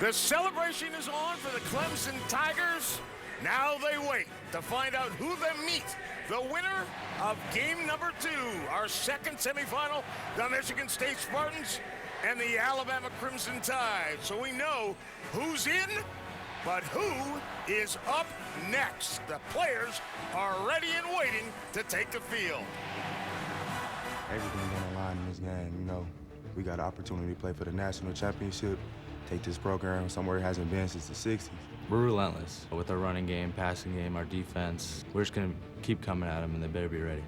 The celebration is on for the Clemson Tigers. Now they wait to find out who they meet. The winner of game number 2, our second semifinal, the Michigan State Spartans and the Alabama Crimson Tide. So we know who's in, but who is up next. The players are ready and waiting to take the field. Everything's on the line in this game, you know. We got an opportunity to play for the national championship, take this program somewhere it hasn't been since the 60s. We're relentless with our running game, passing game, our defense. We're just going to keep coming at them, and they better be ready.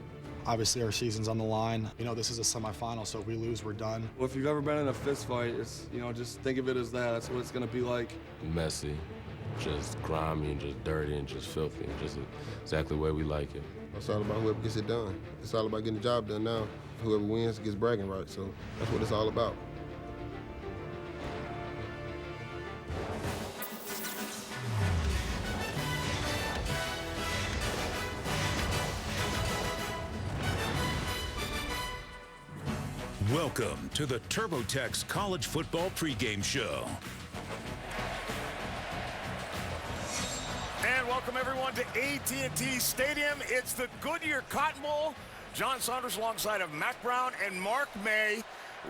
Obviously, our season's on the line. You know, this is a semifinal, so if we lose, we're done. Well, if you've ever been in a fist fight, it's, you know, just think of it as that. That's what it's going to be like. Messy, just grimy, and just dirty, and just filthy, and just exactly the way we like it. It's all about whoever gets it done. It's all about getting the job done now. Whoever wins gets bragging rights, so that's what it's all about. Welcome to the TurboTax College Football Pregame Show. And welcome everyone to AT&T Stadium. It's the Goodyear Cotton Bowl. John Saunders alongside of Matt Brown and Mark May.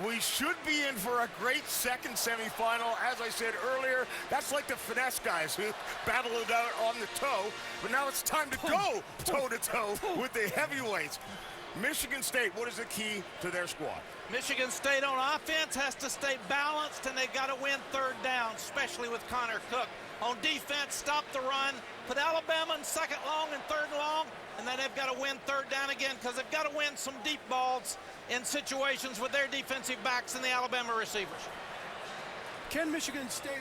We should be in for a great second semifinal. As I said earlier, that's like the finesse guys who battle it out on the toe. But now it's time to go toe-to-toe with the heavyweights. Michigan State, what is the key to their squad? Michigan State on offense has to stay balanced, and they've got to win third down, especially with Connor Cook. On defense, stop the run, put Alabama in second long and third long, and then they've got to win third down again because they've got to win some deep balls in situations with their defensive backs and the Alabama receivers. Can Michigan State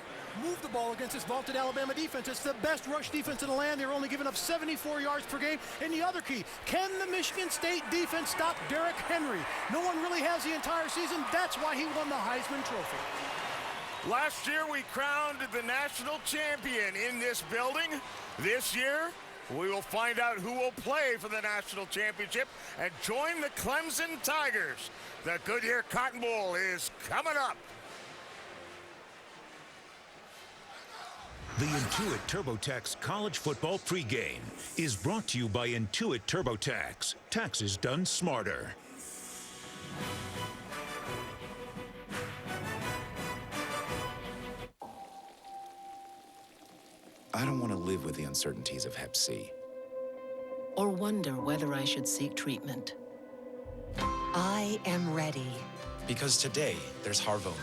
move the ball against this vaulted Alabama defense? It's the best rush defense in the land. They're only giving up 74 yards per game. And the other key, can the Michigan State defense stop Derrick Henry? No one really has the entire season. That's why he won the Heisman Trophy. Last year, we crowned the national champion in this building. This year, we will find out who will play for the national championship and join the Clemson Tigers. The Goodyear Cotton Bowl is coming up. The Intuit TurboTax College Football Pregame is brought to you by Intuit TurboTax. Taxes done smarter. I don't want to live with the uncertainties of Hep C. Or wonder whether I should seek treatment. I am ready. Because today, there's Harvoni,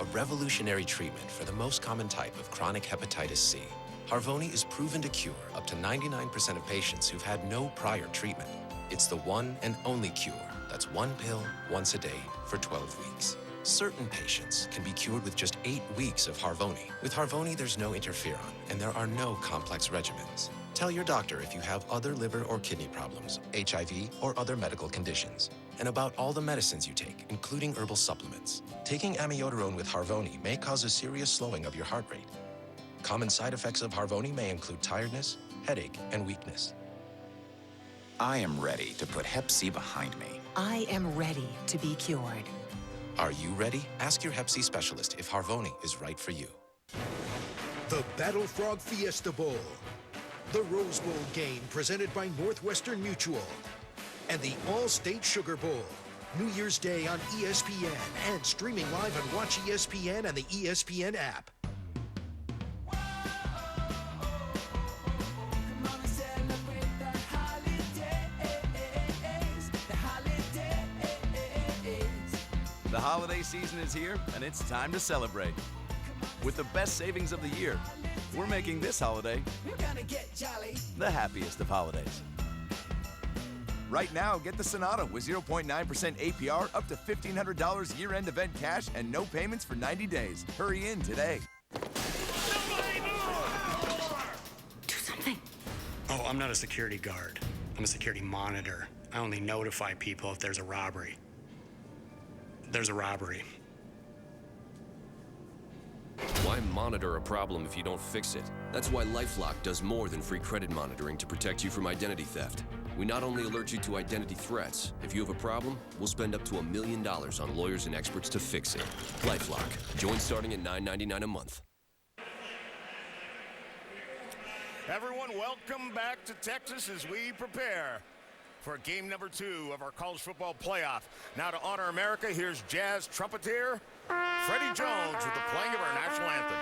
a revolutionary treatment for the most common type of chronic hepatitis C. Harvoni is proven to cure up to 99% of patients who've had no prior treatment. It's the one and only cure that's one pill once a day for 12 weeks. Certain patients can be cured with just 8 weeks of Harvoni. With Harvoni, there's no interferon, and there are no complex regimens. Tell your doctor if you have other liver or kidney problems, HIV, or other medical conditions, and about all the medicines you take, including herbal supplements. Taking amiodarone with Harvoni may cause a serious slowing of your heart rate. Common side effects of Harvoni may include tiredness, headache, and weakness. I am ready to put Hep C behind me. I am ready to be cured. Are you ready? Ask your Hep C specialist if Harvoni is right for you. The Battle Frog Fiesta Bowl, the Rose Bowl game presented by Northwestern Mutual, and the All-State Sugar Bowl, New Year's Day on ESPN and streaming live on Watch ESPN and the ESPN app. The holiday season is here, and it's time to celebrate. With the best savings of the year, we're making this holiday the happiest of holidays. Right now, get the Sonata with 0.9% APR up to $1,500 year-end event cash and no payments for 90 days. Hurry in today. Do something. Oh, I'm not a security guard. I'm a security monitor. I only notify people if there's a robbery. There's a robbery. Why monitor a problem if you don't fix it? That's why LifeLock does more than free credit monitoring to protect you from identity theft. We not only alert you to identity threats, if you have a problem, we'll spend up to $1 million on lawyers and experts to fix it. LifeLock. Join starting at $9.99 a month. Everyone, welcome back to Texas as we prepare for game number 2 of our college football playoff. Now to honor America, here's jazz trumpeter Freddie Jones with the playing of our national anthem.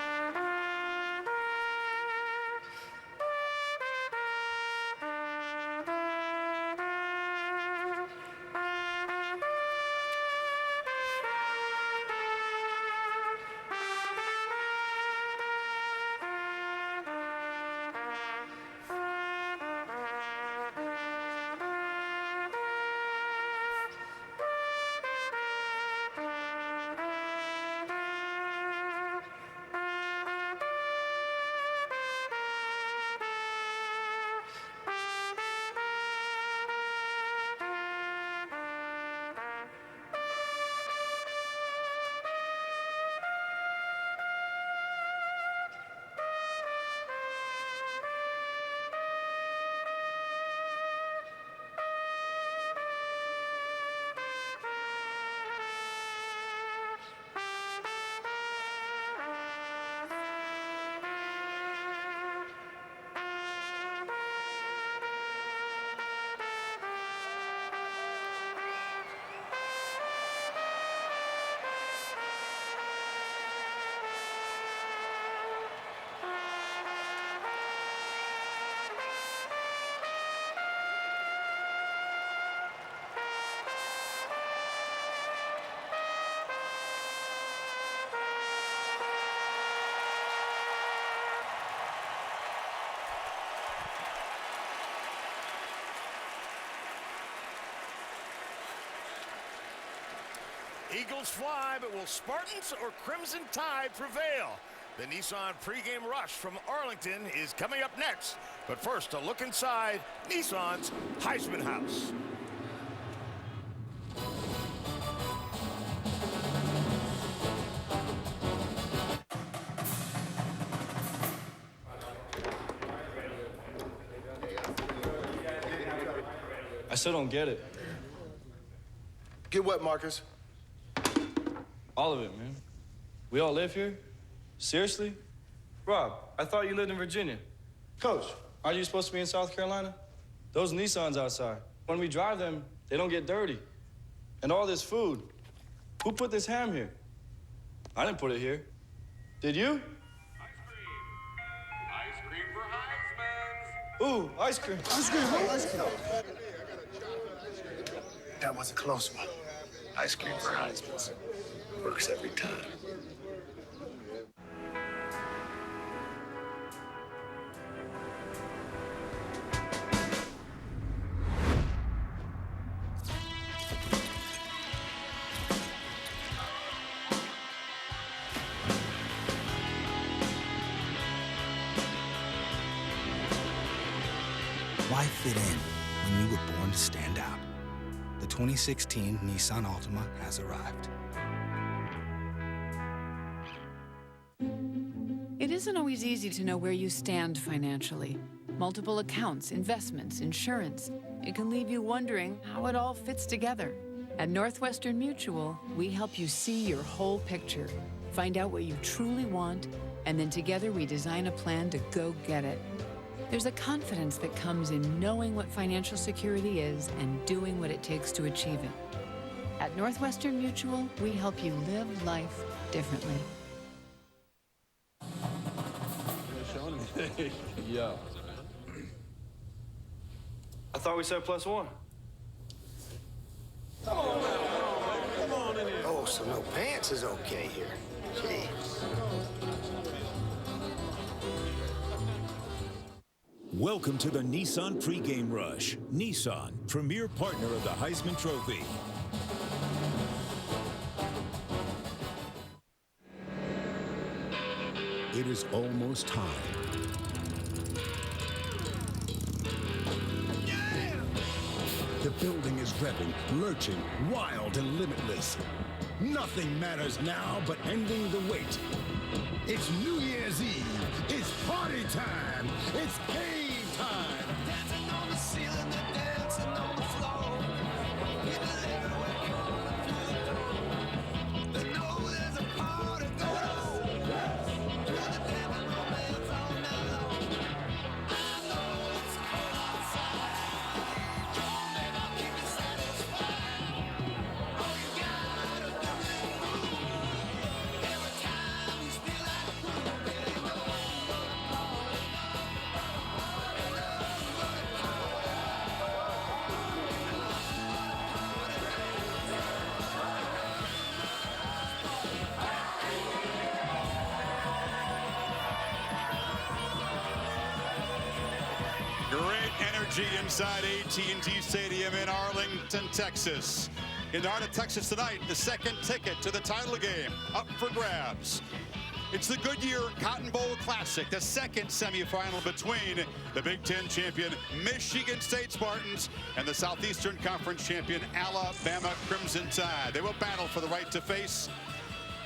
Eagles fly, but will Spartans or Crimson Tide prevail? The Nissan pregame rush from Arlington is coming up next. But first, a look inside Nissan's Heisman House. I still don't get it. Get what, Marcus? All of it, man. We all live here? Seriously? Rob, I thought you lived in Virginia. Coach, aren't you supposed to be in South Carolina? Those Nissans outside, when we drive them, they don't get dirty. And all this food. Who put this ham here? I didn't put it here. Did you? Ice cream for Heisman's. Ooh, ice cream. Ice cream, ice cream. That was a close one. Ice cream for Heisman's. Works every time. Why fit in when you were born to stand out? The 2016 Nissan Altima has arrived. It isn't always easy to know where you stand financially. Multiple accounts, investments, insurance. It can leave you wondering how it all fits together. At Northwestern Mutual, we help you see your whole picture, find out what you truly want, and then together we design a plan to go get it. There's a confidence that comes in knowing what financial security is and doing what it takes to achieve it. At Northwestern Mutual, we help you live life differently. Yeah. I thought we said +1. Oh, so no pants is okay here. Jeez. Welcome to the Nissan pregame rush. Nissan, premier partner of the Heisman Trophy. It is almost time. The building is revving, lurching, wild and limitless. Nothing matters now but ending the wait. It's New Year's Eve. It's party time. It's game time. Dancing on the ceiling, they're dancing on the floor. People everywhere coming through the door. They know there's a party going on. Got the damn romance all night long. energy inside AT&T Stadium in Arlington, Texas. In the heart of Texas tonight, the second ticket to the title game up for grabs. It's the Goodyear Cotton Bowl Classic, the second semifinal between the Big Ten champion Michigan State Spartans and the Southeastern Conference champion Alabama Crimson Tide. They will battle for the right to face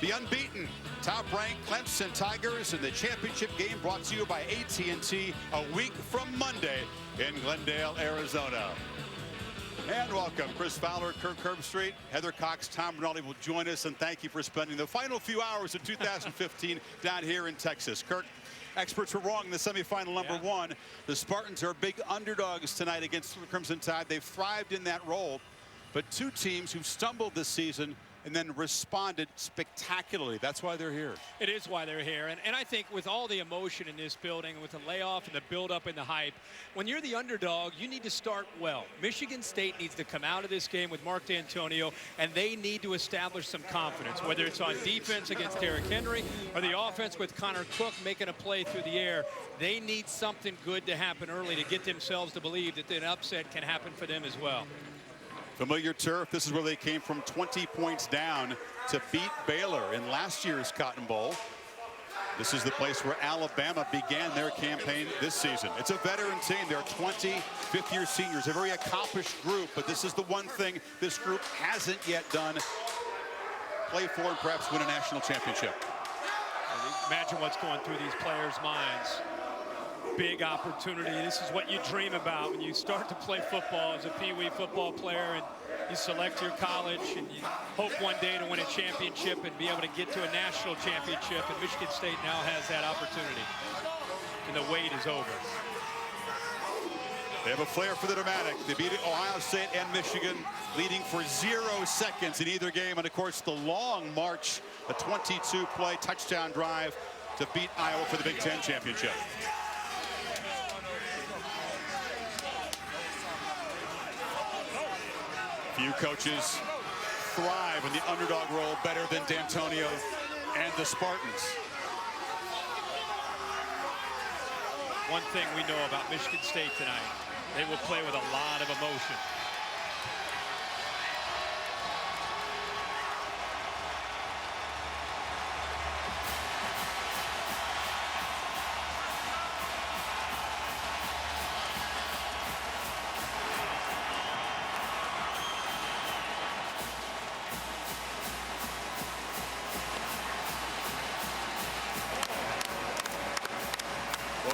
the unbeaten, top-ranked Clemson Tigers in the championship game, brought to you by AT&T a week from Monday in Glendale, Arizona. And welcome, Chris Fowler, Kirk Herbstreit, Heather Cox, Tom Rinaldi will join us, and thank you for spending the final few hours of 2015 down here in Texas. Kirk, experts were wrong in the semifinal number one. The Spartans are big underdogs tonight against the Crimson Tide. They've thrived in that role, but two teams who've stumbled this season and then responded spectacularly. That's why they're here. It is why they're here. And I think with all the emotion in this building, with the layoff and the buildup and the hype, when you're the underdog, you need to start well. Michigan State needs to come out of this game with Mark D'Antonio, and they need to establish some confidence, whether it's on defense against Derrick Henry or the offense with Connor Cook making a play through the air. They need something good to happen early to get themselves to believe that an upset can happen for them as well. Familiar turf. This is where they came from 20 points down to beat Baylor in last year's Cotton Bowl. This is the place where Alabama began their campaign this season. It's a veteran team. They're 20 fifth-year seniors, a very accomplished group, but this is the one thing this group hasn't yet done: play for and perhaps win a national championship. Imagine what's going through these players' minds. Big opportunity. This is what you dream about when you start to play football as a Pee-wee football player, and you select your college and you hope one day to win a championship and be able to get to a national championship, and Michigan State now has that opportunity, and the wait is over. They have a flair for the dramatic. They beat Ohio State and Michigan, leading for 0 seconds in either game, and of course the long march, a 22-play touchdown drive to beat Iowa for the Big Ten championship. Few coaches thrive in the underdog role better than D'Antonio and the Spartans. One thing we know about Michigan State tonight, they will play with a lot of emotion.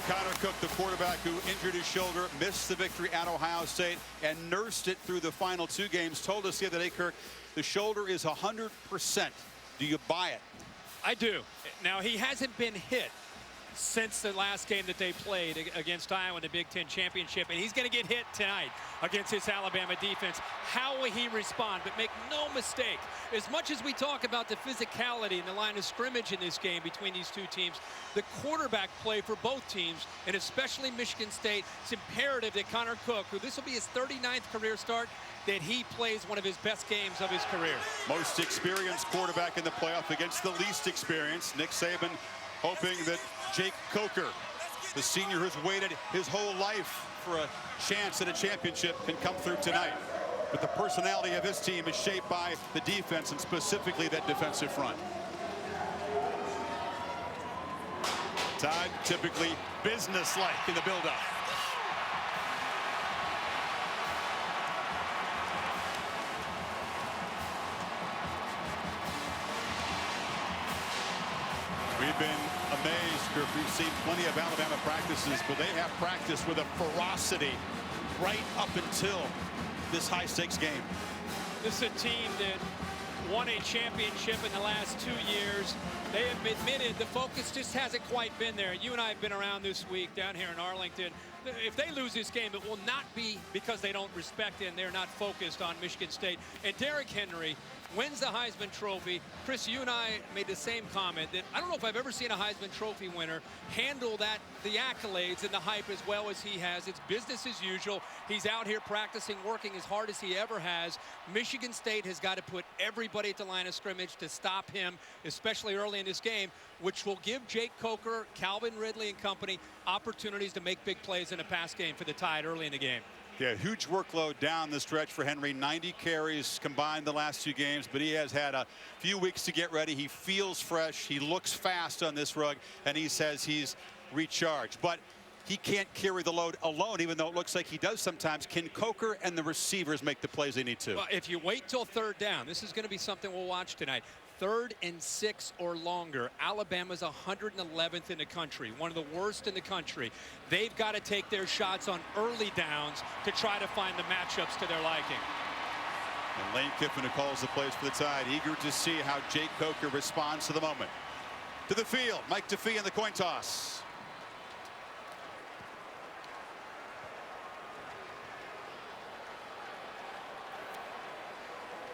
Connor Cook, the quarterback who injured his shoulder, missed the victory at Ohio State and nursed it through the final two games, told us the other day, Kirk, the shoulder is 100%. Do you buy it? I do. Now, he hasn't been hit since the last game that they played against Iowa in the Big Ten championship, and he's going to get hit tonight against this Alabama defense. How will he respond? But make no mistake, as much as we talk about the physicality and the line of scrimmage in this game between these two teams, the quarterback play for both teams, and especially Michigan State, it's imperative that Connor Cook, who this will be his 39th career start, that he plays one of his best games of his career. Most experienced quarterback in the playoff against the least experienced. Nick Saban hoping that Jake Coker, the senior who's waited his whole life for a chance at a championship, can come through tonight. But the personality of his team is shaped by the defense, and specifically that defensive front. Tide typically business-like in the build-up. We've been amazed, Kirk. We've seen plenty of Alabama practices, but they have practiced with a ferocity right up until this high-stakes game. This is a team that won a championship in the last 2 years. They have admitted the focus just hasn't quite been there. You and I have been around this week down here in Arlington. If they lose this game, it will not be because they don't respect and they're not focused on Michigan State. And Derrick Henry, wins the Heisman Trophy. Chris, you and I made the same comment that I don't know if I've ever seen a Heisman Trophy winner handle the accolades and the hype as well as he has. It's business as usual. He's out here practicing, working as hard as he ever has. Michigan State has got to put everybody at the line of scrimmage to stop him, especially early in this game, which will give Jake Coker, Calvin Ridley and company opportunities to make big plays in a pass game for the Tide early in the game. Yeah, huge workload down the stretch for Henry. 90 carries combined the last 2 games, but he has had a few weeks to get ready. He feels fresh. He looks fast on this rug, and he says he's recharged. But he can't carry the load alone, even though it looks like he does sometimes. Can Coker and the receivers make the plays they need to? Well, if you wait till 3rd down, this is going to be something we'll watch tonight. 3rd and 6 or longer. Alabama's 111th in the country, one of the worst in the country. They've got to take their shots on early downs to try to find the matchups to their liking. And Lane Kiffin, who calls the plays for the Tide, eager to see how Jake Coker responds to the moment. To the field, Mike DeFee in the coin toss.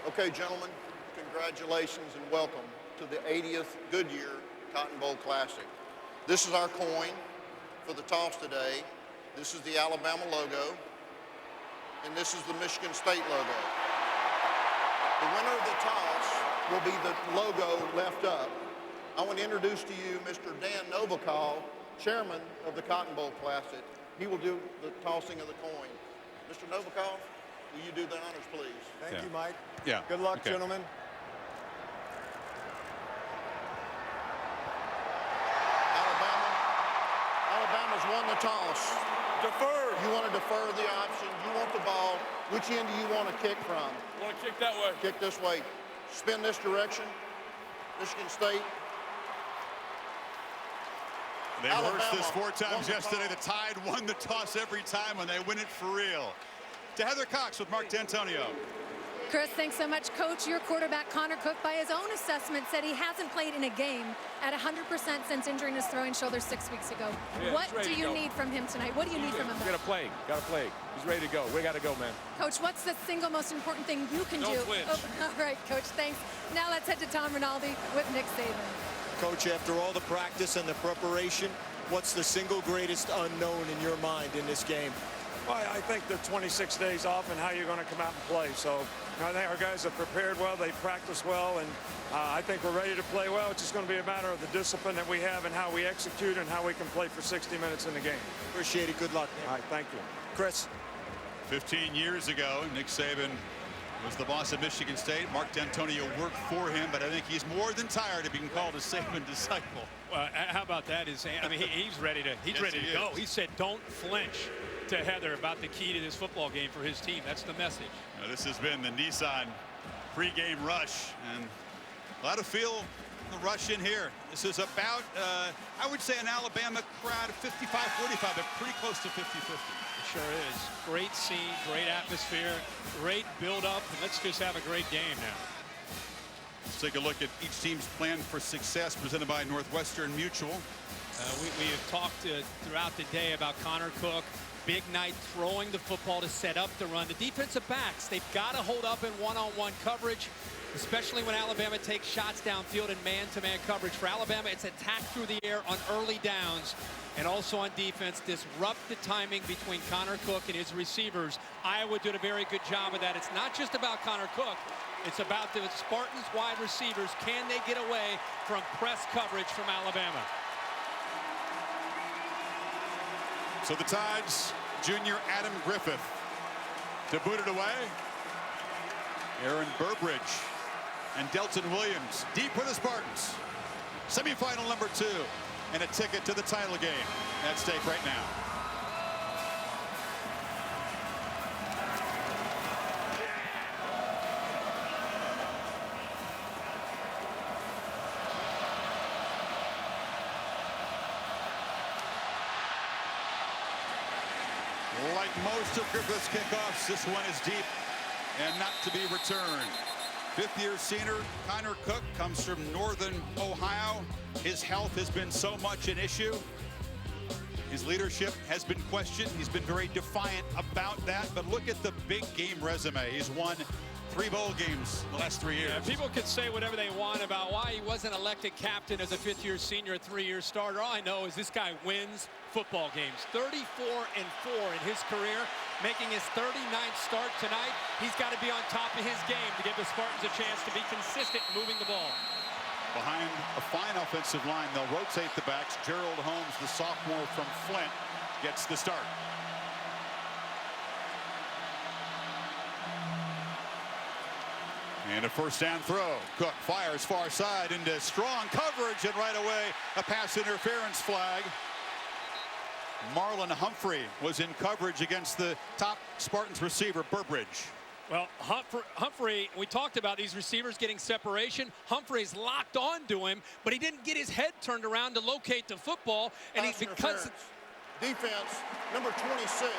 Okay, gentlemen. Congratulations and welcome to the 80th Goodyear Cotton Bowl Classic. This is our coin for the toss today. This is the Alabama logo, and this is the Michigan State logo. The winner of the toss will be the logo left up. I want to introduce to you Mr. Dan Novakov, chairman of the Cotton Bowl Classic. He will do the tossing of the coin. Mr. Novakov, will you do the honors, please? Thank you, Mike. Yeah. Good luck, gentlemen. Alabama's won the toss. Defer. You want to defer the option. You want the ball. Which end do you want to kick from? I want to kick that way. Kick this way. Spin this direction. Michigan State. They rehearsed this 4 times yesterday. The Tide won the toss every time, and they win it for real. To Heather Cox with Mark D'Antonio. Chris, thanks so much. Coach, your quarterback, Connor Cook, by his own assessment, said he hasn't played in a game at 100% since injuring his throwing shoulder 6 weeks ago. Yeah, what do you need from him tonight? What do you need from him? Got to play. Got to play. He's ready to go. We got to go, man. Coach, what's the single most important thing you can do? Don't flinch. Oh, all right, Coach, thanks. Now let's head to Tom Rinaldi with Nick Saban. Coach, after all the practice and the preparation, what's the single greatest unknown in your mind in this game? Well, I think the 26 days off and how you're going to come out and play. So I think our guys have prepared well. They practiced well, and I think we're ready to play well. It's just going to be a matter of the discipline that we have and how we execute and how we can play for 60 minutes in the game. Appreciate it. Good luck. All right, thank you. Chris. 15 years ago, Nick Saban was the boss of Michigan State. Mark D'Antonio worked for him, but I think he's more than tired of being called a Saban disciple. How about that? I mean, he's ready to go. He said, "Don't flinch." To Heather about the key to this football game for his team. That's the message. Now, this has been the Nissan pregame rush, and a lot of feel the rush in here. This is about, I would say, an Alabama crowd of 55-45, but pretty close to 50-50. It sure is. Great scene, great atmosphere, great build-up, and let's just have a great game now. Let's take a look at each team's plan for success presented by Northwestern Mutual. We have talked throughout the day about Connor Cook. Big night throwing the football to set up the run. The defensive backs, they've got to hold up in one-on-one coverage, especially when Alabama takes shots downfield in man-to-man coverage. For Alabama, it's attack through the air on early downs, and also on defense, disrupt the timing between Connor Cook and his receivers. Iowa did a very good job of that. It's not just about Connor Cook. It's about the Spartans wide receivers. Can they get away from press coverage from Alabama? So the Tide's junior Adam Griffith to boot it away. Aaron Burbridge and Delton Williams deep for the Spartans. Semifinal number 2 and a ticket to the title game at stake right now. Like most of Griffith's kickoffs, this one is deep and not to be returned. 5th-year senior Connor Cook comes from Northern Ohio. His health has been so much an issue. His leadership has been questioned. He's been very defiant about that. But look at the big game resume. He's won 3 bowl games the last 3 years. Yeah, people could say whatever they want about why he wasn't elected captain as a 5th-year senior, a 3-year starter. All I know is this guy wins football games. 34-4 in his career, making his 39th start tonight. He's got to be on top of his game to give the Spartans a chance to be consistent moving the ball. Behind a fine offensive line, they'll rotate the backs. Gerald Holmes, the sophomore from Flint, gets the start. And a first down throw. Cook fires far side into strong coverage, and right away a pass interference flag. Marlon Humphrey was in coverage against the top Spartans receiver, Burbridge. Well, Humphrey, we talked about these receivers getting separation. Humphrey's locked on to him, but he didn't get his head turned around to locate the football. And because defense, number 26,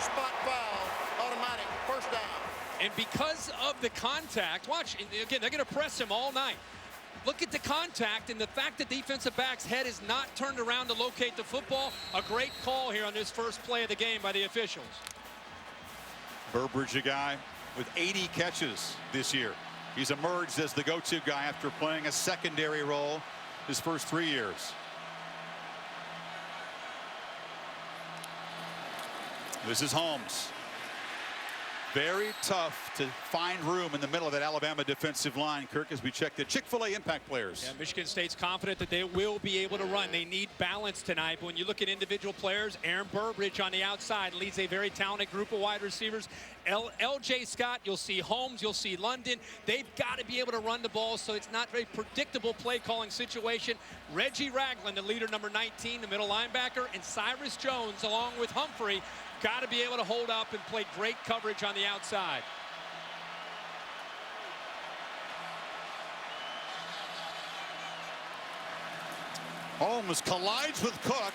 spot foul, automatic, first down. And because of the contact, watch, again, they're going to press him all night. Look at the contact and the fact that defensive back's head is not turned around to locate the football. A great call here on this first play of the game by the officials. Burbridge, a guy with 80 catches this year. He's emerged as the go-to guy after playing a secondary role his first 3 years. This is Holmes. Very tough to find room in the middle of that Alabama defensive line, Kirk, as we check the Chick-fil-A impact players. Yeah, Michigan State's confident that they will be able to run. They need balance tonight. But when you look at individual players, Aaron Burbridge on the outside leads a very talented group of wide receivers. L.J. Scott, you'll see Holmes, you'll see London. They've got to be able to run the ball, so it's not a very predictable play-calling situation. Reggie Ragland, the leader, number 19, the middle linebacker, and Cyrus Jones, along with Humphrey, got to be able to hold up and play great coverage on the outside. Holmes collides with Cook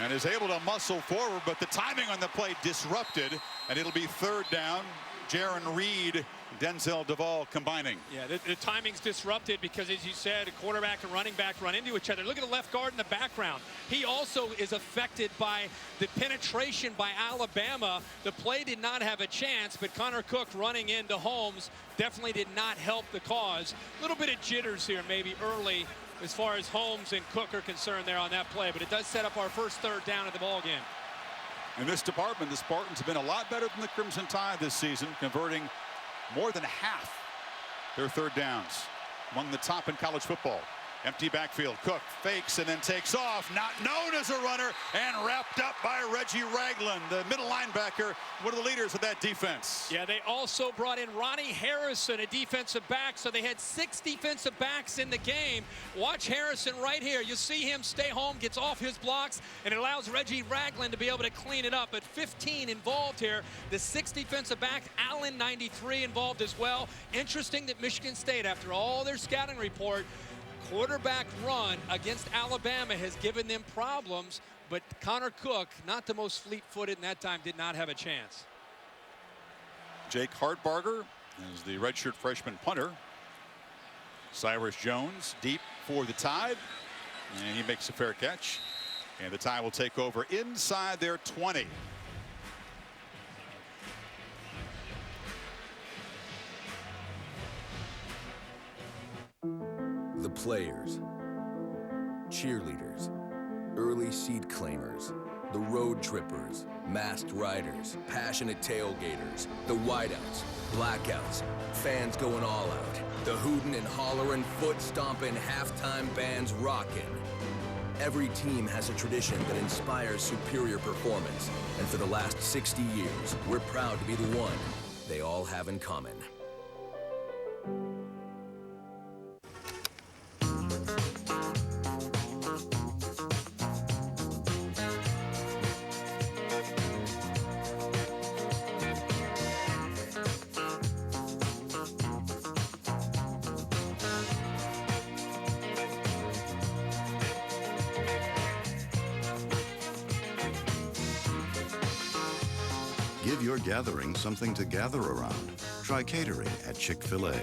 and is able to muscle forward, but the timing on the play disrupted, and it'll be third down. Jaron Reed, Denzel Duvall combining. Yeah, the timing's disrupted because, as you said, a quarterback and running back run into each other. Look at the left guard in the background. He also is affected by the penetration by Alabama. The play did not have a chance, but Connor Cook running into Holmes definitely did not help the cause. A little bit of jitters here maybe early as far as Holmes and Cook are concerned there on that play, but it does set up our first third down of the ball game. In this department, the Spartans have been a lot better than the Crimson Tide this season, converting more than half their third downs, among the top in college football. Empty backfield. Cook fakes and then takes off, not known as a runner, and wrapped up by Reggie Ragland, the middle linebacker, one of the leaders of that defense. Yeah, they also brought in Ronnie Harrison, a defensive back, so they had 6 defensive backs in the game. Watch Harrison right here. You see him stay home, gets off his blocks, and it allows Reggie Ragland to be able to clean it up. But 15 involved here. The 6 defensive backs, Allen 93 involved as well. Interesting that Michigan State, after all their scouting report, quarterback run against Alabama has given them problems, but Connor Cook, not the most fleet-footed in that time, did not have a chance. Jake Hartbarger is the redshirt freshman punter. Cyrus Jones deep for the Tide, and he makes a fair catch. And the Tide will take over inside their 20. The players, cheerleaders, early seat claimers, the road trippers, masked riders, passionate tailgaters, the whiteouts, blackouts, fans going all out, the hootin' and hollerin', foot stompin', halftime bands rockin'. Every team has a tradition that inspires superior performance, and for the last 60 years, we're proud to be the one they all have in common. Give your gathering something to gather around. Try catering at Chick-fil-A.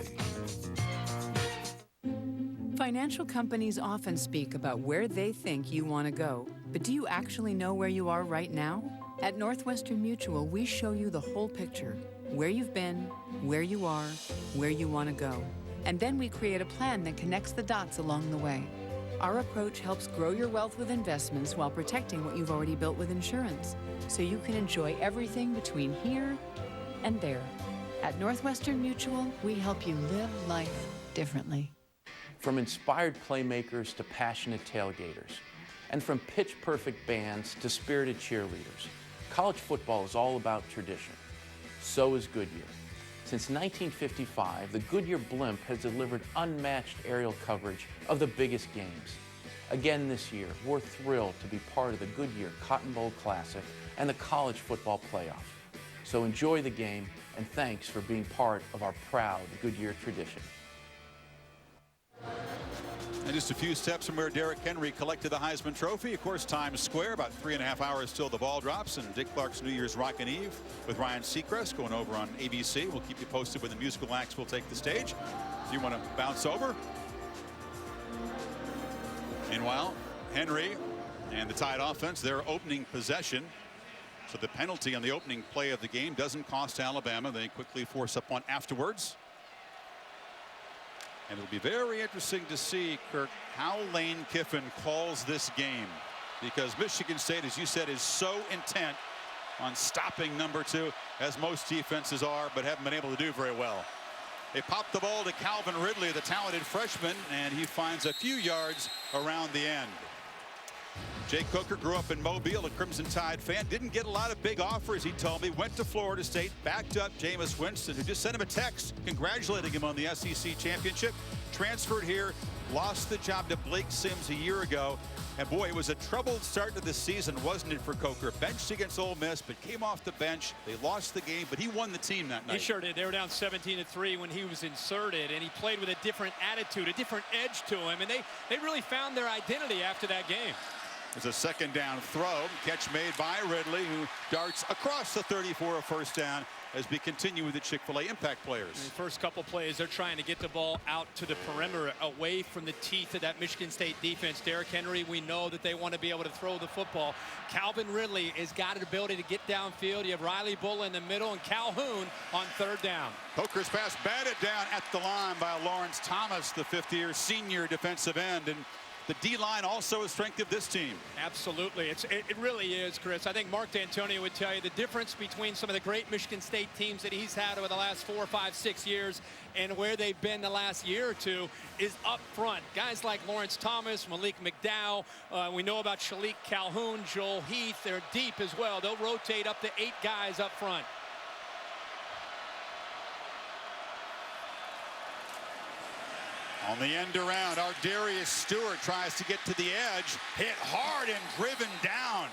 Financial companies often speak about where they think you want to go. But do you actually know where you are right now? At Northwestern Mutual, we show you the whole picture. where you've been, where you are, where you want to go. And then we create a plan that connects the dots along the way. Our approach helps grow your wealth with investments while protecting what you've already built with insurance, so you can enjoy everything between here and there. At Northwestern Mutual, we help you live life differently. From inspired playmakers to passionate tailgaters, and from pitch-perfect bands to spirited cheerleaders, college football is all about tradition. So is Goodyear. Since 1955, the Goodyear blimp has delivered unmatched aerial coverage of the biggest games. Again this year, we're thrilled to be part of the Goodyear Cotton Bowl Classic and the College Football Playoff. So enjoy the game, and thanks for being part of our proud Goodyear tradition. And just a few steps from where Derrick Henry collected the Heisman Trophy. Of course, Times Square, about 3.5 hours till the ball drops. And Dick Clark's New Year's Rockin' Eve with Ryan Seacrest going over on ABC. We'll keep you posted when the musical acts will take the stage. If you want to bounce over. Meanwhile, Henry and the Tide offense, their opening possession. So the penalty on the opening play of the game doesn't cost Alabama. They quickly force up one afterwards. And it'll be very interesting to see, Kirk, how Lane Kiffin calls this game, because Michigan State, as you said, is so intent on stopping number 2, as most defenses are, but haven't been able to do very well. They pop the ball to Calvin Ridley, the talented freshman, and he finds a few yards around the end. Jay Coker grew up in Mobile, a Crimson Tide fan. Didn't get a lot of big offers, he told me. Went to Florida State, backed up Jameis Winston, who just sent him a text congratulating him on the SEC championship. Transferred here, lost the job to Blake Sims a year ago. And boy, it was a troubled start to the season, wasn't it, for Coker? Benched against Ole Miss, but came off the bench. They lost the game, but he won the team that night. He sure did. They were down 17-3 when he was inserted, and he played with a different attitude, a different edge to him. And they really found their identity after that game. It's a second down throw. Catch made by Ridley, who darts across the 30 for a first down as we continue with the Chick-fil-A impact players. In the first couple plays, they're trying to get the ball out to the perimeter, away from the teeth of that Michigan State defense. Derrick Henry, we know that they want to be able to throw the football. Calvin Ridley has got an ability to get downfield. You have Riley Bull in the middle and Calhoun on third down. Coker's pass batted down at the line by Lawrence Thomas, the fifth-year senior defensive end. And the D-line also a strength of this team. Absolutely. It really is, Chris. I think Mark D'Antonio would tell you the difference between some of the great Michigan State teams that he's had over the last 4, 5, 6 years and where they've been the last year or two is up front. Guys like Lawrence Thomas, Malik McDowell, we know about Shalik Calhoun, Joel Heath. They're deep as well. They'll rotate up to 8 guys up front. On the end around, Ardarius Stewart tries to get to the edge, hit hard and driven down.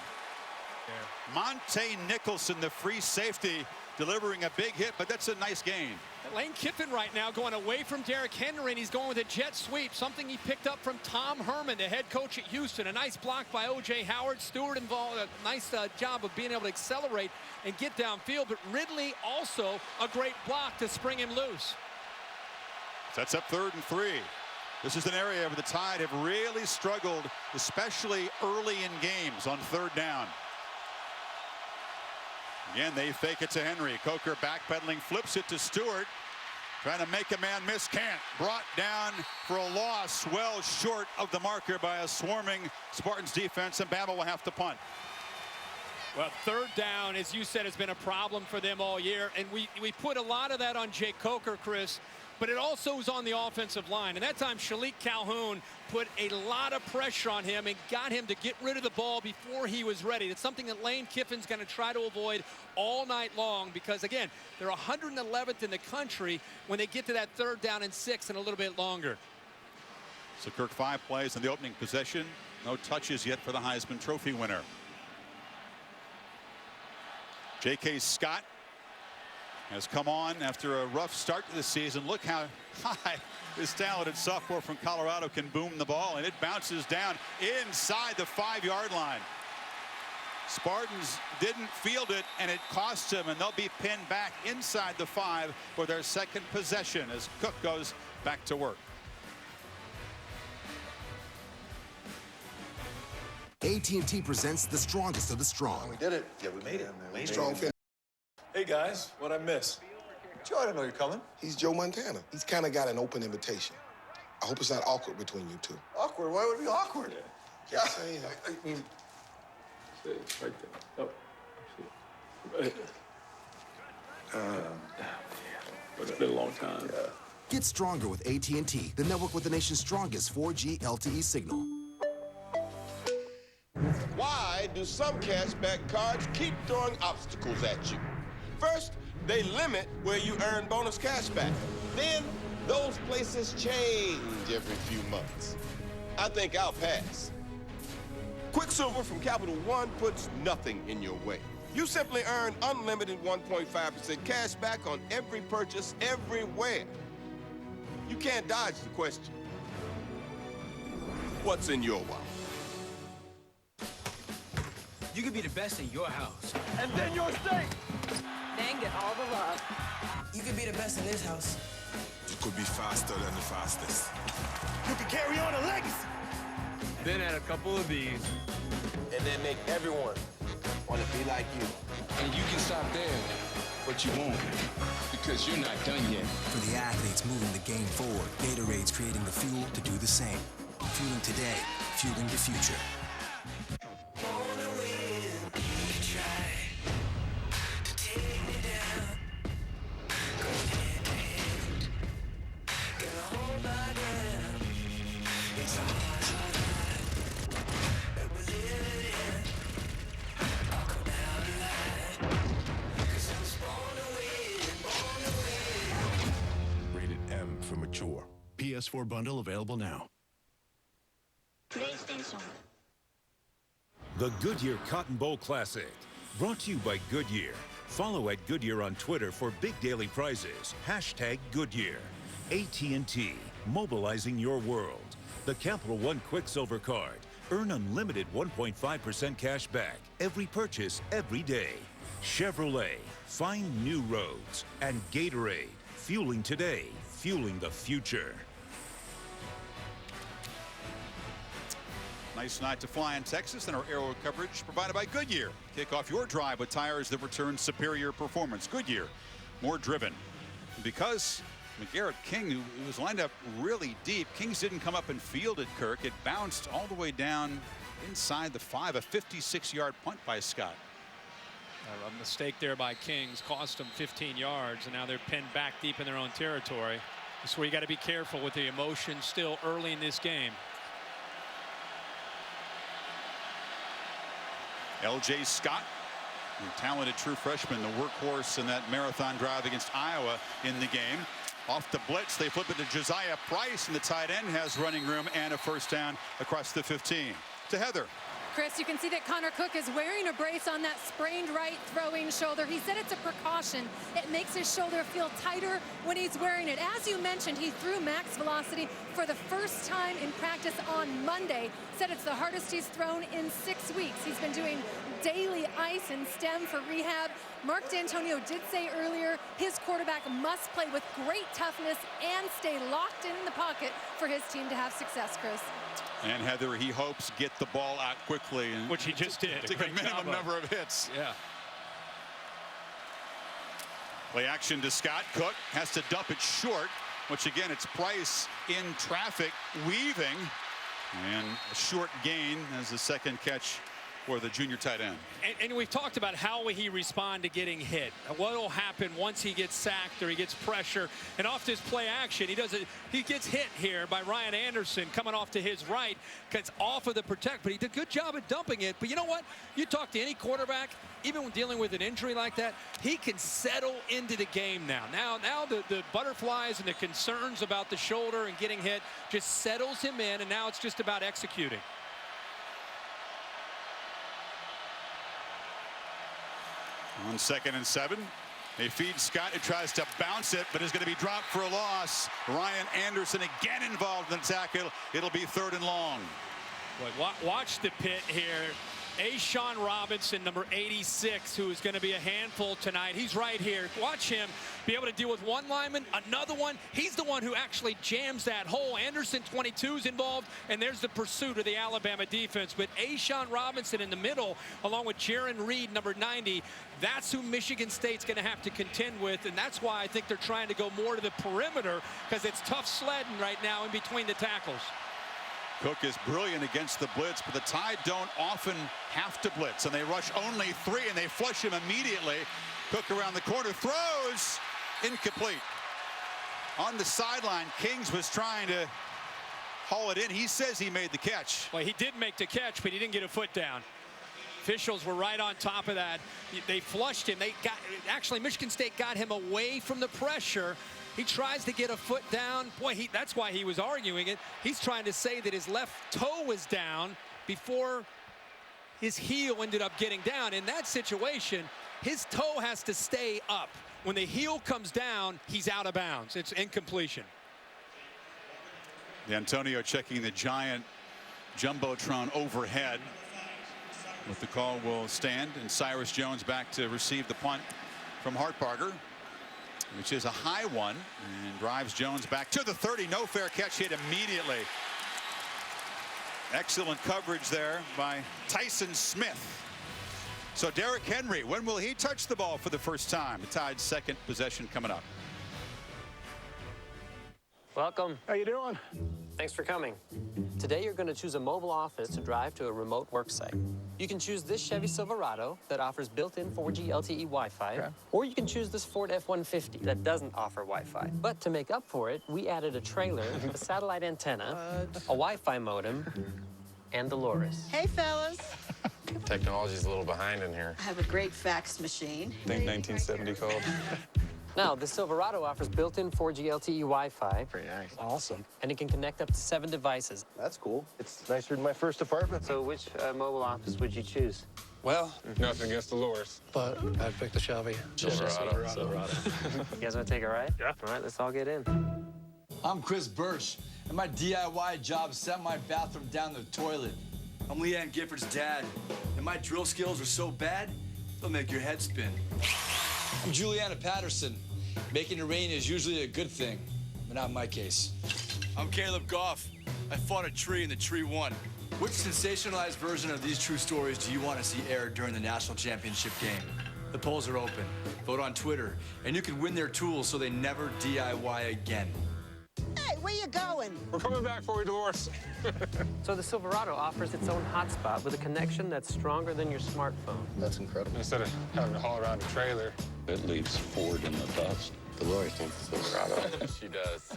Monte Nicholson, the free safety, delivering a big hit, but that's a nice gain. Lane Kiffin right now going away from Derrick Henry, and he's going with a jet sweep, something he picked up from Tom Herman, the head coach at Houston. A nice block by O.J. Howard. Stewart involved a nice job of being able to accelerate and get downfield, but Ridley also a great block to spring him loose. Sets up 3rd and 3. This is an area where the Tide have really struggled, especially early in games on 3rd down. Again, they fake it to Henry. Coker backpedaling, flips it to Stewart. Trying to make a man miss, can't. Brought down for a loss, well short of the marker by a swarming Spartans defense, and Bama will have to punt. Well, 3rd down, as you said, has been a problem for them all year, and we put a lot of that on Jay Coker, Chris. But it also was on the offensive line. And that time, Shalik Calhoun put a lot of pressure on him and got him to get rid of the ball before he was ready. It's something that Lane Kiffin's going to try to avoid all night long because, again, they're 111th in the country when they get to that 3rd down and 6 and a little bit longer. So Kirk, 5 plays in the opening possession. No touches yet for the Heisman Trophy winner. J.K. Scott has come on after a rough start to the season. Look how high this talented sophomore from Colorado can boom the ball, and it bounces down inside the 5-yard line. Spartans didn't field it, and it cost them, and they'll be pinned back inside the 5 for their 2nd possession as Cook goes back to work. AT&T presents the strongest of the strong. We did it. Yeah, we made it. Strong finish. Hey, guys, what'd I miss? Joe, I didn't know you're coming. He's Joe Montana. He's kind of got an open invitation. I hope it's not awkward between you two. Awkward? Why would it be awkward? Yeah. Saying. I mean, it's right there. Oh, right there. It's been a long time. Yeah. Get stronger with AT&T, the network with the nation's strongest 4G LTE signal. Why do some cashback cards keep throwing obstacles at you? First, they limit where you earn bonus cashback. Then, those places change every few months. I think I'll pass. Quicksilver from Capital One puts nothing in your way. You simply earn unlimited 1.5% cash back on every purchase everywhere. You can't dodge the question. What's in your wallet? You could be the best in your house. And then your state. Then get all the love. You could be the best in this house. You could be faster than the fastest. You can carry on a legacy. Then add a couple of these. And then make everyone want to be like you. And you can stop there, but you won't, because you're not done yet. For the athletes moving the game forward, Gatorade's creating the fuel to do the same. Fueling today, fueling the future. Rated M for mature. PS4 bundle available now. PlayStation. The Goodyear Cotton Bowl Classic, brought to you by Goodyear. Follow at Goodyear on Twitter for big daily prizes. #Goodyear. AT&T, mobilizing your world. The Capital One Quicksilver Card. Earn unlimited 1.5% cash back every purchase, every day. Chevrolet, find new roads. And Gatorade, fueling today, fueling the future. Nice night to fly in Texas, and our aero coverage provided by Goodyear. Kick off your drive with tires that return superior performance. Goodyear, more driven. Because McGarrett King, who was lined up really deep, Kings didn't come up and fielded Kirk. It bounced all the way down inside the 5, a 56-yard punt by Scott. A mistake there by Kings cost them 15 yards, and now they're pinned back deep in their own territory. That's where you got to be careful with the emotion still early in this game. L.J. Scott, a talented true freshman, the workhorse in that marathon drive against Iowa in the game. Off the blitz, they flip it to Josiah Price, and the tight end has running room and a first down across the 15. To Heather. Chris, you can see that Connor Cook is wearing a brace on that sprained right throwing shoulder. He said it's a precaution. It makes his shoulder feel tighter when he's wearing it. As you mentioned, he threw max velocity for the first time in practice on Monday. Said it's the hardest he's thrown in 6 weeks. He's been doing daily ice and stem for rehab. Mark D'Antonio did say earlier his quarterback must play with great toughness and stay locked in the pocket for his team to have success, Chris. And Heather, he hopes get the ball out quickly, and which he just did. Take a minimum number of hits. Yeah. Play action to Scott. Cook has to dump it short, which again, it's Price in traffic, weaving, and a short gain as the second catch for the junior tight end. And we've talked about how will he respond to getting hit. What will happen once he gets sacked or he gets pressure. And off this play action, he gets hit here by Ryan Anderson coming off to his right. Gets off of the protect, but he did a good job at dumping it. But you know what? You talk to any quarterback, even when dealing with an injury like that, he can settle into the game now. Now the butterflies and the concerns about the shoulder and getting hit just settles him in, and now it's just about executing. On 2nd and 7, they feed Scott, who tries to bounce it, but is going to be dropped for a loss. Ryan Anderson again involved in the tackle. It'll be 3rd and long. Boy, watch the pit here. A'Shawn Robinson, number 86, who is going to be a handful tonight. He's right here. Watch him be able to deal with one lineman, another one. He's the one who actually jams that hole. Anderson, 22, is involved, and there's the pursuit of the Alabama defense. But A'Shawn Robinson in the middle, along with Jaron Reed, number 90, that's who Michigan State's going to have to contend with, and that's why I think they're trying to go more to the perimeter, because it's tough sledding right now in between the tackles. Cook is brilliant against the blitz, but the Tide don't often have to blitz, and they rush only 3, and they flush him immediately. Cook around the corner, throws, incomplete. On the sideline, Kings was trying to haul it in. He says he made the catch. Well, he did make the catch, but he didn't get a foot down. Officials were right on top of that. They flushed him. Actually, Michigan State got him away from the pressure. He tries to get a foot down. Boy, that's why he was arguing it. He's trying to say that his left toe was down before his heel ended up getting down. In that situation, his toe has to stay up. When the heel comes down, he's out of bounds. It's incompletion. Antonio checking the giant jumbotron overhead. But the call will stand, and Cyrus Jones back to receive the punt from Hartbarger, which is a high one, and drives Jones back to the 30. No fair catch, hit immediately. Excellent coverage there by Tyson Smith. So Derrick Henry, when will he touch the ball for the first time? The Tide's second possession coming up. Welcome. How you doing? Thanks for coming. Today you're going to choose a mobile office to drive to a remote work site. You can choose this Chevy Silverado that offers built-in 4G LTE Wi-Fi, or you can choose this Ford F-150 that doesn't offer Wi-Fi. But to make up for it, we added a trailer, a satellite antenna, a Wi-Fi modem, and Dolores. Hey, fellas. Technology's a little behind in here. I have a great fax machine. I think 1970 called. Now, the Silverado offers built-in 4G LTE Wi-Fi. Pretty nice. Awesome. And it can connect up to 7 devices. That's cool. It's nicer than my first apartment. So which mobile office would you choose? Well, nothing against Dolores, but I'd pick the Chevy. Silverado. You guys want to take a ride? Yeah. All right, let's all get in. I'm Chris Birch, and my DIY job sent my bathroom down the toilet. I'm Leanne Gifford's dad, and my drill skills are so bad, they'll make your head spin. I'm Juliana Patterson. Making it rain is usually a good thing, but not in my case. I'm Caleb Goff. I fought a tree and the tree won. Which sensationalized version of these true stories do you want to see aired during the national championship game? The polls are open. Vote on Twitter, and you can win their tools so they never DIY again. Hey, where you going? We're coming back for you, Dolores. So the Silverado offers its own hotspot with a connection that's stronger than your smartphone. That's incredible. Instead of having to haul around a trailer, it leaves Ford in the dust. Dolores thinks it's Silverado. She does.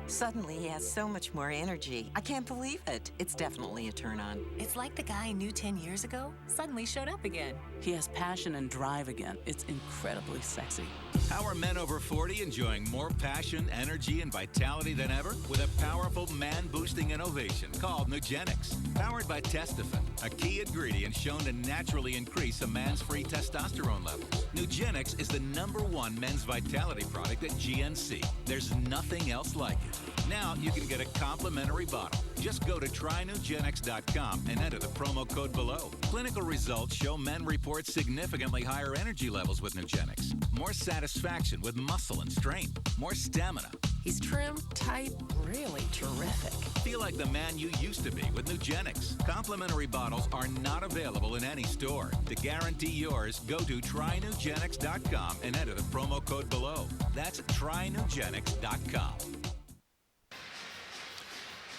Suddenly, he has so much more energy. I can't believe it. It's definitely a turn-on. It's like the guy I knew 10 years ago suddenly showed up again. He has passion and drive again. It's incredibly sexy. How are men over 40 enjoying more passion, energy, and vitality than ever with a powerful man-boosting innovation called Nugenix? Powered by Testofen, a key ingredient shown to naturally increase a man's free testosterone levels. Nugenix is the #1 men's vitality product at GNC. There's nothing else like it. Now you can get a complimentary bottle. Just go to trynugenix.com and enter the promo code below. Clinical results show men report significantly higher energy levels with Nugenix. More satisfaction with muscle and strength. More stamina. He's trim, tight, really terrific. Feel like the man you used to be with Nugenix. Complimentary bottles are not available in any store. To guarantee yours, go to trynugenix.com and enter the promo code below. That's trynugenix.com.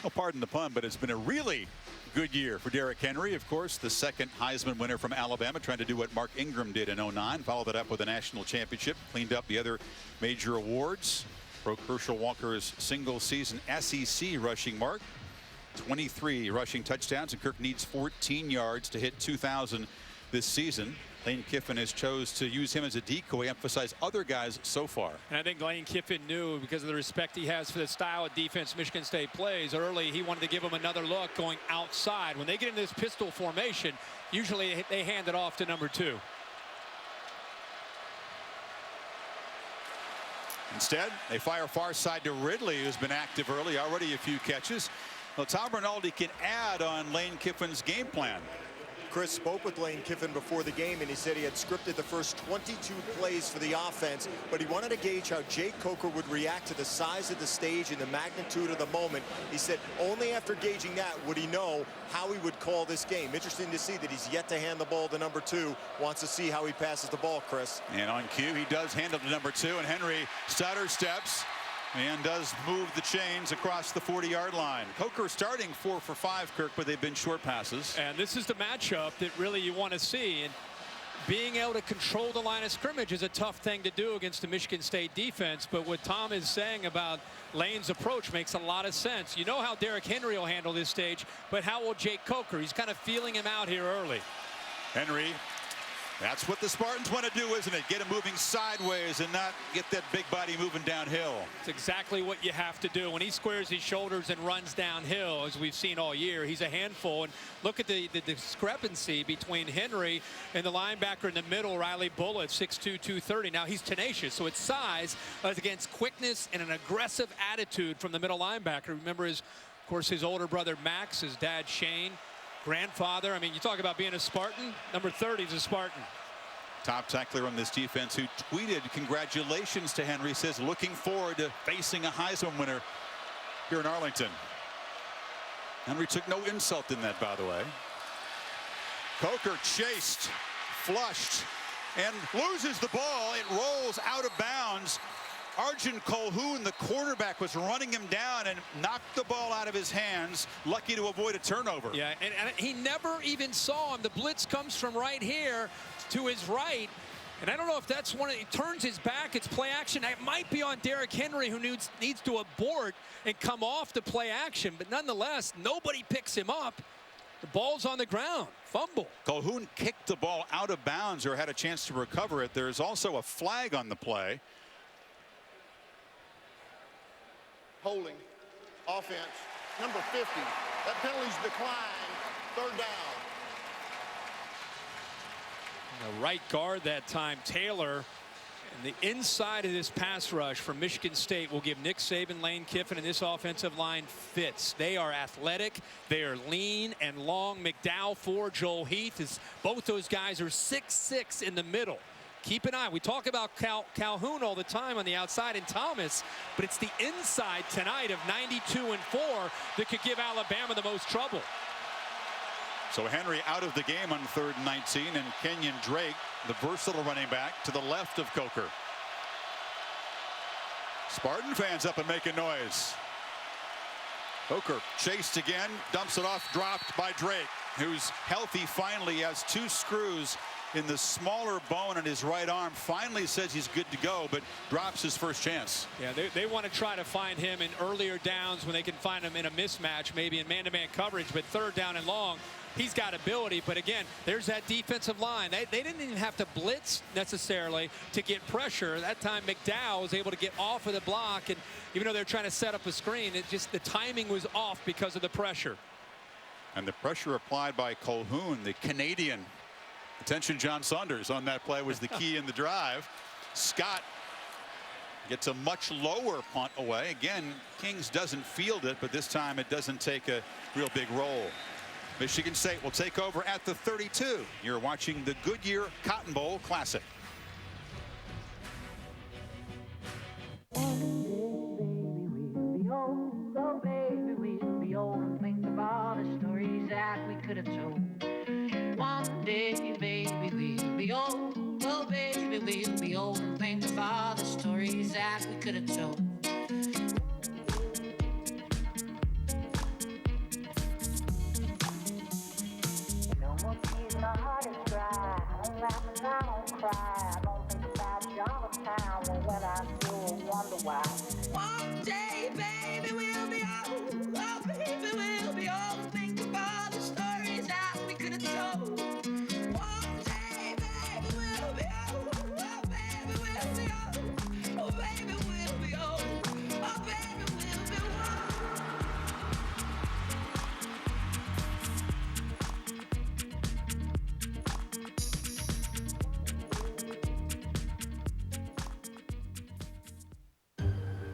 Well, pardon the pun, but it's been a really good year for Derrick Henry. Of course, the second Heisman winner from Alabama, trying to do what Mark Ingram did in '09. Followed it up with a national championship. Cleaned up the other major awards. Broke Herschel Walker's single-season SEC rushing mark. 23 rushing touchdowns, and Kirk needs 14 yards to hit 2,000 this season. Lane Kiffin has chose to use him as a decoy, emphasize other guys so far. And I think Lane Kiffin knew, because of the respect he has for the style of defense Michigan State plays, early he wanted to give him another look going outside. When they get into this pistol formation, usually they hand it off to number 2. Instead, they fire far side to Ridley, who's been active early, already a few catches. Well, Tom Rinaldi can add on Lane Kiffin's game plan. Chris spoke with Lane Kiffin before the game, and he said he had scripted the first 22 plays for the offense, but he wanted to gauge how Jake Coker would react to the size of the stage and the magnitude of the moment. He said only after gauging that would he know how he would call this game. Interesting to see that he's yet to hand the ball to number 2. Wants to see how he passes the ball, Chris. And on cue, he does hand it to number 2, and Henry stutter steps and does move the chains across the 40-yard line. Coker starting 4 for 5, Kirk, but they've been short passes. And this is the matchup that really you want to see. And being able to control the line of scrimmage is a tough thing to do against the Michigan State defense. But what Tom is saying about Lane's approach makes a lot of sense. You know how Derrick Henry will handle this stage, but how will Jake Coker? He's kind of feeling him out here early. Henry. That's what the Spartans want to do, isn't it? Get him moving sideways and not get that big body moving downhill. It's exactly what you have to do. When he squares his shoulders and runs downhill, as we've seen all year, he's a handful. And look at the discrepancy between Henry and the linebacker in the middle, Riley Bullitt, 6'2", 230. Now, he's tenacious, so it's size against quickness and an aggressive attitude from the middle linebacker. Remember, of course, his older brother, Max, his dad, Shane. Grandfather. I mean, you talk about being a Spartan. Number 30 is a Spartan. Top tackler on this defense who tweeted congratulations to Henry, says looking forward to facing a Heisman winner here in Arlington. Henry took no insult in that, by the way. Coker chased, flushed, and loses the ball. It rolls out of bounds. Arjun Colhoun, the quarterback, was running him down and knocked the ball out of his hands, lucky to avoid a turnover. Yeah, and he never even saw him. The blitz comes from right here to his right. And I don't know if that's one of, he turns his back, it's play action. It might be on Derrick Henry, who needs to abort and come off the play action. But nonetheless, nobody picks him up. The ball's on the ground. Fumble. Colhoun kicked the ball out of bounds or had a chance to recover it. There's also a flag on the play. Holding, offense, number 50. That penalty's declined, 3rd down. The right guard that time, Taylor. And the inside of this pass rush from Michigan State will give Nick Saban, Lane Kiffin, and this offensive line fits. They are athletic, they are lean and long. McDowell, 4, Joel Heath. Both those guys are 6'6" in the middle. Keep an eye. We talk about Calhoun all the time on the outside and Thomas, but it's the inside tonight of 92 and 4 that could give Alabama the most trouble. So Henry out of the game on 3rd and 19, and Kenyon Drake, the versatile running back, to the left of Coker. Spartan fans up and making noise. Coker chased again, dumps it off, dropped by Drake, who's healthy finally. He has 2 screws in the smaller bone on his right arm. Finally says he's good to go, but drops his first chance. Yeah, they want to try to find him in earlier downs when they can find him in a mismatch, maybe in man-to-man coverage, but 3rd down and long, he's got ability. But again, there's that defensive line. They didn't even have to blitz necessarily to get pressure. That time McDowell was able to get off of the block, and even though they're trying to set up a screen, it just, the timing was off because of the pressure. And the pressure applied by Colhoun, the Canadian. Attention, John Saunders on that play was the key in the drive. Scott gets a much lower punt away. Again, Kings doesn't field it, but this time it doesn't take a real big roll. Michigan State will take over at the 32. You're watching the Goodyear Cotton Bowl Classic. Oh, baby, we'll be old and think of all the stories that we could have told. One day, baby, we'll be old. Oh, baby, we'll be old and think of all the stories that we could have told. No more tears, my heart is dry. I don't laugh and I don't cry. I don't think about Johnstown when I do, I wonder why. One day, baby, we'll be old. Oh, baby, we'll be old. Think of all the stories that we could have told. One day, baby, we'll be old. Oh, baby, we'll be old. Oh, baby, we'll be old. Oh, baby, we'll be old.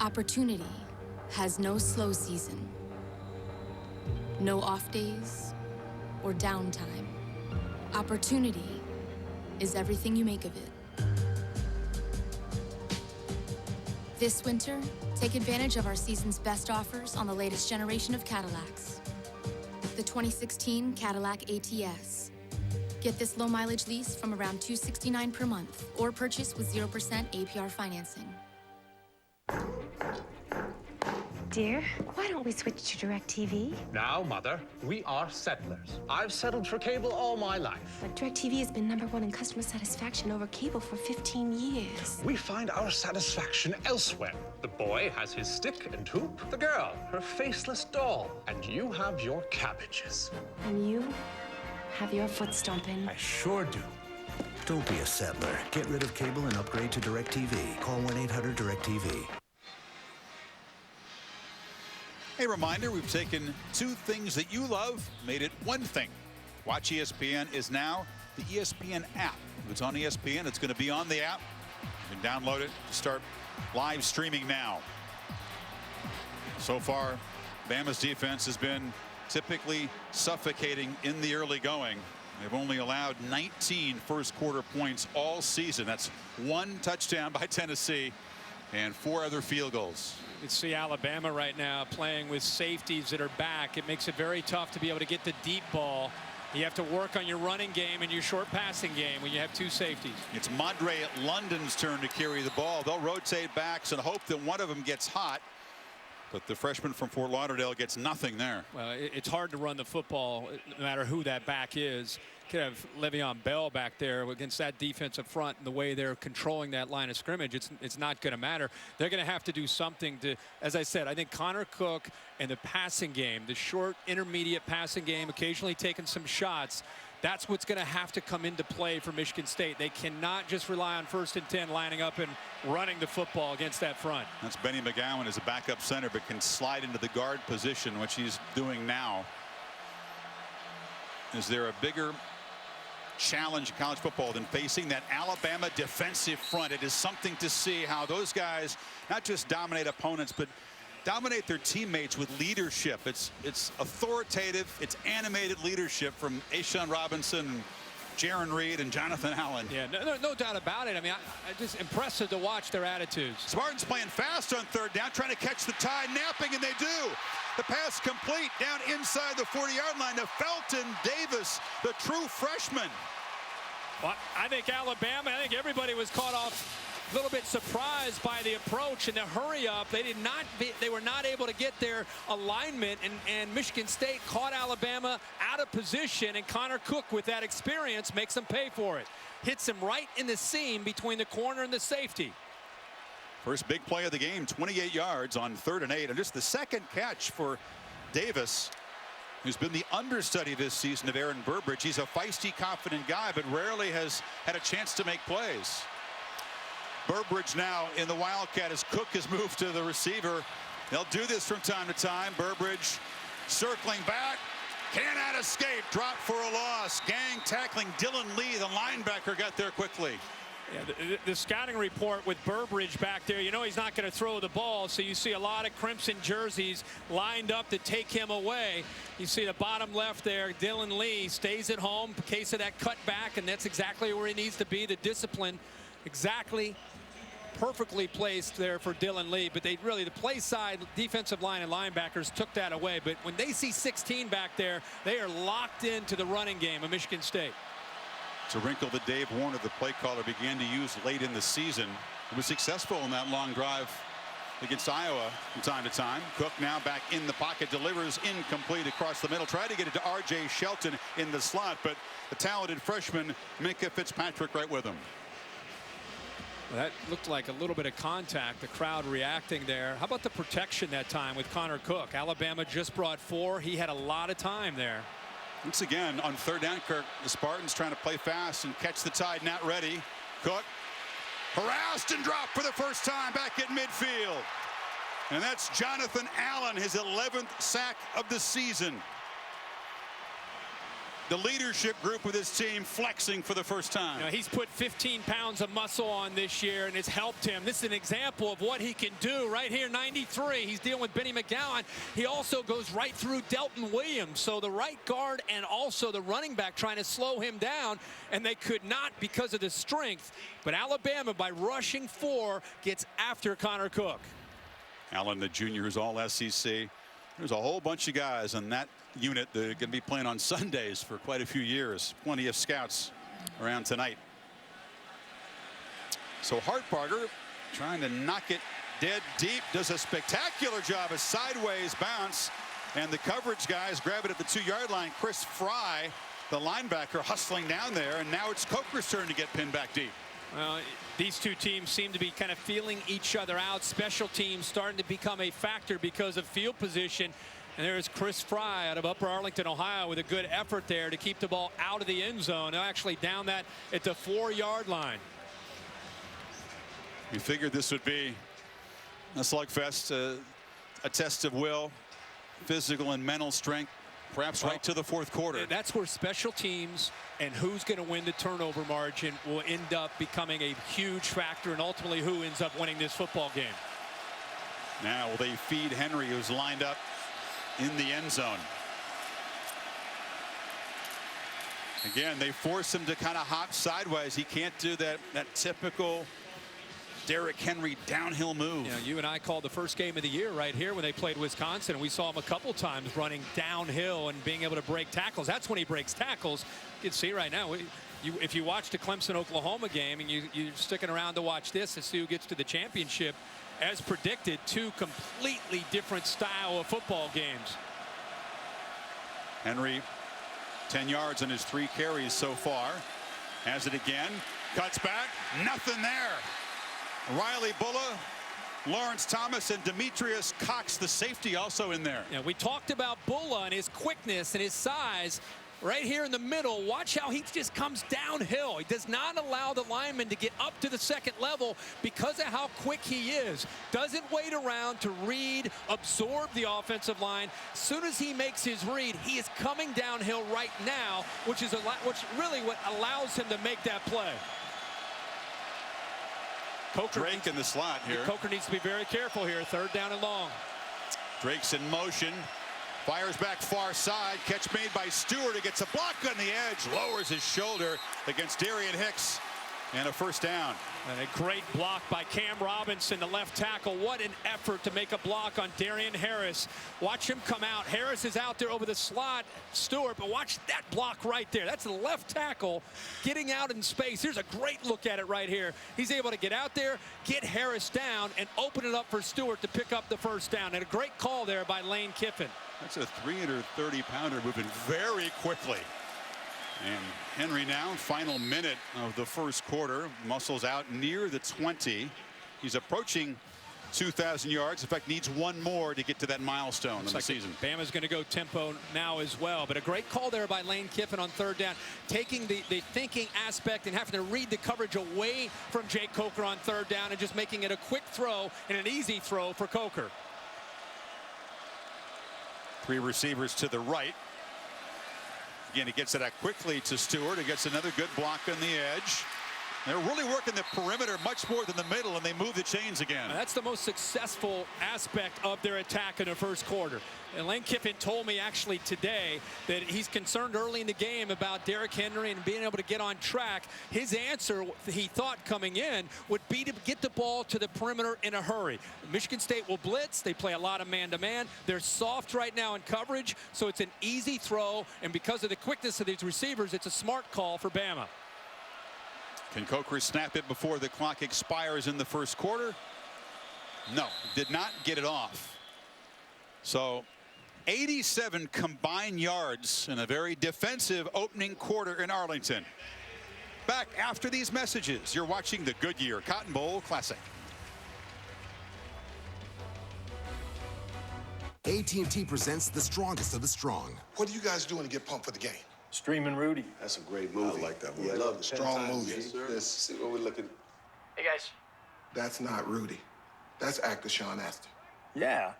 Opportunity has no slow season, no off days or downtime. Opportunity is everything you make of it. This winter, take advantage of our season's best offers on the latest generation of Cadillacs. The 2016 Cadillac ATS. Get this low mileage lease from around $269 per month or purchase with 0% APR financing. Dear, why don't we switch to DirecTV? Now, Mother, we are settlers. I've settled for cable all my life. But DirecTV has been #1 in customer satisfaction over cable for 15 years. We find our satisfaction elsewhere. The boy has his stick and hoop, the girl, her faceless doll, and you have your cabbages. And you have your foot stomping. I sure do. Don't be a settler. Get rid of cable and upgrade to DirecTV. Call 1-800-DirecTV. A reminder, we've taken two things that you love, made it one thing. Watch ESPN is now the ESPN app. If it's on ESPN, it's going to be on the app. You can download it, start live streaming now. So far, Bama's defense has been typically suffocating in the early going. They've only allowed 19 first quarter points all season. That's 1 touchdown by Tennessee and 4 other field goals. You see Alabama right now playing with safeties that are back. It makes it very tough to be able to get the deep ball. You have to work on your running game and your short passing game when you have 2 safeties. It's Madre London's turn to carry the ball. They'll rotate backs and hope that one of them gets hot. But the freshman from Fort Lauderdale gets nothing there. Well, it's hard to run the football no matter who that back is. Could have Le'Veon Bell back there against that defensive front and the way they're controlling that line of scrimmage. It's not going to matter. They're going to have to do something to, as I said, I think Connor Cook and the passing game, the short intermediate passing game, occasionally taking some shots, that's what's going to have to come into play for Michigan State. They cannot just rely on 1st and 10 lining up and running the football against that front. That's Benny McGowan as a backup center, but can slide into the guard position, which he's doing now. Is there a bigger challenge in college football than facing that Alabama defensive front? It is something to see how those guys not just dominate opponents, but dominate their teammates with leadership. It's authoritative, it's animated leadership from A'Shawn Robinson, Jaron Reed, and Jonathan Allen. Yeah, no doubt about it. I mean, just impressive to watch their attitudes. Spartans playing fast on 3rd down, trying to catch the tide, napping, and they do. The pass complete down inside the 40-yard line to Felton Davis, the true freshman. Well, I think Alabama, I think everybody was caught off a little bit surprised by the approach and the hurry up. They were not able to get their alignment, and Michigan State caught Alabama out of position, and Connor Cook, with that experience, makes them pay for it. Hits him right in the seam between the corner and the safety. First big play of the game, 28 yards on 3rd and 8, and just the second catch for Davis, who's been the understudy this season of Aaron Burbridge. He's a feisty, confident guy, but rarely has had a chance to make plays. Burbridge now in the Wildcat as Cook has moved to the receiver. They'll do this from time to time. Burbridge circling back. Cannot escape. Drop for a loss. Gang tackling Dylan Lee. The linebacker got there quickly. Yeah, the scouting report with Burbridge back there, you know he's not going to throw the ball, so you see a lot of crimson jerseys lined up to take him away. You see the bottom left there, Dylan Lee stays at home in case of that cutback, and that's exactly where he needs to be. The discipline exactly perfectly placed there for Dylan Lee, but they really, the play side, defensive line and linebackers took that away. But when they see 16 back there, they are locked into the running game of Michigan State. It's a wrinkle that Dave Warner, the play caller, began to use late in the season. He was successful in that long drive against Iowa from time to time. Cook now back in the pocket, delivers incomplete across the middle. Tried to get it to R.J. Shelton in the slot, but the talented freshman, Minkah Fitzpatrick, right with him. Well, that looked like a little bit of contact, the crowd reacting there. How about the protection that time with Connor Cook? Alabama just brought 4. He had a lot of time there. Once again, on 3rd down, Kirk, the Spartans trying to play fast and catch the tide, not ready. Cook harassed and dropped for the first time back at midfield. And that's Jonathan Allen, his 11th sack of the season. the leadership group with his team flexing for the first time. You know, he's put 15 pounds of muscle on this year, and it's helped him. This is an example of what he can do right here. 93. He's dealing with Benny McGowan. He also goes right through Delton Williams. So the right guard and also the running back trying to slow him down, and they could not because of the strength. But Alabama, by rushing 4, gets after Connor Cook. Allen, the junior, is all SEC. There's a whole bunch of guys in that unit that are going to be playing on Sundays for quite a few years. Plenty of scouts around tonight. So Hartbarger trying to knock it dead deep, does a spectacular job, a sideways bounce, and the coverage guys grab it at the 2-yard line. Chris Fry, the linebacker, hustling down there, and now it's Coker's turn to get pinned back deep. Well, these two teams seem to be kind of feeling each other out. Special teams starting to become a factor because of field position. And there's Chris Fry out of Upper Arlington, Ohio, with a good effort there to keep the ball out of the end zone. They're actually down that at the 4-yard line. We figured this would be a slugfest, a test of will, physical and mental strength, perhaps right to the fourth quarter. That's where special teams and who's going to win the turnover margin will end up becoming a huge factor, and ultimately who ends up winning this football game. Now will they feed Henry, who's lined up in the end zone? Again, they force him to kind of hop sideways. He can't do that typical Derrick Henry downhill move. You know, you and I called the first game of the year right here when they played Wisconsin. We saw him a couple times running downhill and being able to break tackles. That's when he breaks tackles. You can see right now, if you watch the Clemson-Oklahoma game and you're sticking around to watch this to see who gets to the championship, as predicted, 2 completely different style of football games. Henry, 10 yards on his 3 carries so far. Has it again, cuts back, nothing there. Riley Bulla, Lawrence Thomas, and Demetrius Cox, the safety, also in there. Yeah, we talked about Bulla and his quickness and his size. Right here in the middle, watch how he just comes downhill. He does not allow the lineman to get up to the second level because of how quick he is. Doesn't wait around to read, absorb the offensive line. As soon as he makes his read, he is coming downhill right now, which really what allows him to make that play. Drake in the slot here. Coker needs to be very careful here. 3rd down and long. Drake's in motion. Fires back far side. Catch made by Stewart. He gets a block on the edge. Lowers his shoulder against Darian Hicks. And a 1st down. And a great block by Cam Robinson, the left tackle. What an effort to make a block on Darian Harris. Watch him come out. Harris is out there over the slot, Stewart, but watch that block right there. That's the left tackle getting out in space. Here's a great look at it right here. He's able to get out there, get Harris down, and open it up for Stewart to pick up the 1st down. And a great call there by Lane Kiffin. That's a 330-pounder moving very quickly. And Henry now, final minute of the 1st quarter, muscles out near the 20. He's approaching 2,000 yards. In fact, needs 1 more to get to that milestone in the season. Bama's going to go tempo now as well. But a great call there by Lane Kiffin on 3rd down, taking the thinking aspect and having to read the coverage away from Jake Coker on 3rd down and just making it a quick throw and an easy throw for Coker. 3 receivers to the right. Again, he gets it out quickly to Stewart. He gets another good block on the edge. They're really working the perimeter much more than the middle, and they move the chains again. That's the most successful aspect of their attack in the 1st quarter. And Lane Kiffin told me actually today that he's concerned early in the game about Derrick Henry and being able to get on track. His answer, he thought coming in, would be to get the ball to the perimeter in a hurry. Michigan State will blitz. They play a lot of man-to-man. They're soft right now in coverage, so it's an easy throw. And because of the quickness of these receivers, it's a smart call for Bama. Can Coker snap it before the clock expires in the 1st quarter? No, did not get it off. So 87 combined yards in a very defensive opening quarter in Arlington. Back after these messages, you're watching the Goodyear Cotton Bowl Classic. AT&T presents the strongest of the strong. What are you guys doing to get pumped for the game? Streaming Rudy. That's a great movie. I like that movie. Yeah, I love the strong movie. Yes, sir. Let's see what we're looking. Hey, guys. That's not Rudy. That's actor Sean Astin. Yeah.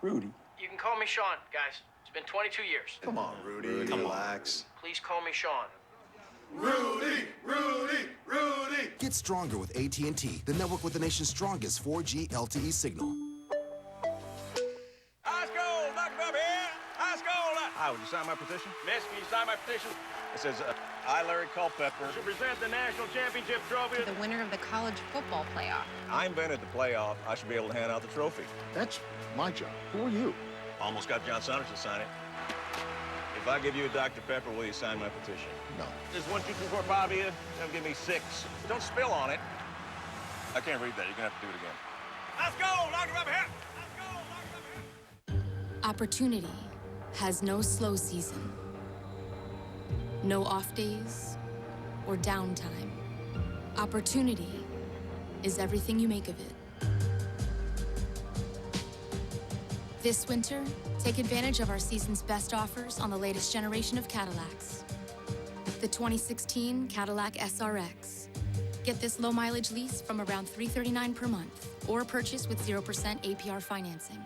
Rudy. You can call me Sean, guys. It's been 22 years. Come on, Rudy. Come relax. Please call me Sean. Rudy, Rudy, Rudy. Get stronger with AT&T, the network with the nation's strongest 4G LTE signal. High school, Dr. Bob here. High school. Hi, would you sign my petition? Miss, can you sign my petition? It says, I, Larry Culpepper, to present the national championship trophy. The winner of the college football playoff. I invented the playoff. I should be able to hand out the trophy. That's my job. Who are you? Almost got John Saunders to sign it. If I give you a Dr. Pepper, will you sign my petition? No. There's 1, 2, 3, 4, 5 here. Don't give me 6. Don't spill on it. I can't read that. You're going to have to do it again. Let's go, Dr. Pepper here. Let's go, Dr. Pepper here. Opportunity has no slow season, no off days or downtime. Opportunity is everything you make of it. This winter, take advantage of our season's best offers on the latest generation of Cadillacs. The 2016 Cadillac SRX. Get this low mileage lease from around $339 per month or purchase with 0% APR financing.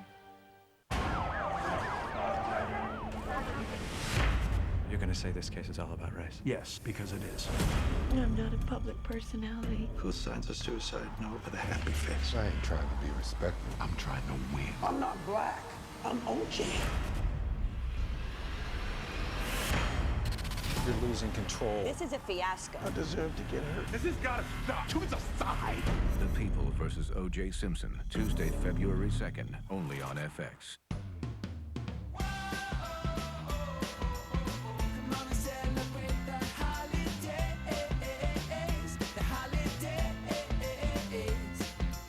You're gonna say this case is all about race? Yes, because it is. I'm not a public personality. Who signs a suicide note with a happy face? I ain't trying to be respectful. I'm trying to win. I'm not black. I'm OJ. You're losing control. This is a fiasco. I deserve to get hurt. This has got to stop. Choose a side. The People versus O.J. Simpson, Tuesday, February 2nd, only on FX.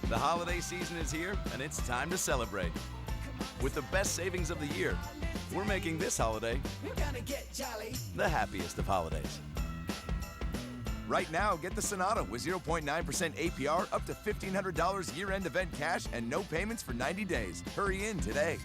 The holiday season is here, and it's time to celebrate. With the best savings of the year, we're making this holiday the happiest of holidays. Right now, get the Sonata with 0.9% APR up to $1,500 year-end event cash and no payments for 90 days. Hurry in today.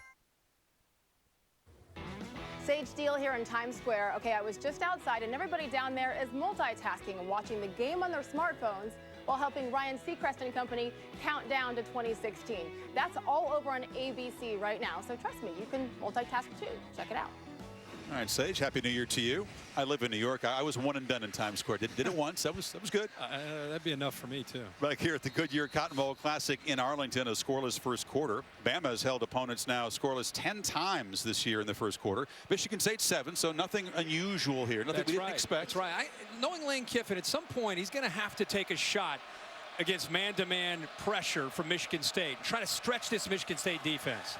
Sage Steele here in Times Square. Okay, I was just outside and everybody down there is multitasking and watching the game on their smartphones while helping Ryan Seacrest and company count down to 2016. That's all over on ABC right now, so trust me, you can multitask too. Check it out. All right, Sage, Happy New Year to you. I live in New York. I was one and done in Times Square. Did it once. That was good. That'd be enough for me, too. Back here at the Goodyear Cotton Bowl Classic in Arlington, a scoreless first quarter. Bama has held opponents now scoreless 10 times this year in the first quarter. Michigan State 7, so nothing unusual here. Nothing we didn't expect. That's right. Knowing Lane Kiffin, at some point, he's going to have to take a shot against man-to-man pressure from Michigan State. Try to stretch this Michigan State defense.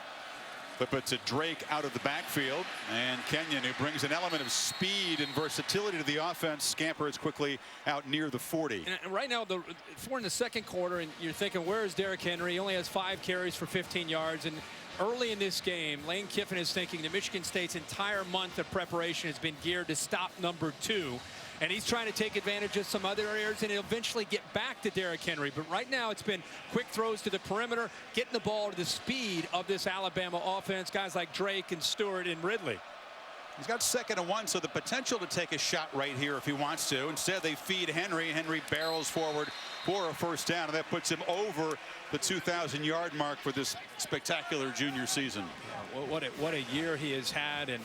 Flip it to Drake out of the backfield, and Kenyon, who brings an element of speed and versatility to the offense, scampers quickly out near the 40. And right now, we're in the second quarter, and you're thinking, where is Derrick Henry? He only has 5 carries for 15 yards. And early in this game, Lane Kiffin is thinking that Michigan State's entire month of preparation has been geared to stop number 2. And he's trying to take advantage of some other areas and eventually get back to Derrick Henry. But right now it's been quick throws to the perimeter, getting the ball to the speed of this Alabama offense. Guys like Drake and Stewart and Ridley. He's got 2nd and 1, so the potential to take a shot right here if he wants to. Instead, they feed Henry. Henry barrels forward for a first down, and that puts him over the 2,000-yard mark for this spectacular junior season. Yeah, what a year he has had, and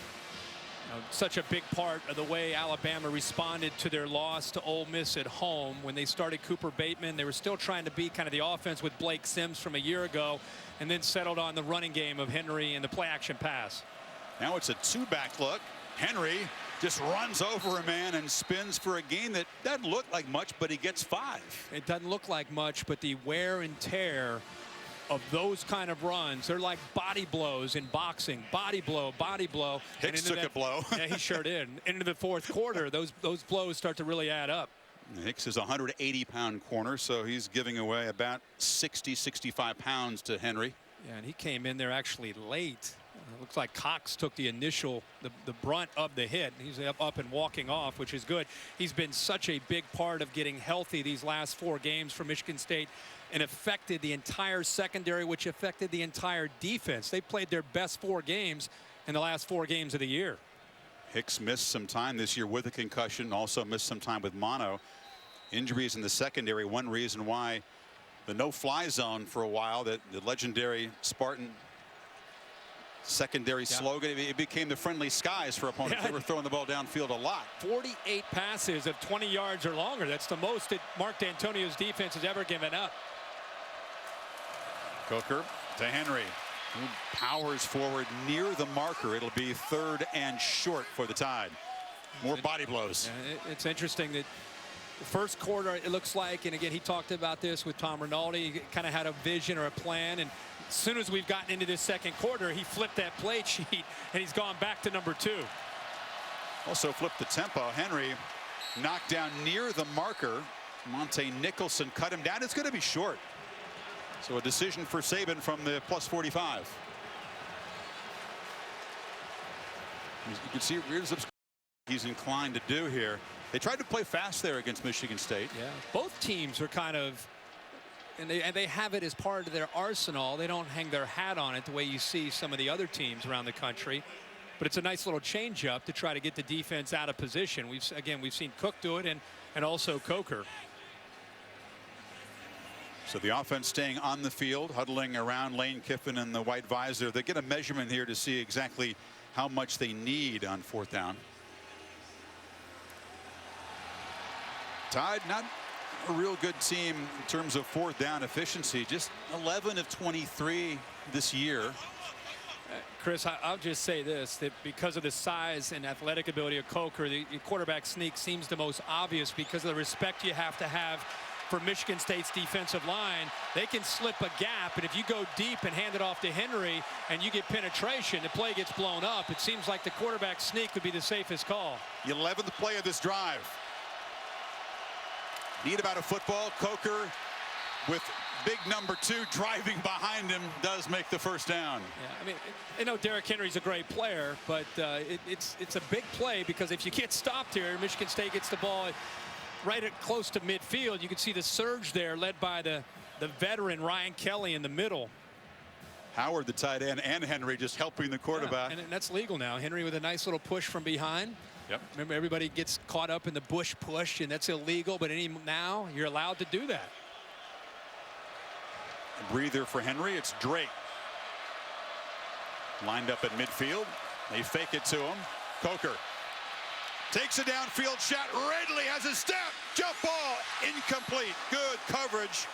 such a big part of the way Alabama responded to their loss to Ole Miss at home. When they started Cooper Bateman, they were still trying to be kind of the offense with Blake Sims from a year ago, and then settled on the running game of Henry and the play-action pass. Now it's a 2-back look. Henry just runs over a man and spins for a gain that doesn't look like much, but he gets 5. It doesn't look like much, but the wear and tear of those kind of runs, they're like body blows in boxing. Body blow, body blow. Hicks took a blow. Yeah, he sure did. Into the fourth quarter, those blows start to really add up. Hicks is a 180-pound corner, so he's giving away about 60, 65 pounds to Henry. Yeah, and he came in there actually late. It looks like Cox took the initial, the brunt of the hit. He's up and walking off, which is good. He's been such a big part of getting healthy these last 4 games for Michigan State, and affected the entire secondary, which affected the entire defense. They played their best 4 games in the last 4 games of the year. Hicks missed some time this year with a concussion, also missed some time with mono. Injuries in the secondary, one reason why the no-fly zone for a while that the legendary Spartan secondary slogan. It became the friendly skies for opponents. They were throwing the ball downfield a lot. 48 passes of 20 yards or longer. That's the most that Mark D'Antonio's defense has ever given up. Coker to Henry, who powers forward near the marker. It'll be 3rd and short for the Tide. More body blows. It's interesting that the first quarter, it looks like, and again, he talked about this with Tom Rinaldi, he kind of had a vision or a plan, and as soon as we've gotten into this second quarter, he flipped that play sheet, and he's gone back to number 2. Also flipped the tempo. Henry knocked down near the marker. Monte Nicholson cut him down. It's going to be short. So a decision for Saban from the plus 45. You can see he's inclined to do here. They tried to play fast there against Michigan State. Yeah, both teams are kind of, and they have it as part of their arsenal. They don't hang their hat on it the way you see some of the other teams around the country. But it's a nice little change up to try to get the defense out of position. We've seen Cook do it, and also Coker. So the offense staying on the field, huddling around Lane Kiffin and the white visor. They get a measurement here to see exactly how much they need on 4th down. Tide, not a real good team in terms of 4th down efficiency. Just 11 of 23 this year. Chris, I'll just say this, that because of the size and athletic ability of Coker, the quarterback sneak seems the most obvious because of the respect you have to have for Michigan State's defensive line. They can slip a gap, and if you go deep and hand it off to Henry and you get penetration, the play gets blown up. It seems like the quarterback sneak would be the safest call. The 11th play of this drive. Need about a football. Coker with big number 2 driving behind him does make the 1st down. Yeah, I mean, I know Derrick Henry's a great player, but it's a big play because if you get stopped here, Michigan State gets the ball right at close to midfield. You can see the surge there led by the veteran Ryan Kelly in the middle. Howard, the tight end, and Henry just helping the quarterback. Yeah, and that's legal now. Henry with a nice little push from behind. Yep. Remember, everybody gets caught up in the Bush push, and that's illegal, but now you're allowed to do that. A breather for Henry. It's Drake. Lined up at midfield. They fake it to him. Coker takes a downfield shot. Ridley has a step. Jump ball. Incomplete. Good coverage.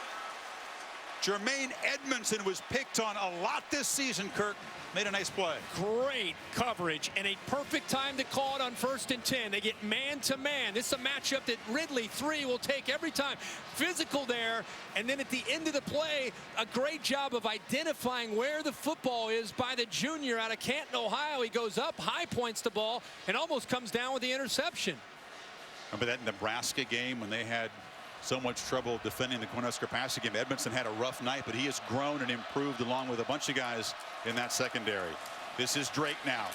Jermaine Edmondson was picked on a lot this season, Kirk. Made a nice play. Great coverage and a perfect time to call it on 1st and 10. They get man-to-man. This is a matchup that Ridley 3 will take every time. Physical there, and then at the end of the play, a great job of identifying where the football is by the junior out of Canton, Ohio. He goes up, high points the ball, and almost comes down with the interception. Remember that Nebraska game when they had so much trouble defending the Cornhusker passing game? Edmondson had a rough night, but he has grown and improved along with a bunch of guys in that secondary. This is Drake now.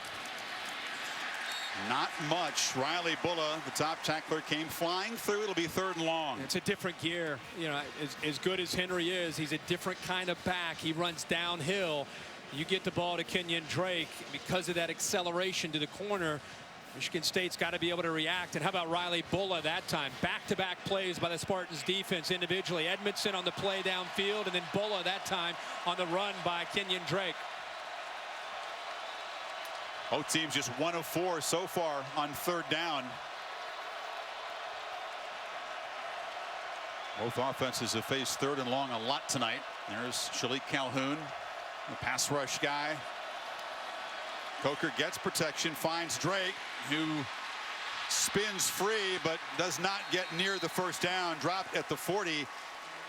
Not much. Riley Bulla, the top tackler, came flying through. It'll be 3rd and long. It's a different gear. You know, as good as Henry is, he's a different kind of back. He runs downhill. You get the ball to Kenyon Drake because of that acceleration to the corner. Michigan State's got to be able to react. And how about Riley Bulla that time? Back-to-back plays by the Spartans defense individually. Edmondson on the play downfield, and then Bulla that time on the run by Kenyon Drake. Both teams just 1 of 4 so far on 3rd down. Both offenses have faced 3rd and long a lot tonight. There's Shalik Calhoun, the pass rush guy. Coker gets protection, finds Drake, who spins free but does not get near the 1st down. Dropped at the 40.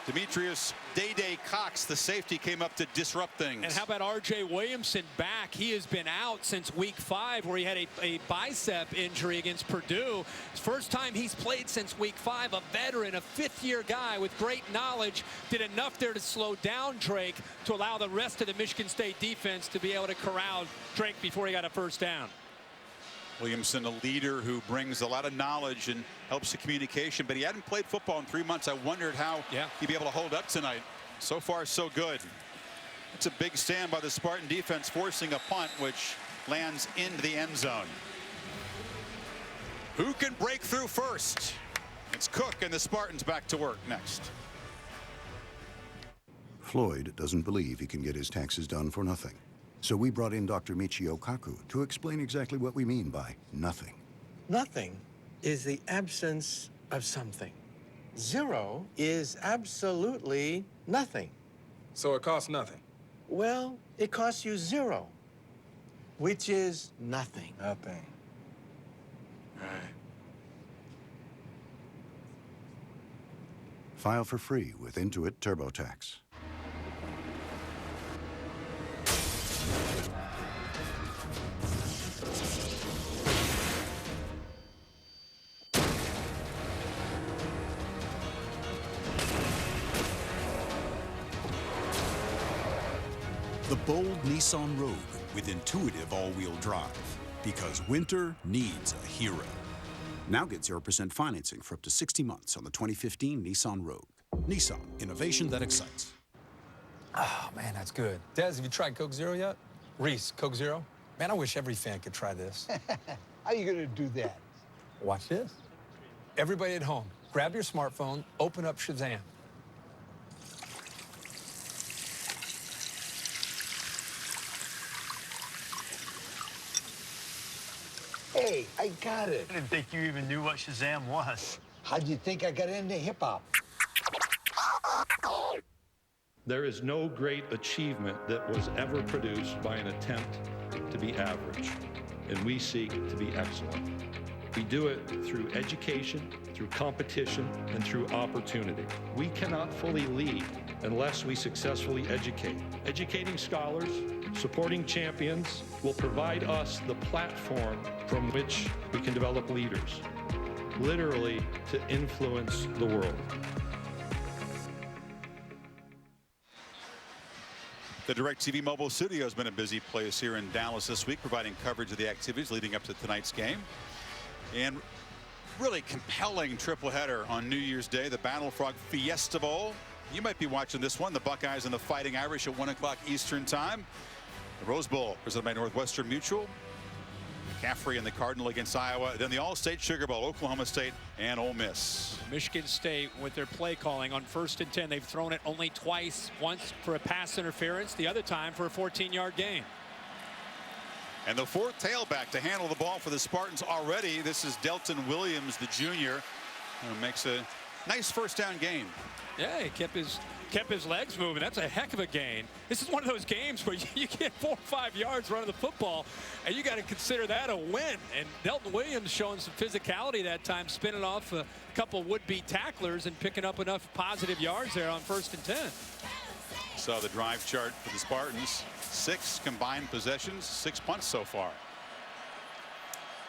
Demetrius Day Cox, the safety, came up to disrupt things. And how about R.J. Williamson back? He has been out since week 5, where he had a bicep injury against Purdue. It's first time he's played since week 5. A veteran, a 5th-year guy with great knowledge, did enough there to slow down Drake to allow the rest of the Michigan State defense to be able to corral Drake before he got a 1st down. Williamson, a leader who brings a lot of knowledge and helps the communication, but he hadn't played football in 3 months. I wondered how he'd be able to hold up tonight. So far, so good. It's a big stand by the Spartan defense, forcing a punt, which lands into the end zone. Who can break through first? It's Cook, and the Spartans back to work next. Floyd doesn't believe he can get his taxes done for nothing. So we brought in Dr. Michio Kaku to explain exactly what we mean by nothing. Nothing is the absence of something. Zero is absolutely nothing. So it costs nothing? Well, it costs you zero, which is nothing. Nothing. Right. File for free with Intuit TurboTax. The bold Nissan Rogue with intuitive all-wheel drive. Because winter needs a hero. Now get 0% financing for up to 60 months on the 2015 Nissan Rogue. Nissan, innovation that excites. Oh, man, that's good. Des, have you tried Coke Zero yet? Reese, Coke Zero? Man, I wish every fan could try this. How you gonna do that? Watch this. Everybody at home, grab your smartphone, open up Shazam. Hey, I got it. I didn't think you even knew what Shazam was. How'd you think I got into hip-hop? There is no great achievement that was ever produced by an attempt to be average, and we seek to be excellent. We do it through education, through competition, and through opportunity. We cannot fully lead unless we successfully educate. Educating scholars, supporting champions will provide us the platform from which we can develop leaders, literally to influence the world. The DirecTV Mobile Studio has been a busy place here in Dallas this week, providing coverage of the activities leading up to tonight's game. And really compelling triple header on New Year's Day, the Battle Frog Fiesta Bowl. You might be watching this one, the Buckeyes and the Fighting Irish at 1 o'clock Eastern time. The Rose Bowl presented by Northwestern Mutual. McCaffrey and the Cardinal against Iowa. Then the All-State Sugar Bowl, Oklahoma State and Ole Miss. Michigan State with their play calling on 1st and 10. They've thrown it only twice, once for a pass interference, the other time for a 14-yard gain. And the fourth tailback to handle the ball for the Spartans already. This is Delton Williams, the junior, who makes a nice first down gain. Yeah, he kept his legs moving. That's a heck of a gain. This is one of those games where you get 4 or 5 yards running the football, and you got to consider that a win. And Delton Williams showing some physicality that time, spinning off a couple would-be tacklers and picking up enough positive yards there on 1st and 10. Saw the drive chart for the Spartans. 6 combined possessions, 6 punts so far.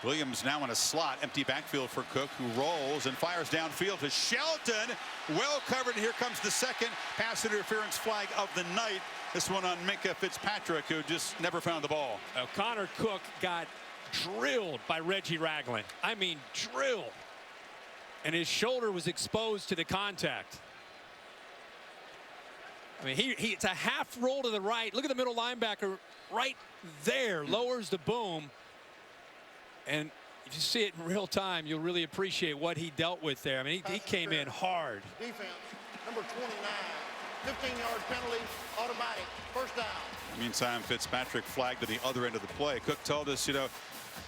Williams now in a slot, empty backfield for Cook, who rolls and fires downfield to Shelton. Well covered. Here comes the second pass interference flag of the night. This one on Minkah Fitzpatrick, who just never found the ball. Connor Cook got drilled by Reggie Ragland. I mean, drilled. And his shoulder was exposed to the contact. I mean, it's a half roll to the right. Look at the middle linebacker right there, lowers the boom. And if you see it in real time, you'll really appreciate what he dealt with there. I mean, he came in hard. Defense, number 29, 15-yard penalty, automatic, first down. Meantime, Fitzpatrick flagged to the other end of the play. Cook told us,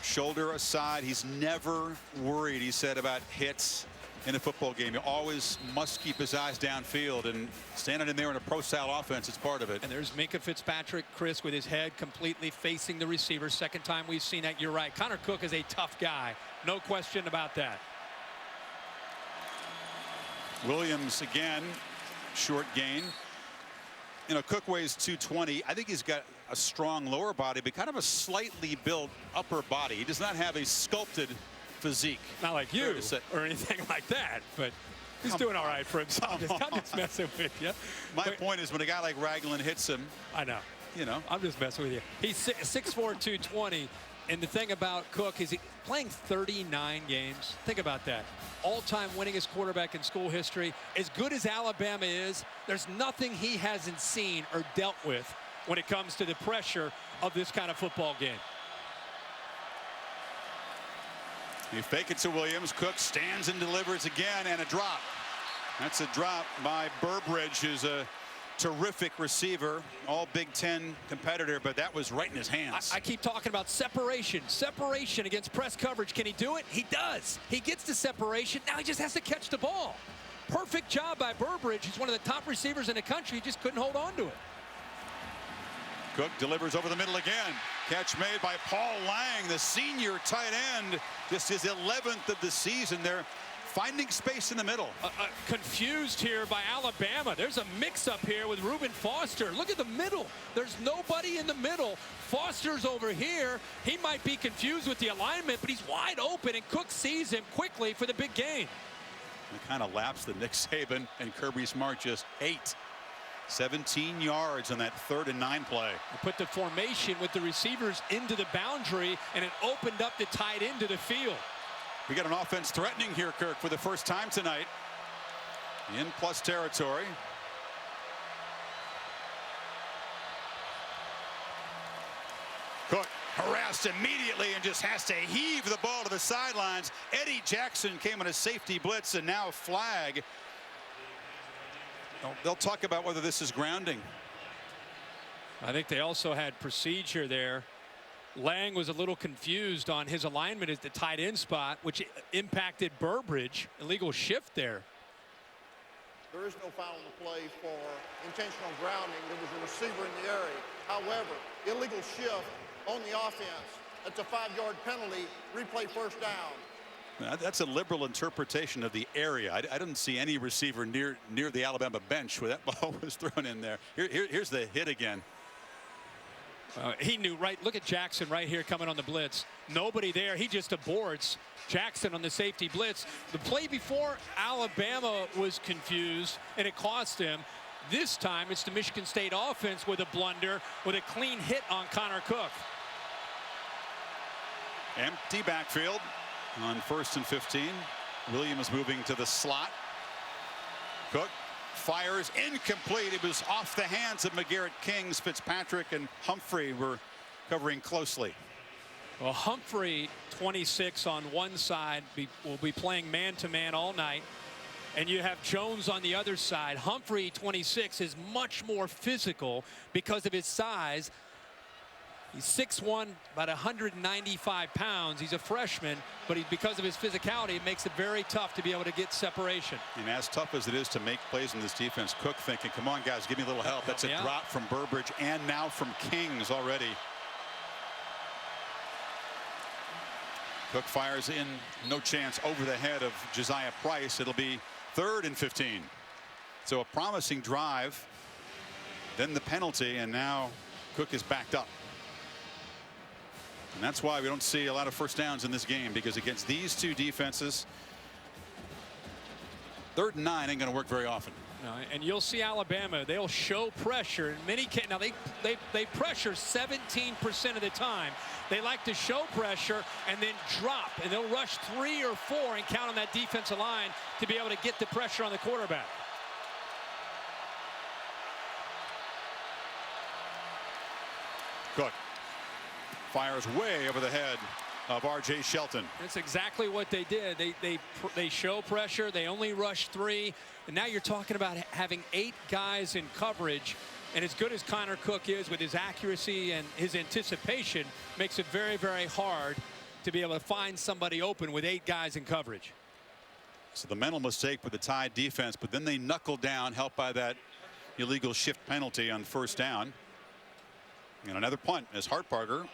shoulder aside, he's never worried, he said, about hits in a football game. You always must keep his eyes downfield, and standing in there in a pro-style offense, it's part of it. And there's Minkah Fitzpatrick, Chris, with his head completely facing the receiver. Second time we've seen that. You're right. Connor Cook is a tough guy. No question about that. Williams again, short gain. Cook weighs 220. I think he's got a strong lower body, but kind of a slightly built upper body. He does not have a sculpted physique. Not like you or anything like that, but he's doing all right for himself. I'm just messing with you. My point is, when a guy like Ragland hits him, I know. I'm just messing with you. He's 6'4", 220, and the thing about Cook is he's playing 39 games. Think about that. All-time winningest quarterback in school history. As good as Alabama is, there's nothing he hasn't seen or dealt with when it comes to the pressure of this kind of football game. You fake it to Williams. Cook stands and delivers again, and a drop. That's a drop by Burbridge, who's a terrific receiver, all Big Ten competitor, but that was right in his hands. I keep talking about separation against press coverage. Can he do it? He does. He gets the separation. Now he just has to catch the ball. Perfect job by Burbridge. He's one of the top receivers in the country. He just couldn't hold on to it. Cook delivers over the middle again. Catch made by Paul Lang, the senior tight end. Just his 11th of the season. They're finding space in the middle. Confused here by Alabama. There's a mix-up here with Reuben Foster. Look at the middle. There's nobody in the middle. Foster's over here. He might be confused with the alignment, but he's wide open, and Cook sees him quickly for the big gain. It kind of laps the Nick Saban and Kirby Smart just 17 yards on that 3rd and 9 play. They put the formation with the receivers into the boundary, and it opened up the tight end to the field. We got an offense threatening here, Kirk, for the first time tonight in plus territory. Cook harassed immediately and just has to heave the ball to the sidelines. Eddie Jackson came on a safety blitz, and now a flag. They'll talk about whether this is grounding. I think they also had procedure there. Lang was a little confused on his alignment at the tight end spot, which impacted Burbridge. Illegal shift there. There is no foul on the play for intentional grounding. There was a receiver in the area. However, illegal shift on the offense. That's a 5-yard penalty. Replay first down. That's a liberal interpretation of the area. I didn't see any receiver near the Alabama bench where that ball was thrown in there. Here's the hit again. He knew, right? Look at Jackson right here coming on the blitz. Nobody there. He just aborts Jackson on the safety blitz. The play before, Alabama was confused, and it cost him. This time, it's the Michigan State offense with a blunder, with a clean hit on Connor Cook. Empty backfield on 1st and 15. Williams moving to the slot. Cook fires incomplete. It was off the hands of McGarrett Kings. Fitzpatrick and Humphrey were covering closely. Well, Humphrey, 26 on one side, will be playing man-to-man all night. And you have Jones on the other side. Humphrey, 26, is much more physical because of his size. He's 6'1", about 195 pounds. He's a freshman, but because of his physicality, it makes it very tough to be able to get separation. And as tough as it is to make plays in this defense, Cook thinking, come on, guys, give me a little help. That's a drop from Burbridge and now from Kings already. Cook fires in, no chance, over the head of Josiah Price. It'll be 3rd and 15. So a promising drive, then the penalty, and now Cook is backed up. And that's why we don't see a lot of first downs in this game, because against these two defenses, 3rd and 9 ain't going to work very often. No, and you'll see Alabama, they'll show pressure in many cases. Now they pressure 17% of the time. They like to show pressure and then drop, and they'll rush 3 or 4 and count on that defensive line to be able to get the pressure on the quarterback. Cook fires way over the head of R.J. Shelton. That's exactly what they did. They show pressure. They only rush 3. And now you're talking about having 8 guys in coverage. And as good as Connor Cook is with his accuracy and his anticipation, makes it very, very hard to be able to find somebody open with 8 guys in coverage. So the mental mistake with the Tide defense, but then they knuckle down, helped by that illegal shift penalty on 1st down. And another punt as Hartbarger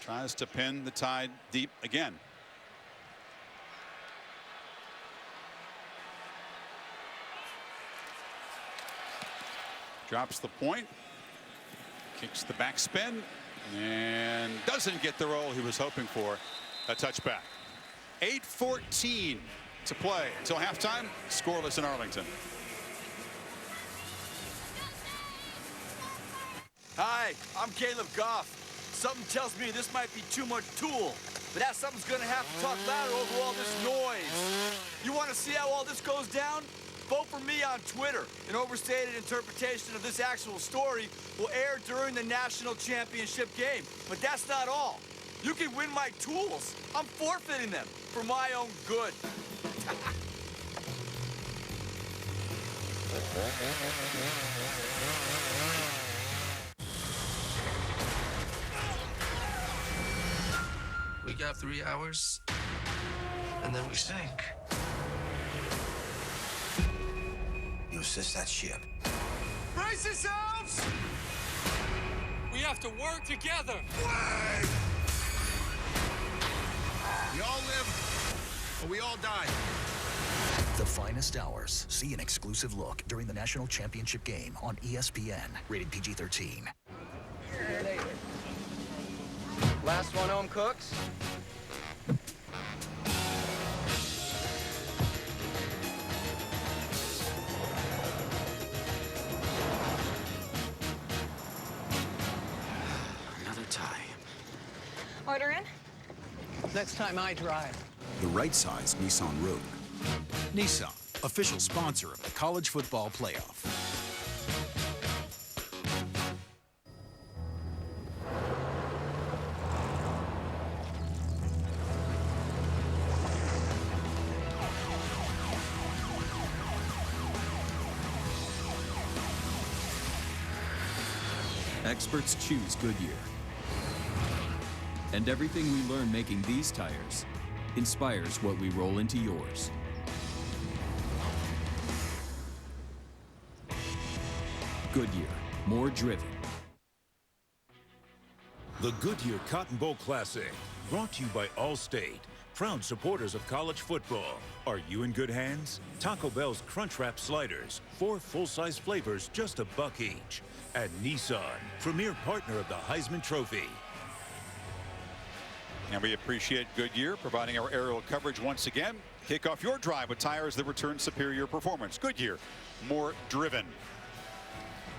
tries to pin the Tide deep again. Drops the point, kicks the backspin, and doesn't get the roll he was hoping for. A touchback. 8:14 to play until halftime. Scoreless in Arlington. Hi, I'm Caleb Goff. Something tells me this might be too much Tool, but that something's gonna have to talk louder over all this noise. You wanna see how all this goes down? Vote for me on Twitter. An overstated interpretation of this actual story will air during the national championship game. But that's not all. You can win my tools. I'm forfeiting them for my own good. We got 3 hours, and then we sink. You assist that ship. Brace yourselves! We have to work together. We all live, or we all die. The finest hours. See an exclusive look during the national championship game on ESPN. Rated PG-13. Last one home, Cooks. Another tie. Order in? Next time I drive. The right size Nissan Rogue. Nissan, official sponsor of the College Football Playoff. Experts choose Goodyear. And everything we learn making these tires inspires what we roll into yours. Goodyear, more driven. The Goodyear Cotton Bowl Classic, brought to you by Allstate, proud supporters of college football. Are you in good hands? Taco Bell's Crunchwrap Sliders, 4 full-size flavors, just $1 each. And Nissan, premier partner of the Heisman Trophy. And we appreciate Goodyear providing our aerial coverage once again. Kick off your drive with tires that return superior performance. Goodyear, more driven.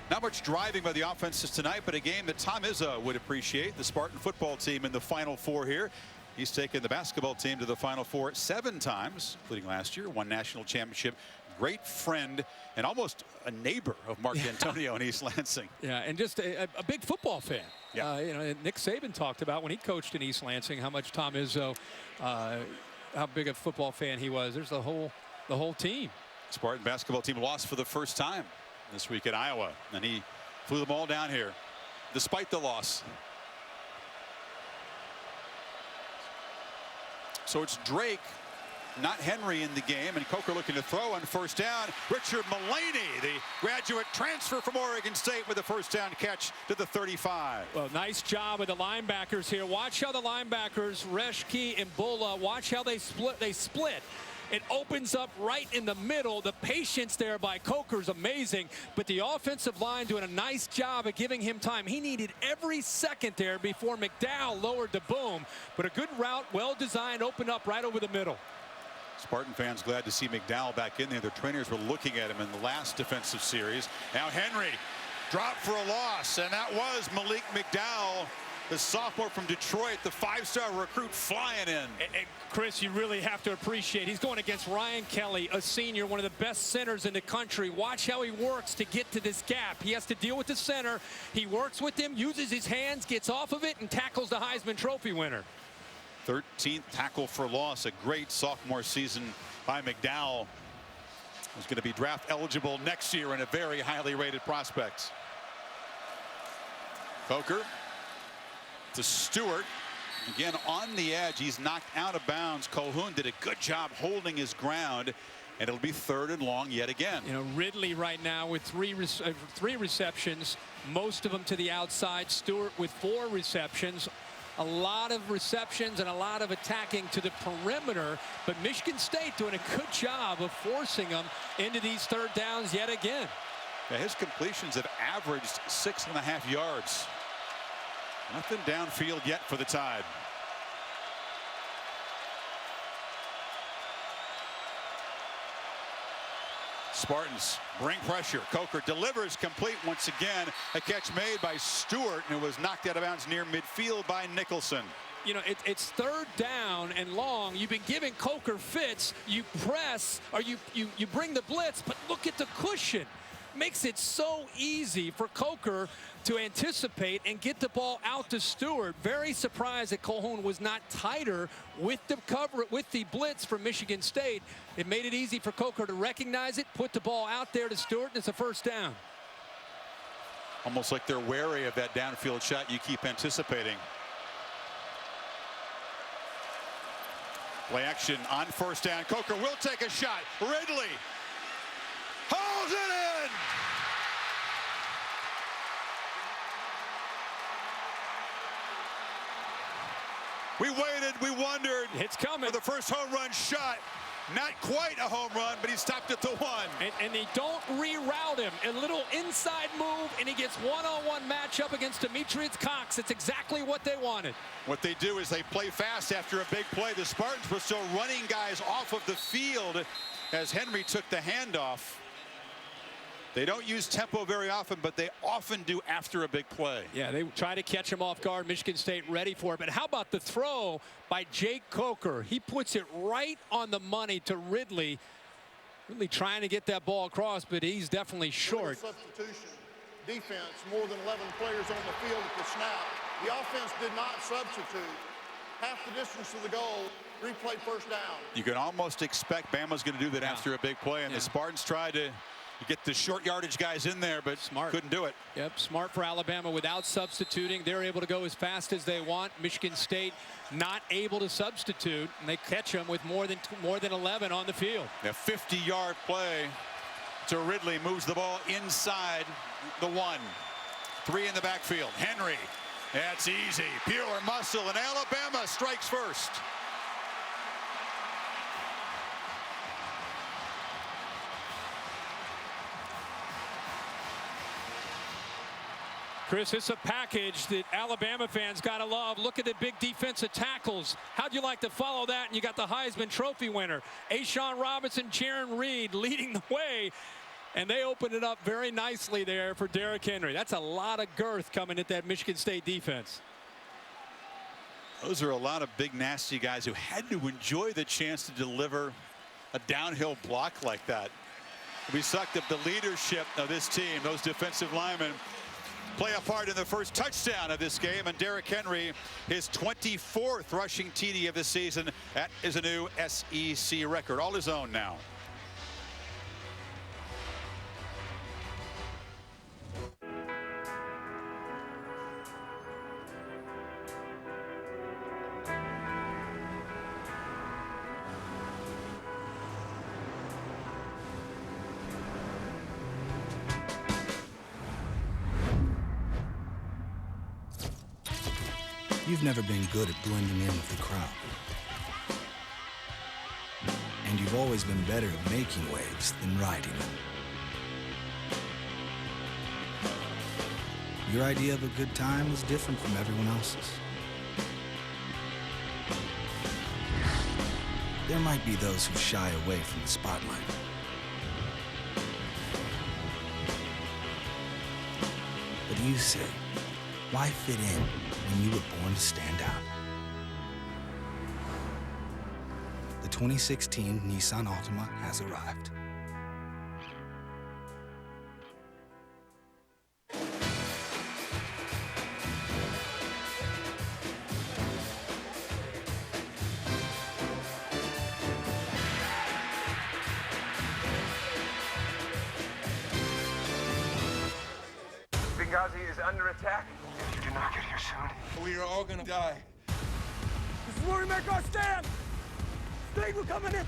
Not much driving by the offenses tonight, but a game that Tom Izzo would appreciate. The Spartan football team in the Final Four here. He's taken the basketball team to the Final Four 7 times, including last year, won national championship. Great friend and almost a neighbor of Mark D'Antonio in East Lansing. Yeah, and just a big football fan. Yeah. You know, Nick Saban talked about when he coached in East Lansing how much Tom Izzo, how big a football fan he was. There's the whole team. Spartan basketball team lost for the first time this week at Iowa, and he flew them all down here despite the loss. So it's Drake, not Henry, in the game, and Coker looking to throw on first down. Richard Mullaney, the graduate transfer from Oregon State, with a first down catch to the 35. Well, nice job with the linebackers here. Watch how the linebackers, Reschke and Bulla, watch how they split. It opens up right in the middle. The patience there by Coker is amazing, but the offensive line doing a nice job of giving him time. He needed every second there before McDowell lowered the boom, but a good route, well designed, opened up right over the middle. Spartan fans glad to see McDowell back in there. Their trainers were looking at him in the last defensive series. Now Henry dropped for a loss, and that was Malik McDowell, the sophomore from Detroit, the 5-star recruit, flying in. And Chris, you really have to appreciate, he's going against Ryan Kelly, a senior, one of the best centers in the country. Watch how he works to get to this gap. He has to deal with the center. He works with him, uses his hands, gets off of it, and tackles the Heisman Trophy winner. 13th tackle for loss. A great sophomore season by McDowell. He's going to be draft eligible next year and a very highly rated prospect. Coker to Stewart. Again on the edge. He's knocked out of bounds. Colhoun did a good job holding his ground, and it'll be 3rd and long yet again. You know, Ridley right now with three receptions, most of them to the outside. Stewart with 4 receptions. A lot of receptions and a lot of attacking to the perimeter, but Michigan State doing a good job of forcing them into these 3rd downs yet again. Yeah, his completions have averaged 6.5 yards. Nothing downfield yet for the Tide. Spartans bring pressure. Coker delivers complete once again. A catch made by Stewart, and it was knocked out of bounds near midfield by Nicholson. You know, it's 3rd down and long. You've been giving Coker fits. You press, or you bring the blitz, but look at the cushion. makes it so easy for Coker to anticipate and get the ball out to Stewart. Very surprised that Calhoun was not tighter with the cover, with the blitz from Michigan State. It made it easy for Coker to recognize it, put the ball out there to Stewart, and it's a first down. Almost like they're wary of that downfield shot you keep anticipating. Play action on first down. Coker will take a shot. Ridley holds it in. We waited, we wondered. It's coming. For the first home run shot. Not quite a home run, but he stopped at the one. And they don't reroute him. A little inside move, and he gets one-on-one matchup against Demetrius Cox. It's exactly what they wanted. What they do is they play fast after a big play. The Spartans were still running guys off of the field as Henry took the handoff. They don't use tempo very often, but they often do after a big play. Yeah, they try to catch him off guard. Michigan State ready for it. But how about the throw by Jake Coker? He puts it right on the money to Ridley. Really trying to get that ball across, but he's definitely short. Substitution defense, more than 11 players on the field at the snap. The offense did not substitute. Half the distance to the goal, replay first down. You can almost expect Bama's going to do that after a big play, and the Spartans tried to get the short yardage guys in there, but couldn't do it. Yep, smart for Alabama without substituting. They're able to go as fast as they want. Michigan State not able to substitute, and they catch them with more than 11 on the field. A 50-yard play to Ridley, moves the ball inside the 1. 3 in the backfield. Henry, that's easy. Pure muscle, and Alabama strikes first. Chris, it's a package that Alabama fans got to love. Look at the big defensive tackles. How'd you like to follow that? And you got the Heisman Trophy winner, A'Shawn Robinson, Jaron Reed leading the way. And they opened it up very nicely there for Derrick Henry. That's a lot of girth coming at that Michigan State defense. Those are a lot of big, nasty guys who had to enjoy the chance to deliver a downhill block like that. We sucked up the leadership of this team. Those defensive linemen play a part in the first touchdown of this game, and Derrick Henry, his 24th rushing TD of the season. That is a new SEC record, all his own now. You've never been good at blending in with the crowd. And you've always been better at making waves than riding them. Your idea of a good time was different from everyone else's. There might be those who shy away from the spotlight. But you say, why fit in when you were born to stand out? The 2016 Nissan Altima has arrived. Benghazi is under attack. If you do not get here soon, we are all gonna die. This is where we make our stand! Sting, we're coming in!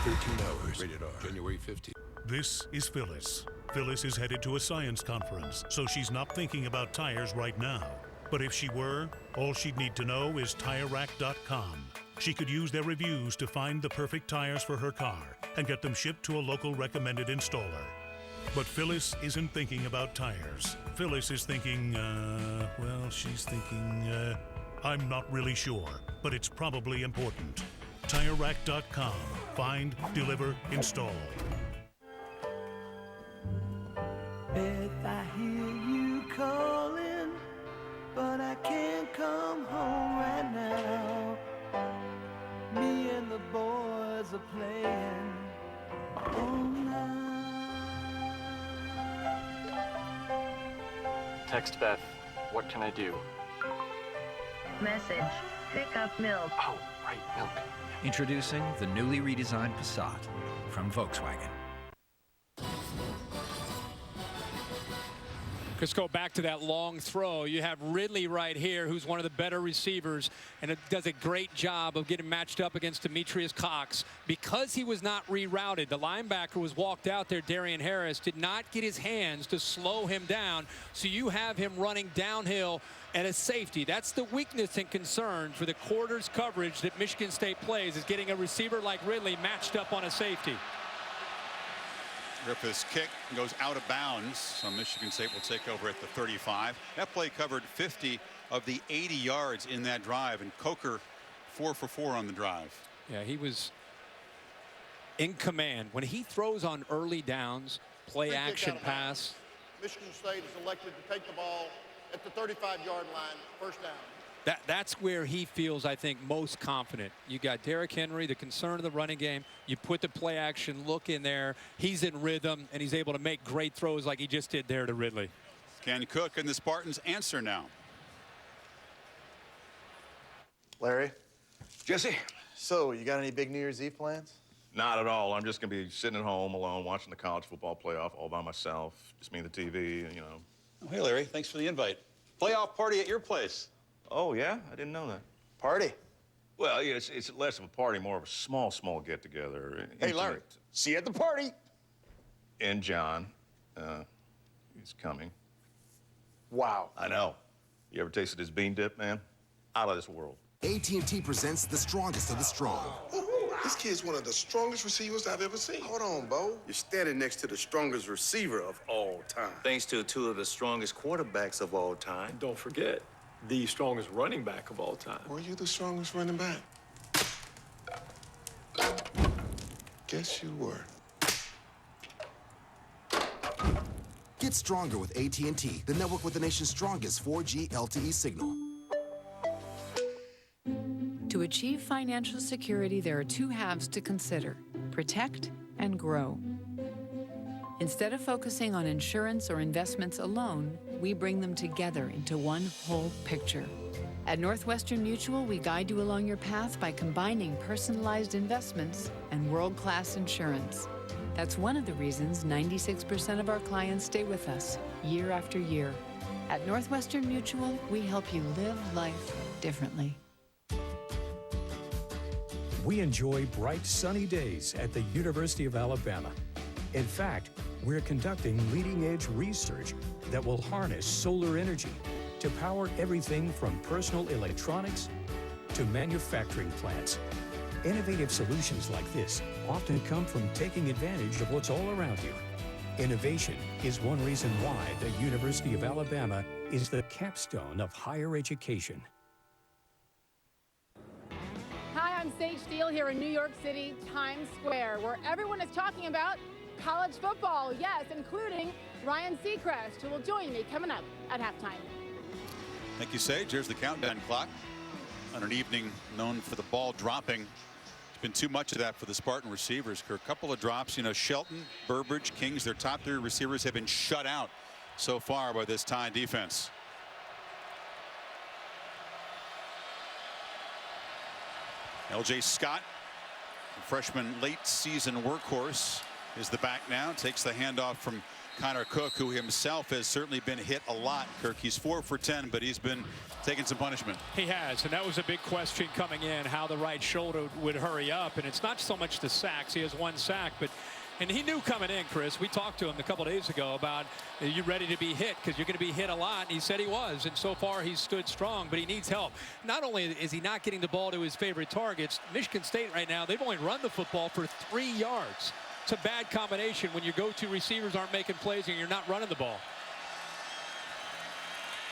13 hours. Rated R. January 15th. This is Phyllis. Phyllis is headed to a science conference, so she's not thinking about tires right now. But if she were, all she'd need to know is TireRack.com. She could use their reviews to find the perfect tires for her car and get them shipped to a local recommended installer. But Phyllis isn't thinking about tires. Phyllis is thinking, she's thinking, I'm not really sure, but it's probably important. TireRack.com. Find, deliver, install. Beth, I hear you calling, but I can't come home right now. Me and the boys are playing Text Beth. What can I do? Message. Pick up milk. Oh, right, milk. Introducing the newly redesigned Passat from Volkswagen. Let's go back to that long throw. You have Ridley right here, who's one of the better receivers, and it does a great job of getting matched up against Demetrius Cox. Because he was not rerouted, the linebacker was walked out there, Darian Harris, did not get his hands to slow him down, so you have him running downhill at a safety. That's the weakness and concern for the quarters coverage that Michigan State plays, is getting a receiver like Ridley matched up on a safety. Griffith's kick goes out of bounds, so Michigan State will take over at the 35. That play covered 50 of the 80 yards in that drive, and Coker 4 for 4 on the drive. Yeah, he was in command. When he throws on early downs, play action pass. Michigan State is elected to take the ball at the 35-yard line, first down. That's where he feels, I think, most confident. You got Derrick Henry, the concern of the running game. You put the play action look in there. He's in rhythm, and he's able to make great throws like he just did there to Ridley. Can Cook and the Spartans answer now? Larry? Jesse? So, you got any big New Year's Eve plans? Not at all. I'm just going to be sitting at home alone watching the college football playoff all by myself. Just me and the TV, you know. Oh, hey, Larry. Thanks for the invite. Playoff party at your place. Oh, yeah? I didn't know that. Party? Well, yeah, it's less of a party, more of a small get-together. Hey, Larry, see you at the party. And John, he's coming. Wow. I know. You ever tasted his bean dip, man? Out of this world. AT&T presents the strongest of the strong. This kid's one of the strongest receivers I've ever seen. Hold on, Bo. You're standing next to the strongest receiver of all time. Thanks to two of the strongest quarterbacks of all time. And don't forget, the strongest running back of all time. Were you the strongest running back? Guess you were. Get stronger with AT&T, the network with the nation's strongest 4G LTE signal. To achieve financial security, there are two halves to consider: protect and grow. Instead of focusing on insurance or investments alone, we bring them together into one whole picture. At Northwestern Mutual, we guide you along your path by combining personalized investments and world-class insurance. That's one of the reasons 96% of our clients stay with us year after year. At Northwestern Mutual, we help you live life differently. We enjoy bright, sunny days at the University of Alabama. In fact, we're conducting leading-edge research that will harness solar energy to power everything from personal electronics to manufacturing plants. Innovative solutions like this often come from taking advantage of what's all around you. Innovation is one reason why the University of Alabama is the capstone of higher education. Hi, I'm Sage Steele here in New York City, Times Square, where everyone is talking about college football, yes, including Ryan Seacrest, who will join me coming up at halftime. Thank you, Sage. Here's the countdown clock on an evening known for the ball dropping. It's been too much of that for the Spartan receivers. A couple of drops, you know, Shelton, Burbridge, Kings, their top three receivers have been shut out so far by this Tide defense. LJ Scott, freshman late season workhorse, is the back now. Takes the handoff from Connor Cook, who himself has certainly been hit a lot. Kirk, he's 4 for 10, but he's been taking some punishment. He has, and that was a big question coming in, how the right shoulder would hurry up. And it's not so much the sacks. He has 1 sack, but and he knew coming in, Chris. We talked to him a couple days ago about, are you ready to be hit? Because you're going to be hit a lot. And he said he was. And so far, he's stood strong, but he needs help. Not only is he not getting the ball to his favorite targets, Michigan State right now, they've only run the football for 3 yards. It's a bad combination when your go-to receivers aren't making plays and you're not running the ball.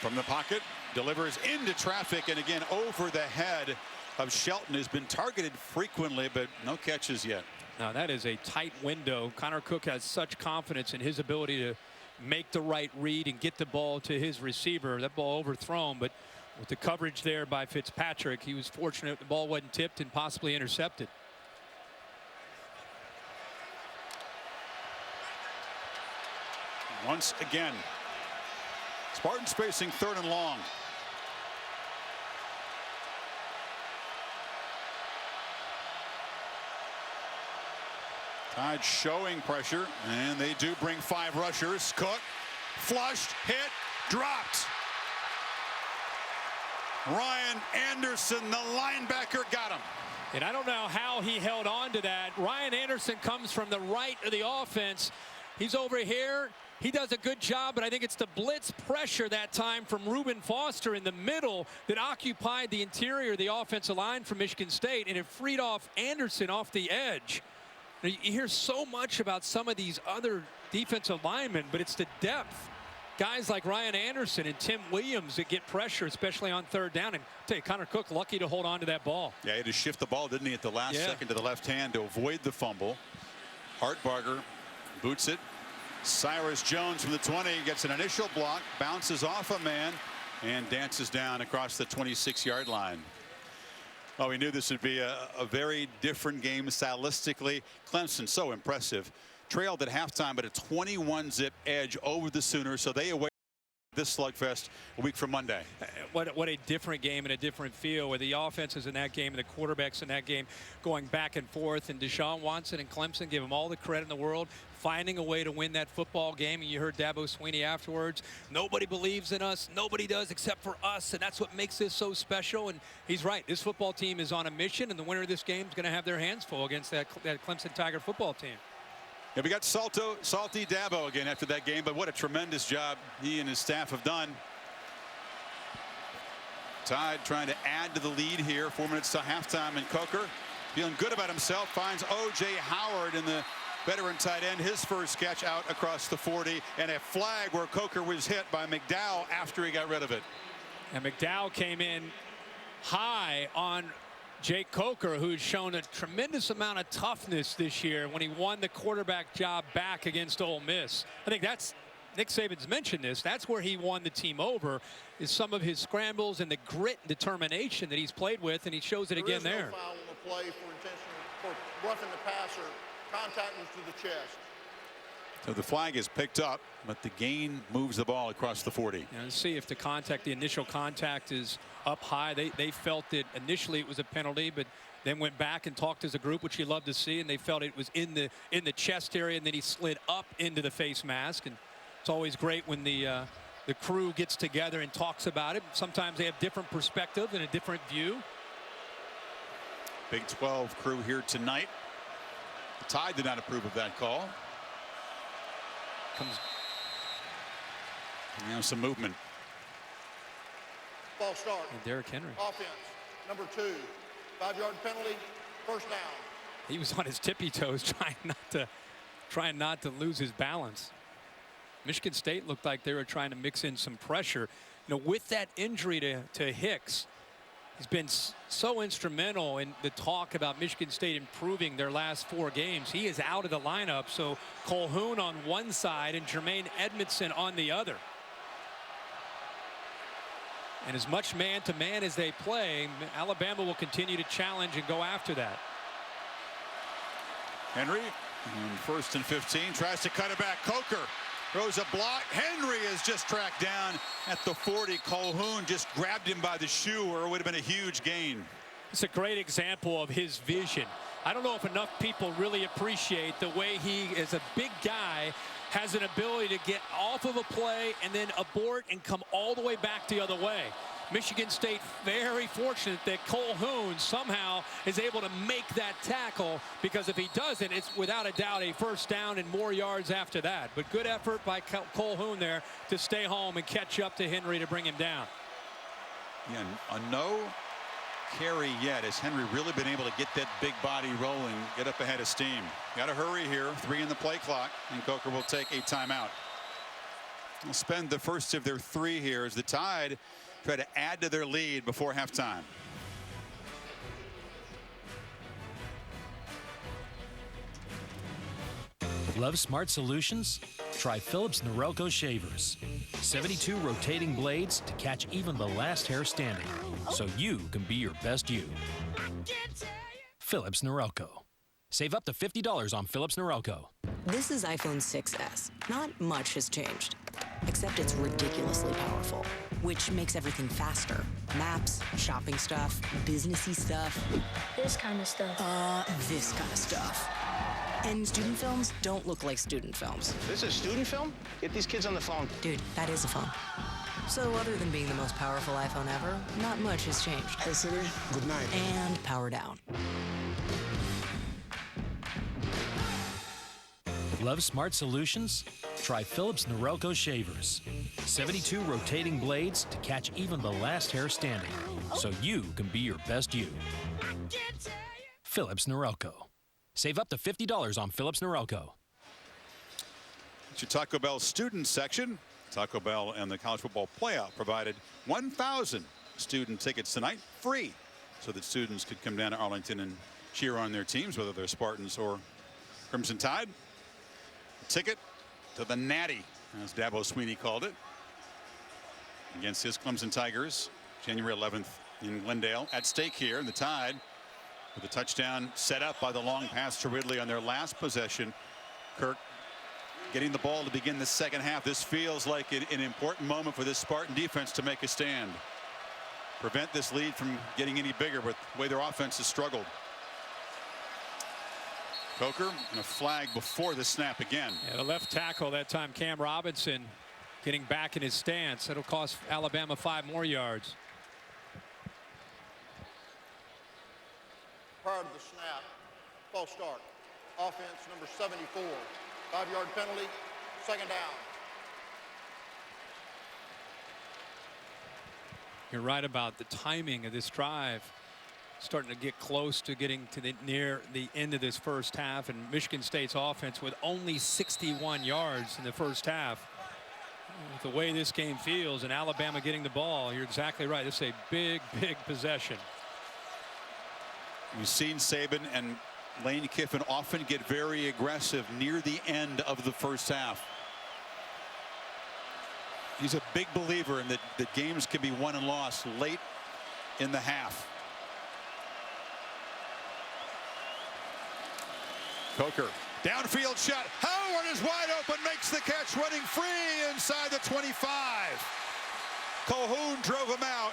From the pocket, delivers into traffic, and again over the head of Shelton, who's been targeted frequently, but no catches yet. Now that is a tight window. Connor Cook has such confidence in his ability to make the right read and get the ball to his receiver. That ball overthrown, but with the coverage there by Fitzpatrick, he was fortunate the ball wasn't tipped and possibly intercepted. once again. Spartans facing 3rd and long. Tide showing pressure, and they do bring 5 rushers. Cook, flushed, hit, dropped. Ryan Anderson, the linebacker, got him. And I don't know how he held on to that. Ryan Anderson comes from the right of the offense. He's over here. He does a good job, but I think it's the blitz pressure that time from Reuben Foster in the middle that occupied the interior of the offensive line for Michigan State, and it freed off Anderson off the edge. Now, you hear so much about some of these other defensive linemen, but it's the depth. Guys like Ryan Anderson and Tim Williams that get pressure, especially on 3rd down. And I'll tell you, Connor Cook lucky to hold on to that ball. Yeah, he had to shift the ball, didn't he, at the last second to the left hand to avoid the fumble. Hartbarger boots it. Cyrus Jones from the 20 gets an initial block, bounces off a man, and dances down across the 26-yard line. Oh, we knew this would be a very different game stylistically. Clemson, so impressive. Trailed at halftime, but a 21-zip edge over the Sooners, so they await this slugfest a week from Monday. What a different game and a different feel, where the offense is in that game and the quarterbacks in that game going back and forth. And Deshaun Watson and Clemson, give them all the credit in the world, finding a way to win that football game. And you heard Dabo Swinney afterwards. Nobody believes in us. Nobody does except for us. And that's what makes this so special. And he's right. This football team is on a mission, and the winner of this game is going to have their hands full against that Clemson Tiger football team. Yeah, we got Salty Dabo again after that game, but what a tremendous job he and his staff have done. Tide trying to add to the lead here. 4 minutes to halftime, and Coker feeling good about himself finds O.J. Howard in the veteran tight end, his first catch out across the 40, and a flag where Coker was hit by McDowell after he got rid of it. And McDowell came in high on Jake Coker, who's shown a tremendous amount of toughness this year when he won the quarterback job back against Ole Miss. I think that's, Nick Saban's mentioned this, that's where he won the team over, is some of his scrambles and the grit and determination that he's played with, and he shows it again there. There is no foul on the play for roughing the passer. Contact was to the chest. So the flag is picked up, but the gain moves the ball across the 40. Yeah, let's see if the initial contact is up high. They felt that initially it was a penalty, but then went back and talked as a group, which you love to see, and they felt it was in the chest area, and then he slid up into the face mask. And it's always great when the crew gets together and talks about it. Sometimes they have different perspective and a different view. Big 12 crew here tonight. The Tide did not approve of that call. Some movement. Ball start. And Derrick Henry. Offense, number 2. 5-yard penalty, first down. He was on his tippy toes trying not to lose his balance. Michigan State looked like they were trying to mix in some pressure. You know, with that injury to Hicks, he's been so instrumental in the talk about Michigan State improving their last 4 games. He is out of the lineup, so Colhoun on one side and Jermaine Edmondson on the other. And as much man-to-man as they play, Alabama will continue to challenge and go after that. Henry, on 1st and 15, tries to cut it back. Coker throws a block. Henry is just tracked down at the 40. Colhoun just grabbed him by the shoe, or it would have been a huge gain. It's a great example of his vision. I don't know if enough people really appreciate the way he, as a big guy, has an ability to get off of a play and then abort and come all the way back the other way. Michigan State very fortunate that Colhoun somehow is able to make that tackle, because if he doesn't, it's without a doubt a first down and more yards after that. But good effort by Colhoun there to stay home and catch up to Henry to bring him down. Yeah, a no carry yet. Has Henry really been able to get that big body rolling, get up ahead of steam? Got to hurry here. 3 in the play clock, and Coker will take a timeout. They'll spend the first of their 3 here as the Tide try to add to their lead before halftime. Love smart solutions? Try Philips Norelco shavers. 72 rotating blades to catch even the last hair standing, so you can be your best you. Philips Norelco. Save up to $50 on Philips Norelco. This is iPhone 6s. Not much has changed, except it's ridiculously powerful, which makes everything faster. Maps, shopping stuff, businessy stuff. This kind of stuff. This kind of stuff. And student films don't look like student films. This is a student film? Get these kids on the phone. Dude, that is a phone. So other than being the most powerful iPhone ever, not much has changed. Hey, Siri, good night. And power down. Love smart solutions? Try Philips Norelco shavers. 72 rotating blades to catch even the last hair standing, so you can be your best you. Philips Norelco. Save up to $50 on Philips Norelco. It's your Taco Bell student section. Taco Bell and the College Football Playoff provided 1,000 student tickets tonight, free, so that students could come down to Arlington and cheer on their teams, whether they're Spartans or Crimson Tide. Ticket to the Natty, as Dabo Sweeney called it, against his Clemson Tigers, January 11th in Glendale. At stake here, the Tide, with a touchdown set up by the long pass to Ridley on their last possession. Kirk getting the ball to begin the second half. This feels like an important moment for this Spartan defense to make a stand. Prevent this lead from getting any bigger with the way their offense has struggled. Coker and a flag before the snap again. Yeah, the left tackle that time, Cam Robinson, getting back in his stance. It'll cost Alabama 5 more yards. Prior to the snap, false start. Offense number 74. 5-yard penalty, second down. You're right about the timing of this drive. Starting to get close to getting to near the end of this first half, and Michigan State's offense with only 61 yards in the first half. With the way this game feels and Alabama getting the ball, you're exactly right. This is a big, big possession. We've seen Saban and Lane Kiffin often get very aggressive near the end of the first half. He's a big believer in that games can be won and lost late in the half. Coker, downfield shot. Howard is wide open, makes the catch, running free inside the 25. Calhoun drove him out.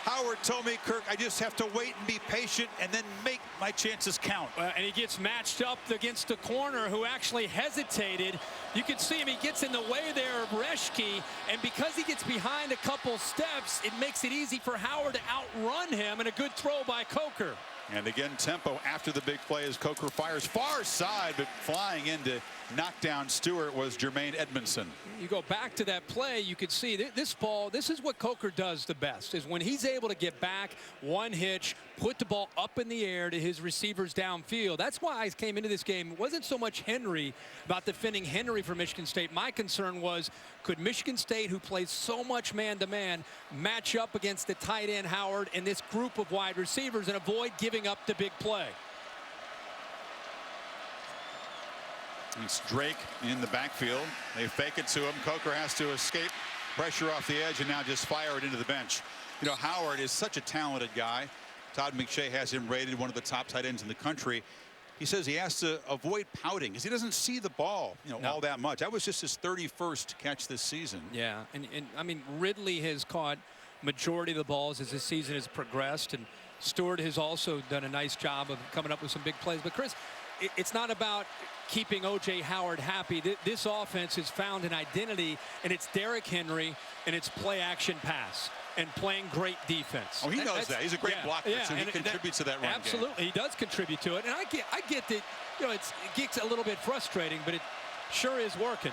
Howard told me, Kirk, I just have to wait and be patient and then make my chances count. And he gets matched up against the corner who actually hesitated. You can see him, he gets in the way there of Reschke, and because he gets behind a couple steps, it makes it easy for Howard to outrun him, and a good throw by Coker. And again, tempo after the big play as Coker fires far side, but flying in to knock down Stewart was Jermaine Edmondson. You go back to that play, you could see this ball, this is what Coker does the best, is when he's able to get back, one hitch, put the ball up in the air to his receivers downfield. That's why I came into this game. It wasn't so much Henry, about defending Henry for Michigan State. My concern was, could Michigan State, who plays so much man-to-man, match up against the tight end Howard and this group of wide receivers and avoid giving up the big play? It's Drake in the backfield. They fake it to him. Coker has to escape pressure off the edge and now just fire it into the bench. You know, Howard is such a talented guy. Todd McShay has him rated one of the top tight ends in the country. He says he has to avoid pouting because he doesn't see the ball, all that much. That was just his 31st catch this season. Yeah, and I mean, Ridley has caught majority of the balls as this season has progressed, and Stewart has also done a nice job of coming up with some big plays. But Chris, it's not about keeping O.J. Howard happy. This offense has found an identity, and it's Derrick Henry, and it's play action pass and playing great defense. Oh, he knows that. He's a great blocker, so he contributes to that run absolutely, game. he does contribute to it. And I get that, it gets a little bit frustrating, but it sure is working.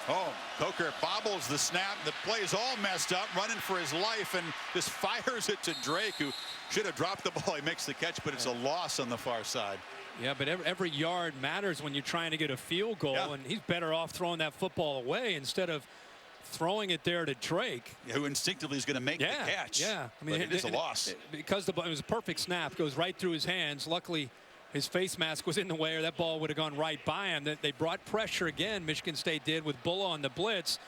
Oh, Coker bobbles the snap. The play is all messed up, running for his life, and just fires it to Drake, who should have dropped the ball. He makes the catch, but it's a loss on the far side. Yeah, but every yard matters when you're trying to get a field goal, and he's better off throwing that football away instead of throwing it there to Drake. Yeah, who instinctively is going to make the catch. Yeah, I mean, it is a loss. Because it was a perfect snap, goes right through his hands. Luckily, his face mask was in the way, or that ball would have gone right by him. They brought pressure again, Michigan State did, with Bulla on the blitz.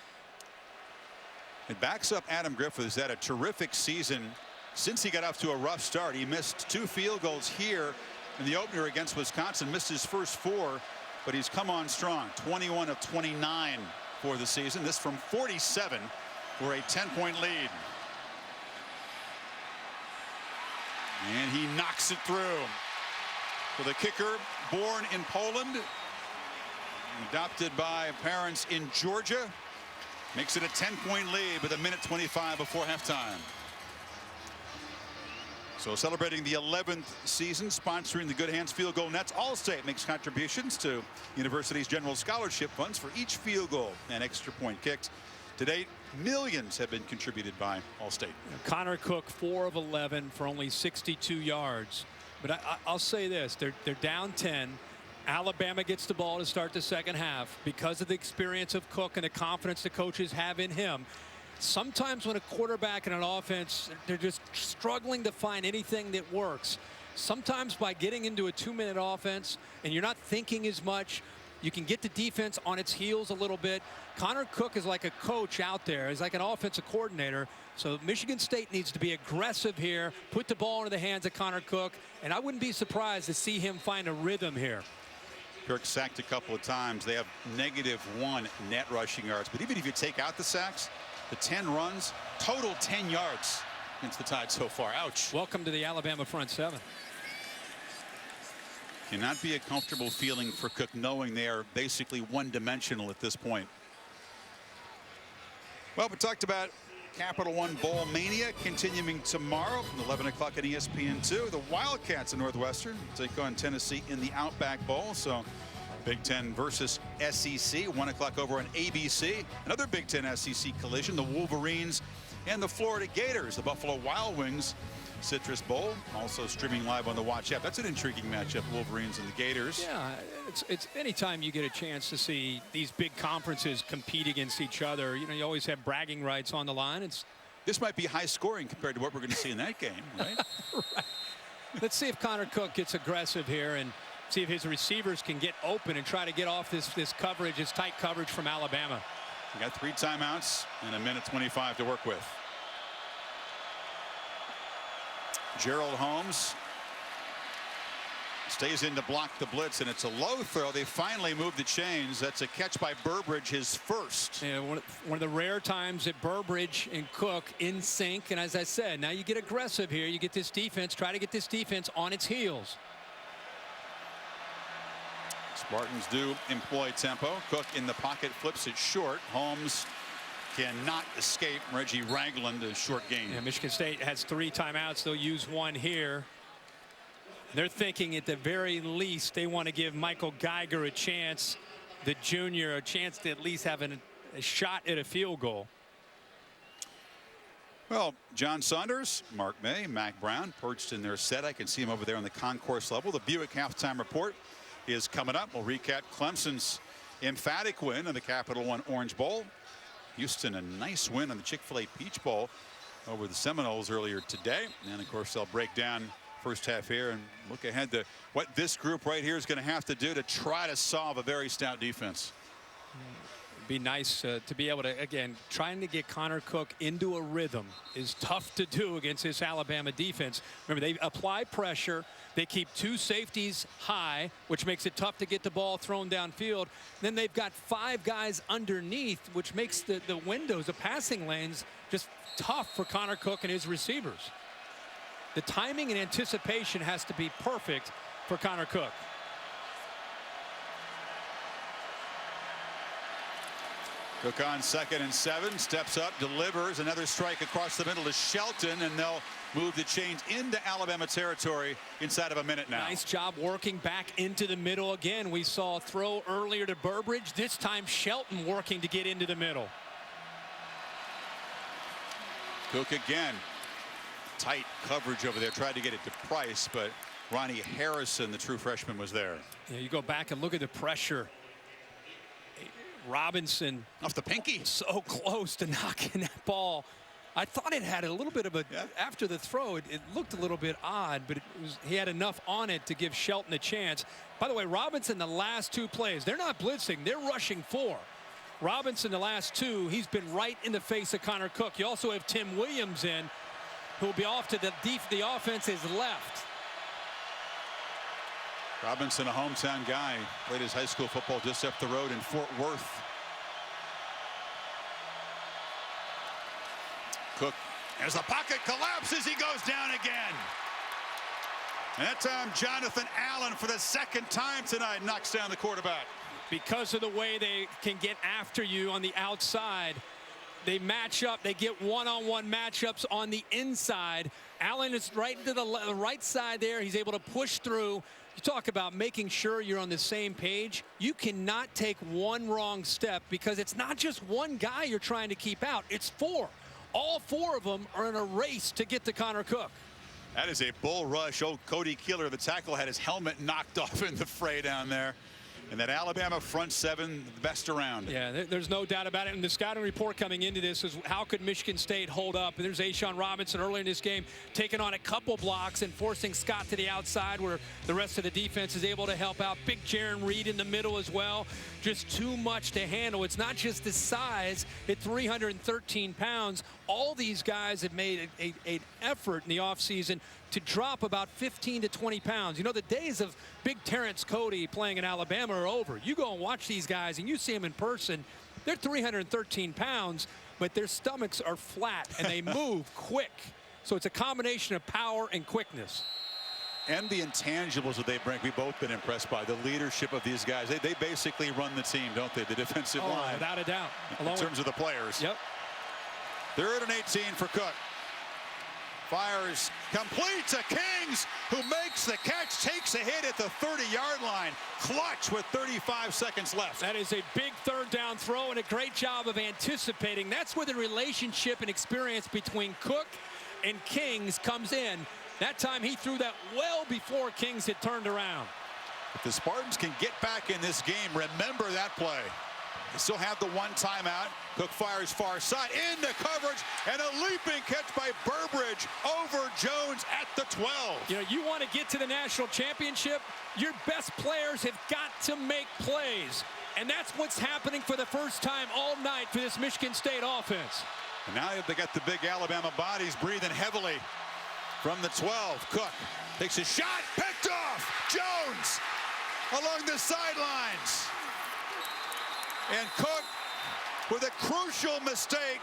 It backs up Adam Griffith, who's had a terrific season since he got off to a rough start. He missed 2 field goals here in the opener against Wisconsin. Missed his first 4, but he's come on strong. 21 of 29 for the season. This from 47 for a 10-point lead. And he knocks it through. For the kicker, born in Poland, adopted by parents in Georgia, makes it a 10-point lead with 1:25 before halftime. So celebrating the 11th season, sponsoring the Good Hands Field Goal Nets, Allstate makes contributions to university's general scholarship funds for each field goal and extra point kicked. To date, millions have been contributed by Allstate. Connor Cook, 4 of 11 for only 62 yards. But I'll say this, they're down 10. Alabama gets the ball to start the second half because of the experience of Cook and the confidence the coaches have in him. Sometimes when a quarterback and an offense, they're just struggling to find anything that works. Sometimes by getting into a 2-minute offense and you're not thinking as much, you can get the defense on its heels a little bit. Connor Cook is like a coach out there. He's like an offensive coordinator. So Michigan State needs to be aggressive here, put the ball into the hands of Connor Cook, and I wouldn't be surprised to see him find a rhythm here. Kirk sacked a couple of times. They have -1 net rushing yards. But even if you take out the sacks, the 10 runs, total 10 yards against the Tide so far. Ouch. Welcome to the Alabama front 7. Cannot be a comfortable feeling for Cook knowing they are basically one-dimensional at this point. Well, we talked about Capital One Bowl Mania continuing tomorrow, 11 o'clock on ESPN2. The Wildcats of Northwestern take on Tennessee in the Outback Bowl. So Big Ten versus SEC, 1 o'clock over on ABC. Another Big Ten SEC collision, the Wolverines and the Florida Gators, the Buffalo Wild Wings Citrus Bowl, also streaming live on the Watch app. That's an intriguing matchup, Wolverines and the Gators. Yeah, it's anytime you get a chance to see these big conferences compete against each other, you know, you always have bragging rights on the line. This might be high scoring compared to what we're going to see in that game, right? Right. Let's see if Connor Cook gets aggressive here and see if his receivers can get open and try to get off this coverage, this tight coverage from Alabama. We got 3 timeouts and 1:25 to work with. Gerald Holmes stays in to block the blitz, and it's a low throw. They finally moved the chains. That's a catch by Burbridge, his first. Yeah, one of the rare times that Burbridge and Cook in sync. And as I said, now you get aggressive here. You get this defense, try to get this defense on its heels. Spartans do employ tempo. Cook in the pocket, flips it short. Holmes cannot escape Reggie Ragland, a short gain. Yeah, Michigan State has 3 timeouts. They'll use 1 here. They're thinking at the very least they want to give Michael Geiger a chance, the junior, a chance to at least have a shot at a field goal. Well, John Saunders, Mark May, Mac Brown perched in their set. I can see him over there on the concourse level. The Buick halftime report is coming up. We'll recap Clemson's emphatic win in the Capital One Orange Bowl. Houston, a nice win on the Chick-fil-A Peach Bowl over the Seminoles earlier today. And of course, they'll break down first half here and look ahead to what this group right here is going to have to do to try to solve a very stout defense. It'd be nice to be able to, again, trying to get Connor Cook into a rhythm is tough to do against this Alabama defense. Remember, they apply pressure. They keep 2 safeties high, which makes it tough to get the ball thrown downfield. Then they've got 5 guys underneath, which makes the windows, the passing lanes, just tough for Connor Cook and his receivers. The timing and anticipation has to be perfect for Connor Cook. Cook on 2nd and 7, steps up, delivers another strike across the middle to Shelton, and they'll move the chains into Alabama territory inside of a minute now. Nice job working back into the middle again. We saw a throw earlier to Burbridge. This time Shelton working to get into the middle. Cook again. Tight coverage over there. Tried to get it to Price, but Ronnie Harrison, the true freshman, was there. Yeah, you go back and look at the pressure. Robinson off the pinky, so close to knocking that ball. I thought it had a little bit of a after the throw. It looked a little bit odd, but he had enough on it to give Shelton a chance. By the way, Robinson, the last 2 plays, they're not blitzing, they're rushing 4. Robinson, the last 2, he's been right in the face of Connor Cook. You also have Tim Williams in, who will be off to the offense's left. Robinson, a hometown guy, played his high school football just up the road in Fort Worth. Cook, as the pocket collapses, he goes down again. And that time, Jonathan Allen, for the second time tonight, knocks down the quarterback. Because of the way they can get after you on the outside, they match up. They get one-on-one matchups on the inside. Allen is right to the right side there. He's able to push through. You talk about making sure you're on the same page. You cannot take one wrong step because it's not just one guy you're trying to keep out. It's four. All four of them are in a race to get to Connor Cook. That is a bull rush. Oh, Cody Keeler, the tackle, had his helmet knocked off in the fray down there. And that Alabama front seven, the best around. Yeah, there's no doubt about it. And the scouting report coming into this is how could Michigan State hold up? And there's A'Shawn Robinson early in this game taking on a couple blocks and forcing Scott to the outside where the rest of the defense is able to help out. Big Jaron Reed in the middle as well. Just too much to handle. It's not just the size at 313 pounds. All these guys have made an effort in the offseason to drop about 15 to 20 pounds. You know, the days of big Terrence Cody playing in Alabama are over. You go and watch these guys and you see them in person. They're 313 pounds, but their stomachs are flat and they move quick. So it's a combination of power and quickness. And the intangibles that they bring, we've both been impressed by the leadership of these guys. They basically run the team, don't they? The defensive line. Without a doubt. In terms of the players. Yep. 3rd and 18 for Cook. Fires complete to Kings, who makes the catch, takes a hit at the 30-yard line. Clutch with 35 seconds left. That is a big 3rd down throw and a great job of anticipating. That's where the relationship and experience between Cook and Kings comes in. That time he threw that well before Kings had turned around. If the Spartans can get back in this game, remember that play. They still have the one timeout. Cook fires far side into coverage, and a leaping catch by Burbridge over Jones at the 12. You know, you want to get to the national championship, your best players have got to make plays. And that's what's happening for the first time all night for this Michigan State offense. And now they got the big Alabama bodies breathing heavily from the 12. Cook takes a shot, picked off. Jones along the sidelines. And Cook with a crucial mistake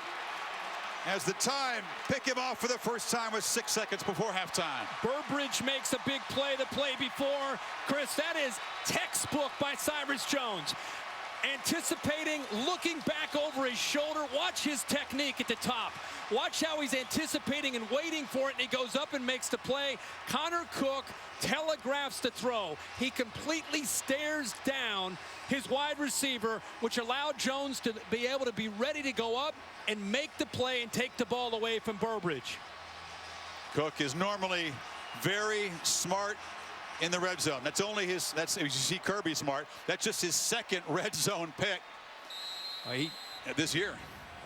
as the time pick him off for the first time with 6 seconds before halftime. Burbridge makes a big play the play before. Chris, that is textbook by Cyrus Jones. Anticipating, looking back over his shoulder. Watch his technique at the top. Watch how he's anticipating and waiting for it, and he goes up and makes the play. Connor Cook telegraphs the throw. He completely stares down his wide receiver, which allowed Jones to be able to be ready to go up and make the play and take the ball away from Burbridge. Cook is normally very smart in the red zone. That's only his, you see Kirby smart. That's just his 2nd red zone pick this year.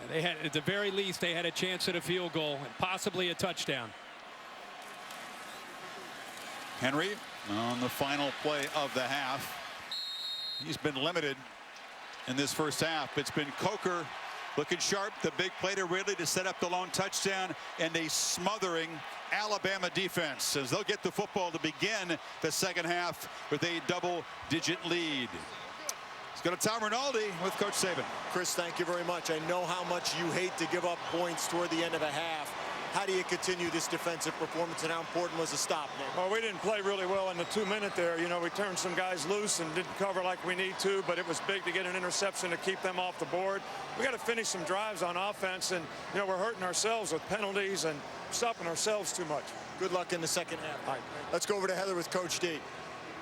They had, at the very least, they had a chance at a field goal and possibly a touchdown. Henry on the final play of the half. He's been limited in this first half. It's been Coker looking sharp, the big play to Ridley to set up the lone touchdown, and a smothering Alabama defense as they'll get the football to begin the second half with a double-digit lead. Let's go to Tom Rinaldi with Coach Saban. Chris, thank you very much. I know how much you hate to give up points toward the end of a half. How do you continue this defensive performance, and how important was the stop, Nick? Well, we didn't play really well in the 2-minute there. You know, we turned some guys loose and didn't cover like we need to, but it was big to get an interception to keep them off the board. We got to finish some drives on offense, and, you know, we're hurting ourselves with penalties and stopping ourselves too much. Good luck in the second half. All right, let's go over to Heather with Coach D.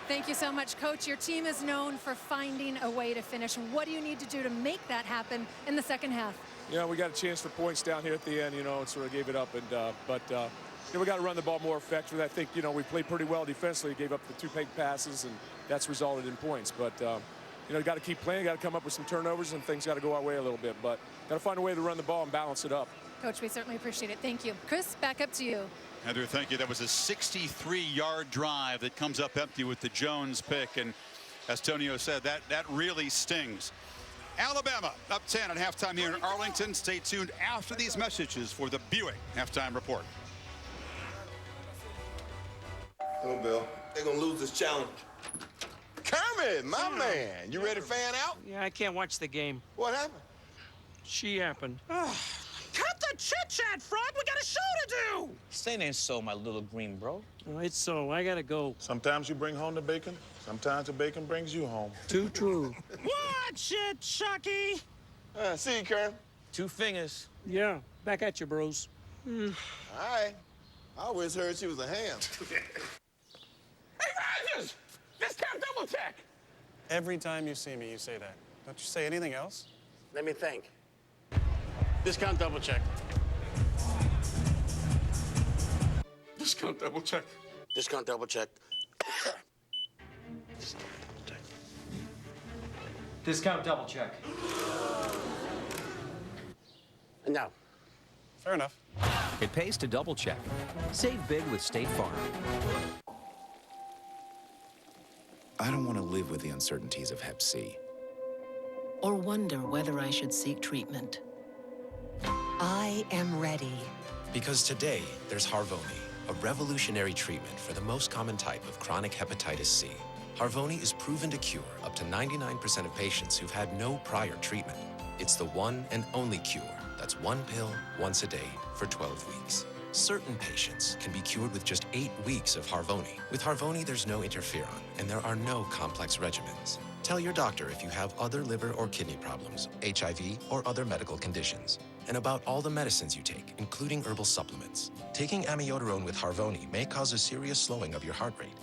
Thank you so much, Coach. Your team is known for finding a way to finish. What do you need to do to make that happen in the second half? You know, we got a chance for points down here at the end, you know, and sort of gave it up. And you know, we got to run the ball more effectively. I think, you know, we played pretty well defensively, gave up the 2 big passes, and that's resulted in points. But, you know, got to keep playing, got to come up with some turnovers, and things got to go our way a little bit. But got to find a way to run the ball and balance it up. Coach, we certainly appreciate it. Thank you. Chris, back up to you. Heather, thank you. That was a 63-yard drive that comes up empty with the Jones pick. And as Tonio said, that really stings. Alabama up 10 at halftime here in Arlington. Stay tuned after these messages for the Buick halftime report. Come on, Bill. They're going to lose this challenge. Kermit, my man. You ready to fan out? Yeah, I can't watch the game. What happened? She happened. Cut the chit-chat, Frog! We got a show to do! Saying ain't so, my little green bro. Oh, it's so. I gotta go. Sometimes you bring home the bacon. Sometimes the bacon brings you home. Too true. Watch it, Chucky! See you, Kermit. 2 fingers. Yeah, back at you, bros. All right. I always heard she was a ham. Hey, Rogers! Discount double check! Every time you see me, you say that. Don't you say anything else? Let me think. Discount double check. Discount double check. Discount double check. Discount double check. No. Fair enough. It pays to double check. Save big with State Farm. I don't want to live with the uncertainties of Hep C. Or wonder whether I should seek treatment. I am ready. Because today, there's Harvoni, a revolutionary treatment for the most common type of chronic hepatitis C. Harvoni is proven to cure up to 99% of patients who've had no prior treatment. It's the one and only cure that's 1 pill once a day for 12 weeks. Certain patients can be cured with just 8 weeks of Harvoni. With Harvoni, there's no interferon, and there are no complex regimens. Tell your doctor if you have other liver or kidney problems, HIV, or other medical conditions, and about all the medicines you take, including herbal supplements. Taking amiodarone with Harvoni may cause a serious slowing of your heart rate.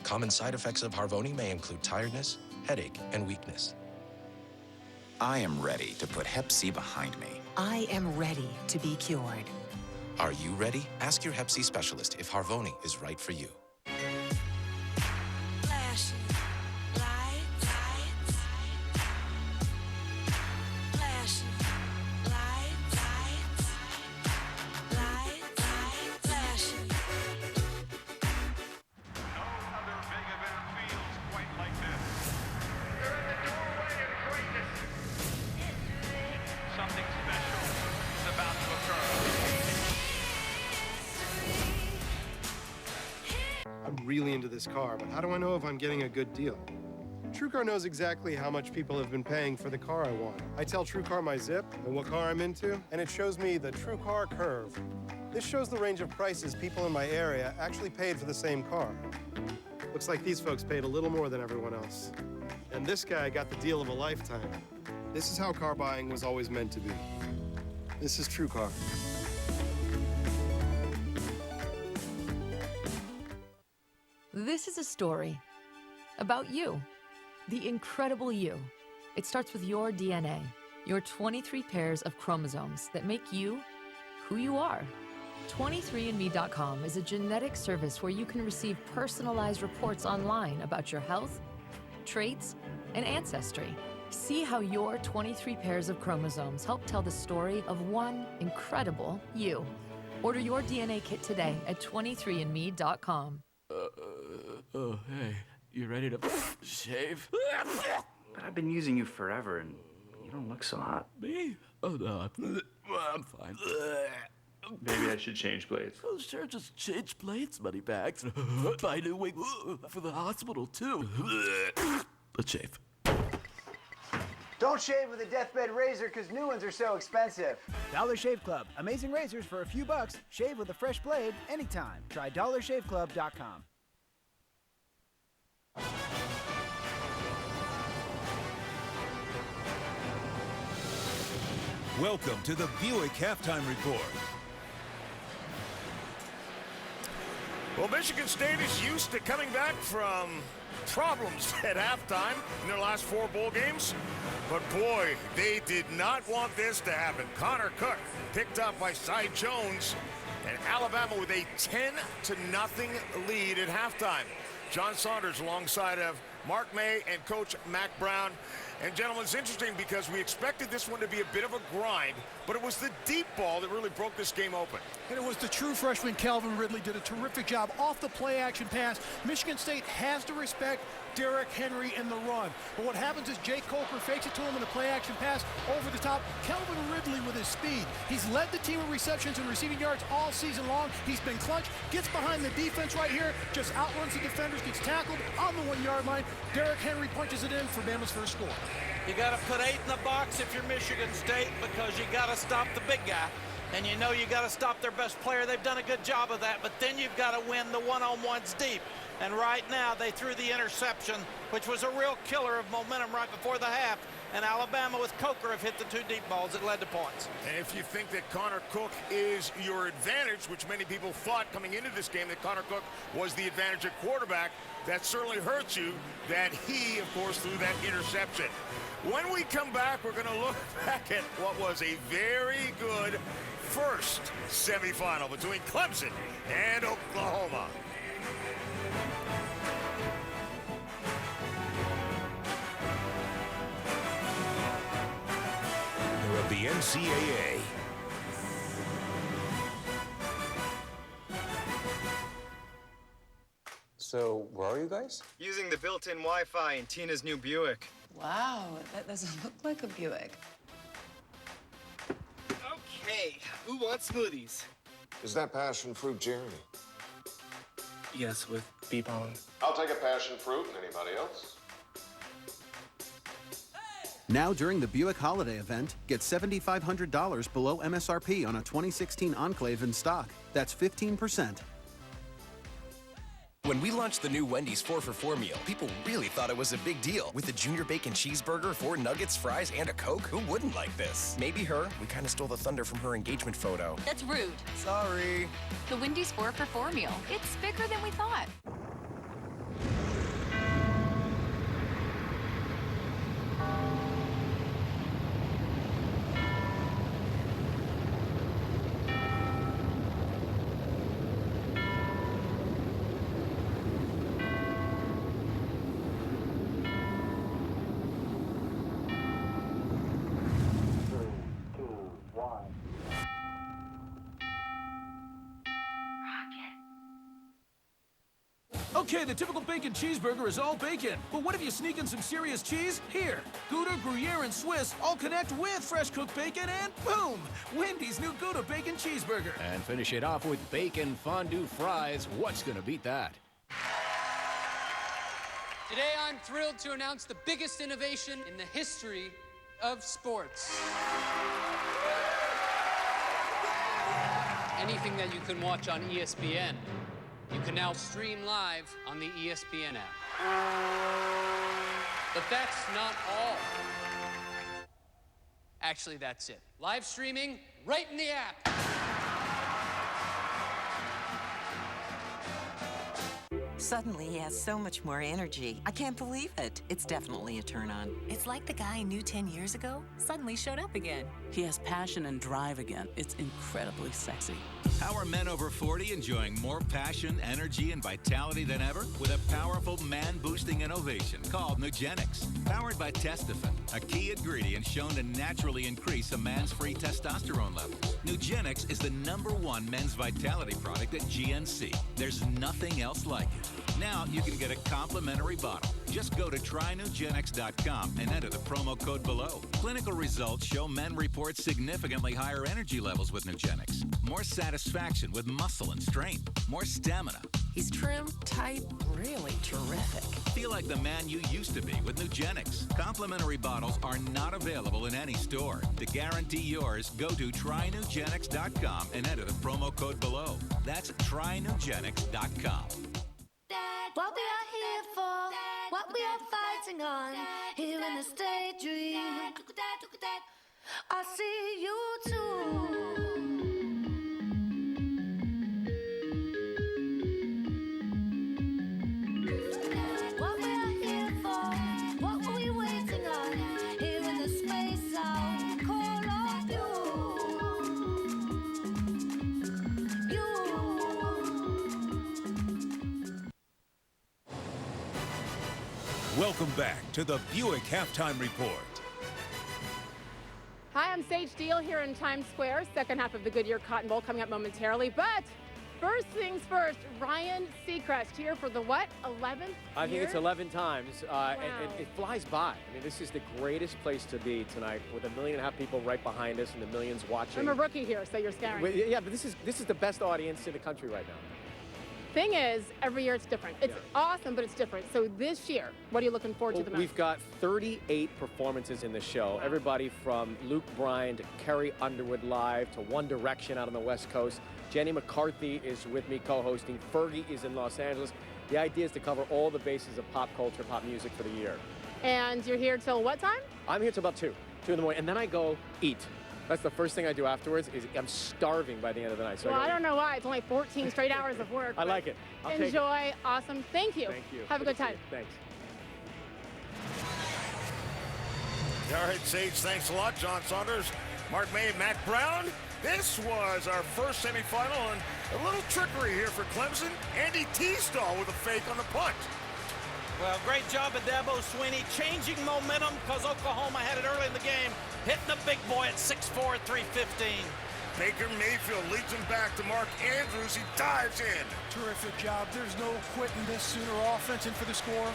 Common side effects of Harvoni may include tiredness, headache, and weakness. I am ready to put Hep C behind me. I am ready to be cured. Are you ready? Ask your Hep C specialist if Harvoni is right for you. Flashing lights. Flashing lights. Flashing. No other big event feels quite like this. You're in the doorway of greatness. Something special is about to occur. I'm really into this car, but how do I know if I'm getting a good deal? TrueCar knows exactly how much people have been paying for the car I want. I tell TrueCar my zip and what car I'm into, and it shows me the TrueCar curve. This shows the range of prices people in my area actually paid for the same car. Looks like these folks paid a little more than everyone else. And this guy got the deal of a lifetime. This is how car buying was always meant to be. This is TrueCar. This is a story about you, the incredible you. It starts with your DNA, your 23 pairs of chromosomes that make you who you are. 23andMe.com is a genetic service where you can receive personalized reports online about your health, traits, and ancestry. See how your 23 pairs of chromosomes help tell the story of one incredible you. Order your DNA kit today at 23andMe.com. Oh, hey, you ready to shave? But I've been using you forever, and you don't look so hot. Me? Oh, no, I'm fine. Maybe I should change blades. Oh, sure, just change blades, money bags. Buy a new wig for the hospital, too. Let's shave. Don't shave with a deathbed razor because new ones are so expensive. Dollar Shave Club. Amazing razors for a few bucks. Shave with a fresh blade anytime. Try DollarShaveClub.com. Welcome to the Buick Halftime Report. Well, Michigan State is used to coming back from problems at halftime in their last 4 bowl games. But boy, they did not want this to happen. Connor Cook picked up by Cy Jones, and Alabama with a 10-0 lead at halftime. John Saunders alongside of Mark May and Coach Mack Brown. And gentlemen, it's interesting because we expected this one to be a bit of a grind, but it was the deep ball that really broke this game open. And it was the true freshman Calvin Ridley did a terrific job off the play action pass. Michigan State has to respect Derrick Henry in the run. But what happens is Jake Coker fakes it to him in a play action pass over the top. Calvin Ridley with his speed. He's led the team in receptions and receiving yards all season long. He's been clutch, gets behind the defense right here, just outruns the defenders, gets tackled on the 1-yard line, Derrick Henry punches it in for Bama's first score. You got to put 8 in the box if you're Michigan State because you got to stop the big guy. And you know you got to stop their best player. They've done a good job of that, but then you've got to win the one-on-ones deep. And right now they threw the interception, which was a real killer of momentum right before the half. And Alabama with Coker have hit the 2 deep balls that led to points. And if you think that Connor Cook is your advantage, which many people thought coming into this game that Connor Cook was the advantage at quarterback, that certainly hurts you that he, of course, threw that interception. When we come back, we're going to look back at what was a very good first semifinal between Clemson and Oklahoma. Of the NCAA. So, where are you guys? Using the built-in Wi-Fi in Tina's new Buick. Wow, that doesn't look like a Buick. Okay, who wants smoothies? Is that passion fruit Jeremy? Yes, with B-bone. I'll take a passion fruit, and anybody else? Now during the Buick Holiday Event, get $7,500 below MSRP on a 2016 Enclave in stock. That's 15%. When we launched the new Wendy's 4 for $4 meal, people really thought it was a big deal. With the Junior Bacon Cheeseburger, 4 nuggets, fries, and a Coke, who wouldn't like this? Maybe her. We kind of stole the thunder from her engagement photo. That's rude. Sorry. The Wendy's 4 for $4 meal. It's bigger than we thought. Okay, the typical bacon cheeseburger is all bacon. But what if you sneak in some serious cheese? Here, Gouda, Gruyere, and Swiss all connect with fresh cooked bacon, and boom! Wendy's new Gouda Bacon Cheeseburger. And finish it off with bacon fondue fries. What's gonna beat that? Today, I'm thrilled to announce the biggest innovation in the history of sports. Anything that you can watch on ESPN, you can now stream live on the ESPN app. But that's not all. Actually, that's it. Live streaming right in the app. Suddenly, he has so much more energy. I can't believe it. It's definitely a turn-on. It's like the guy I knew 10 years ago suddenly showed up again. He has passion and drive again. It's incredibly sexy. How are men over 40 enjoying more passion, energy, and vitality than ever? With a powerful man-boosting innovation called Nugenix. Powered by Testofen, a key ingredient shown to naturally increase a man's free testosterone levels. Nugenix is the #1 men's vitality product at GNC. There's nothing else like it. Now you can get a complimentary bottle. Just go to trynugenix.com and enter the promo code below. Clinical results show men report significantly higher energy levels with Nugenix. More satisfaction with muscle and strength. More stamina. He's trim, tight, really terrific. Feel like the man you used to be with Nugenix. Complimentary bottles are not available in any store. To guarantee yours, go to trynugenix.com and enter the promo code below. That's trynugenix.com. What we are here for, what we are fighting on, here in this daydream. I see you too. What we are here for, what were we waiting on, here in the space I'll call on you. Welcome back to the Buick Halftime Report. Hi, I'm Sage Steele here in Times Square. Second half of the Goodyear Cotton Bowl coming up momentarily. But first things first, Ryan Seacrest here for the what, 11th I think year? it's 11 times, and it flies by. I mean, this is the greatest place to be tonight with 1.5 million people right behind us and the millions watching. I'm a rookie here, so you're scaring me. Yeah, but this is the best audience in the country right now. thing is, every year it's different. It's awesome, but it's different. So this year, what are you looking forward to the most? We've got 38 performances in the show. Everybody from Luke Bryan to Carrie Underwood live to One Direction out on the West Coast. Jenny McCarthy is with me co-hosting. Fergie is in Los Angeles. The idea is to cover all the bases of pop culture, pop music for the year. And you're here till what time? I'm here till about 2 in the morning, and then I go eat. That's the first thing I do afterwards. Is I'm starving by the end of the night. So well, I don't know why. It's only 14 straight hours of work. I like it. Enjoy. Awesome. Thank you. Thank you. Have a good time. Thanks. All right, Sage, thanks a lot. John Saunders, Mark May, Mac Brown. This was our first semifinal, and a little trickery here for Clemson. Andy Teasdall with a fake on the punt. Well, great job of Dabo Swinney changing momentum because Oklahoma had it early in the game, hitting the big boy at 6'4", 315. Baker Mayfield leads him back to Mark Andrews. He dives in. Terrific job. There's no quitting this Sooner offense in for the score.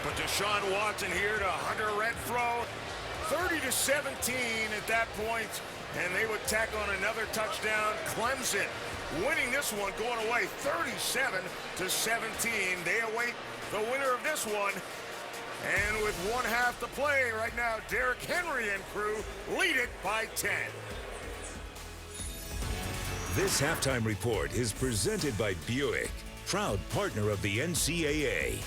But Deshaun Watson here to Hunter Renfrow. 30-17 at that point, and they would tack on another touchdown. Clemson winning this one, going away 37-17. They await the winner of this one. And with 1/2 to play right now, Derrick Henry and crew lead it by 10. This halftime report is presented by Buick, proud partner of the NCAA.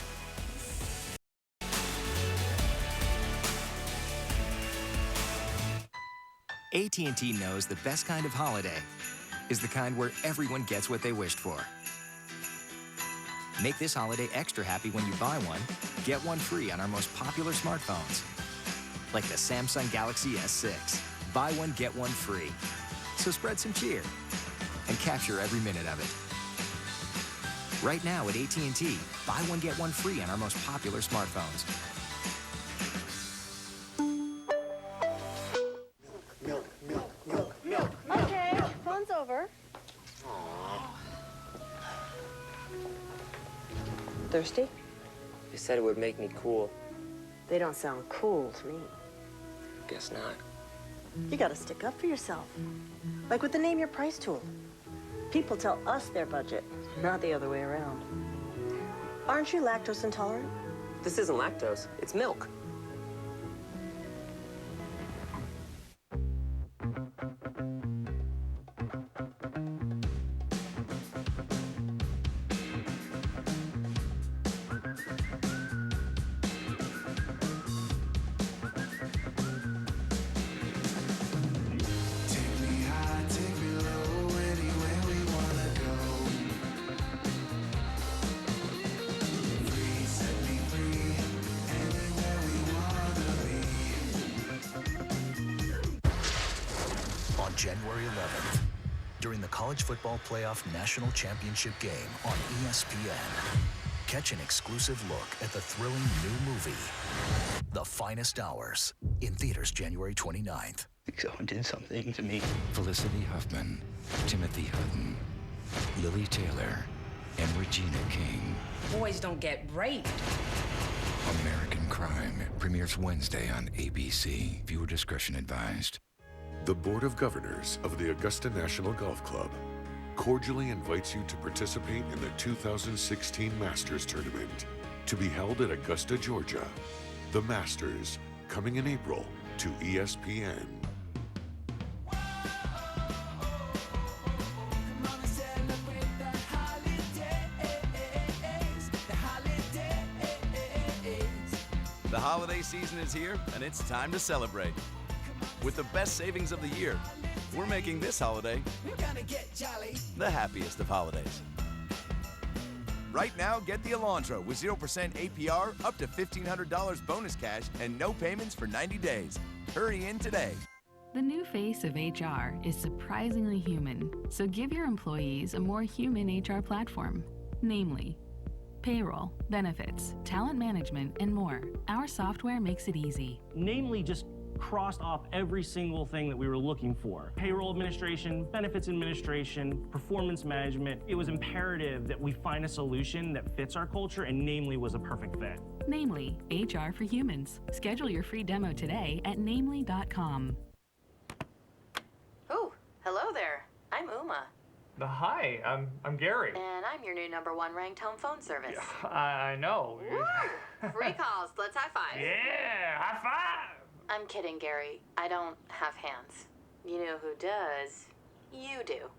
AT&T knows the best kind of holiday is the kind where everyone gets what they wished for. Make this holiday extra happy when you buy one, get one free on our most popular smartphones. Like the Samsung Galaxy S6. Buy one, get one free. So spread some cheer and capture every minute of it. Right now at AT&T, buy one, get one free on our most popular smartphones. Okay, phone's over. Thirsty? You said it would make me cool. They don't sound cool to me. Guess not. You gotta stick up for yourself. Like with the Name Your Price tool. People tell us their budget, not the other way around. Aren't you lactose intolerant? This isn't lactose, it's milk. January 11th, during the College Football Playoff National Championship game on ESPN. Catch an exclusive look at the thrilling new movie, The Finest Hours, in theaters January 29th. Someone did something to me. Felicity Huffman, Timothy Hutton, Lily Taylor, and Regina King. Boys don't get raped. American Crime premieres Wednesday on ABC. Viewer discretion advised. The Board of Governors of the Augusta National Golf Club cordially invites you to participate in the 2016 Masters Tournament to be held at Augusta, Georgia. The Masters, coming in April to ESPN. The holiday season is here, and it's time to celebrate. With the best savings of the year, we're making this holiday the happiest of holidays. Right now, get the Alondra with 0% APR, up to $1,500 bonus cash, and no payments for 90 days. Hurry in today. The new face of HR is surprisingly human, so give your employees a more human HR platform, namely payroll, benefits, talent management, and more. Our software makes it easy. Namely just crossed off every single thing that we were looking for. Payroll administration, benefits administration, performance management. It was imperative that we find a solution that fits our culture, and Namely was a perfect fit. Namely, HR for humans. Schedule your free demo today at namely.com. Oh, hello there. I'm Uma. Hi, I'm Gary. And I'm your new #1 ranked home phone service. I know. Woo! Free calls. Let's high five. Yeah, high five. I'm kidding, Gary. I don't have hands. You know who does? You do.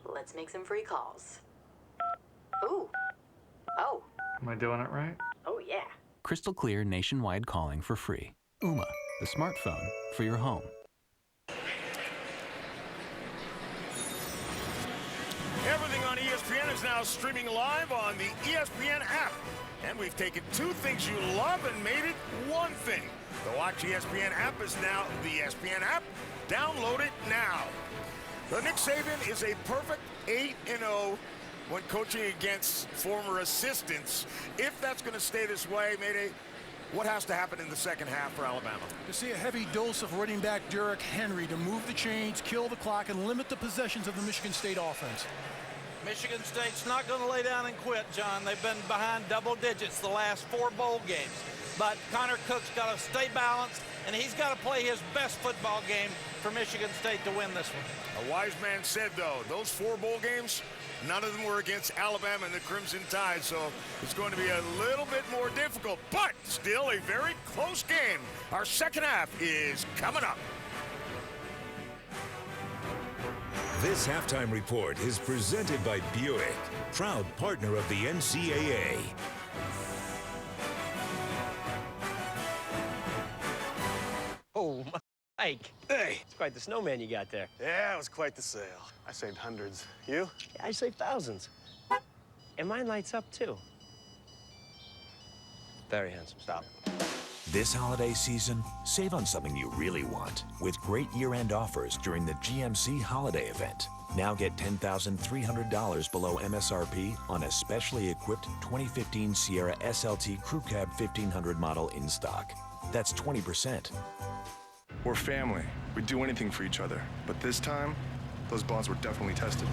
Let's make some free calls. Ooh. Oh. Am I doing it right? Oh, yeah. Crystal clear nationwide calling for free. Ooma, the smartphone for your home. Everything on ESPN is now streaming live on the ESPN app. And we've taken two things you love and made it one thing. The Watch ESPN app is now the ESPN app. Download it now. So Nick Saban is a perfect 8-0 when coaching against former assistants. If that's going to stay this way, Mayday, what has to happen in the second half for Alabama? To see a heavy dose of running back Derrick Henry to move the chains, kill the clock, and limit the possessions of the Michigan State offense. Michigan State's not going to lay down and quit, John. They've been behind double digits the last 4 bowl games. But Connor Cook's got to stay balanced, and he's got to play his best football game for Michigan State to win this one. A wise man said, though, those 4 bowl games, none of them were against Alabama and the Crimson Tide, so it's going to be a little bit more difficult, but still a very close game. Our second half is coming up. This halftime report is presented by Buick, proud partner of the NCAA. Oh, Mike. Hey. It's quite the snowman you got there. Yeah, it was quite the sale. I saved hundreds. You? Yeah, I saved thousands. And mine lights up, too. Very handsome. Stop. This holiday season, save on something you really want with great year-end offers during the GMC holiday event. Now get $10,300 below MSRP on a specially equipped 2015 Sierra SLT Crew Cab 1500 model in stock. That's 20%. We're family. We'd do anything for each other. But this time, those bonds were definitely tested.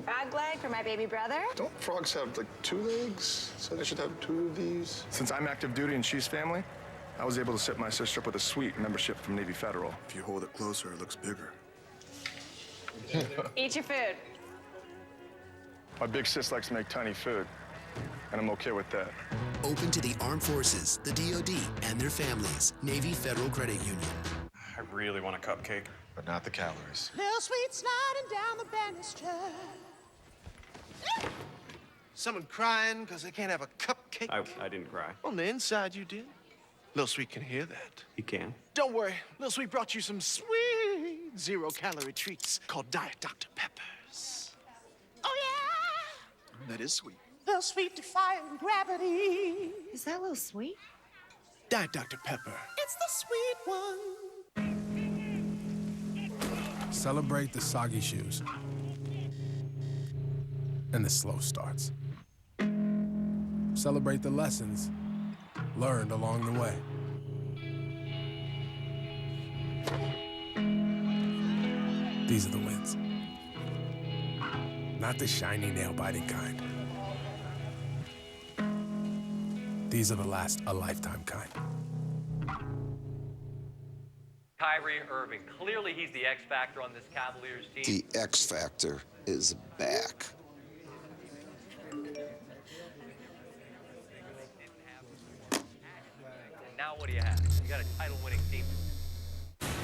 Frog leg for my baby brother. Don't frogs have, like, 2 legs? So I should have 2 of these? Since I'm active duty and she's family, I was able to set my sister up with a sweet membership from Navy Federal. If you hold it closer, it looks bigger. Eat your food. My big sis likes to make tiny food, and I'm okay with that. Open to the armed forces, the DoD, and their families. Navy Federal Credit Union. I really want a cupcake, but not the calories. Little sweet sliding down the banister. Someone crying because they can't have a cupcake? I didn't cry. On the inside, you did. Little Sweet can hear that. You can? Don't worry. Little Sweet brought you some sweet zero-calorie treats called Diet Dr. Peppers. Oh, yeah. That is sweet. Little Sweet defying gravity. Is that Little Sweet? Diet Dr. Pepper. It's the sweet one. Celebrate the soggy shoes and the slow starts. Celebrate the lessons learned along the way. These are the wins. Not the shiny nail-biting kind. These are the last a lifetime kind. Kyrie Irving. Clearly he's the X factor on this Cavaliers team. The X factor is back. Now what do you have? You got a title-winning team.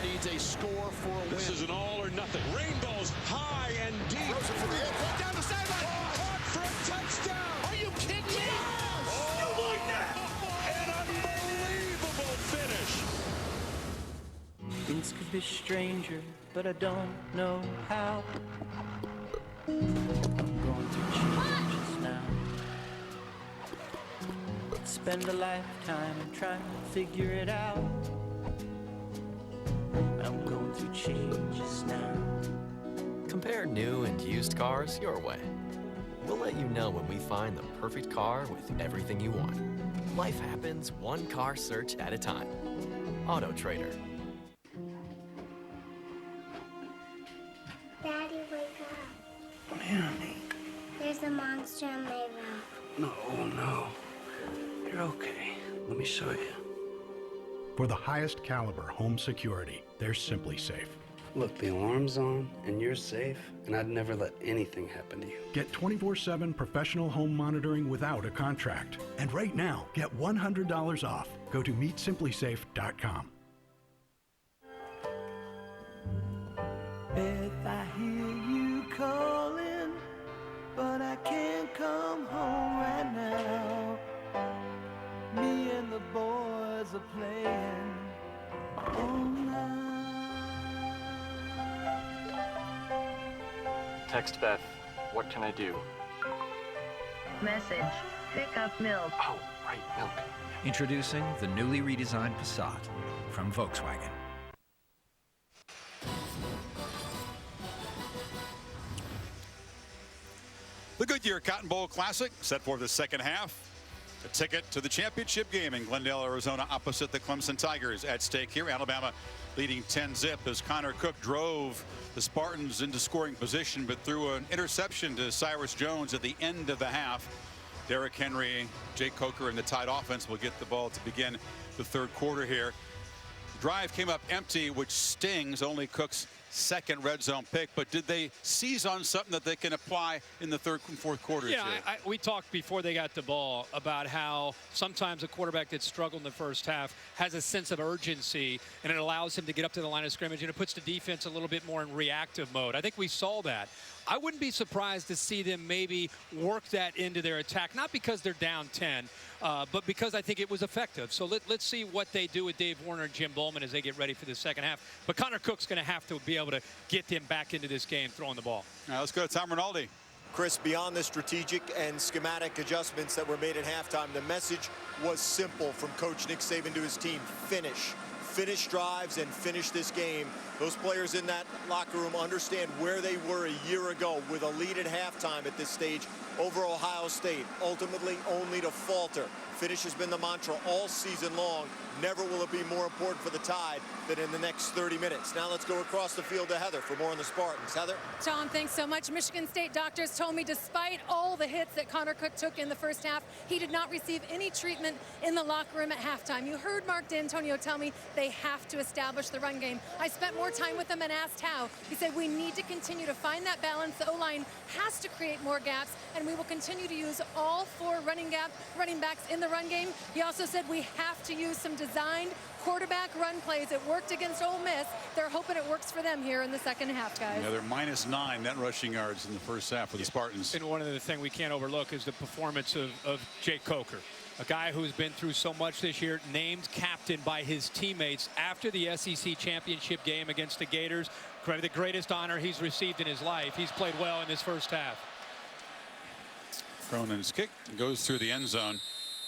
Needs a score for a win. This is an all or nothing. Rainbows high and deep. Throws it for the airport down the sideline. Caught for a touchdown. Are you kidding me? Yes! Oh, you like that? An unbelievable finish. Things could be stranger, but I don't know how. I'm going to change just now. Spend a lifetime trying to figure it out. I'm going to change just now. Compare new and used cars your way. We'll let you know when we find the perfect car with everything you want. Life happens one car search at a time. Auto Trader. Daddy, wake up. Come here, honey. There's a monster in my room. No. You're okay. Let me show you. For the highest caliber home security, they're Simply Safe. Look, the alarm's on, and you're safe, and I'd never let anything happen to you. Get 24/7 professional home monitoring without a contract. And right now, get $100 off. Go to meetSimplySafe.com. Beth, I hear you calling, but I can't come home right now. Me and the boys are playing all night. Text Beth. What can I do? Message. Pick up milk. Oh, right, milk. Introducing the newly redesigned Passat from Volkswagen. The Goodyear Cotton Bowl Classic set for the second half. A ticket to the championship game in Glendale, Arizona, opposite the Clemson Tigers at stake here. Alabama leading 10-zip as Connor Cook drove the Spartans into scoring position, but threw an interception to Cyrus Jones at the end of the half. Derrick Henry, Jake Coker, and the Tide offense will get the ball to begin the third quarter here. Drive came up empty, which stings. Only Cook's second red zone pick, but did they seize on something that they can apply in the third and fourth quarters? Yeah, we talked before they got the ball about how sometimes a quarterback that struggled in the first half has a sense of urgency, and it allows him to get up to the line of scrimmage, and it puts the defense a little bit more in reactive mode. I think we saw that. I wouldn't be surprised to see them maybe work that into their attack, not because they're down 10, but because I think it was effective. So let's see what they do with Dave Warner and Jim Bowman as they get ready for the second half. But Connor Cook's going to have to be able to get them back into this game throwing the ball. All right, let's go to Tom Rinaldi. Chris, beyond the strategic and schematic adjustments that were made at halftime, the message was simple from Coach Nick Saban to his team: finish drives and finish this game. Those players in that locker room understand where they were a year ago with a lead at halftime at this stage over Ohio State, ultimately only to falter. Finish has been the mantra all season long. Never will it be more important for the Tide than in the next 30 minutes. Now let's go across the field to Heather for more on the Spartans. Heather? Tom, thanks so much. Michigan State doctors told me despite all the hits that Connor Cook took in the first half, he did not receive any treatment in the locker room at halftime. You heard Mark D'Antonio tell me they have to establish the run game. I spent more time with him and asked how. He said we need to continue to find that balance. The O-line has to create more gaps, and we will continue to use all four running backs in the run game. He also said we have to use some designed quarterback run plays. It worked against Ole Miss. They're hoping it works for them here in the second half, guys. Yeah, they're -9 net rushing yards in the first half for the Spartans. And one of the things we can't overlook is the performance of Jake Coker, a guy who's been through so much this year, named captain by his teammates after the SEC championship game against the Gators. The greatest honor he's received in his life. He's played well in this first half. Cronin's kick goes through the end zone.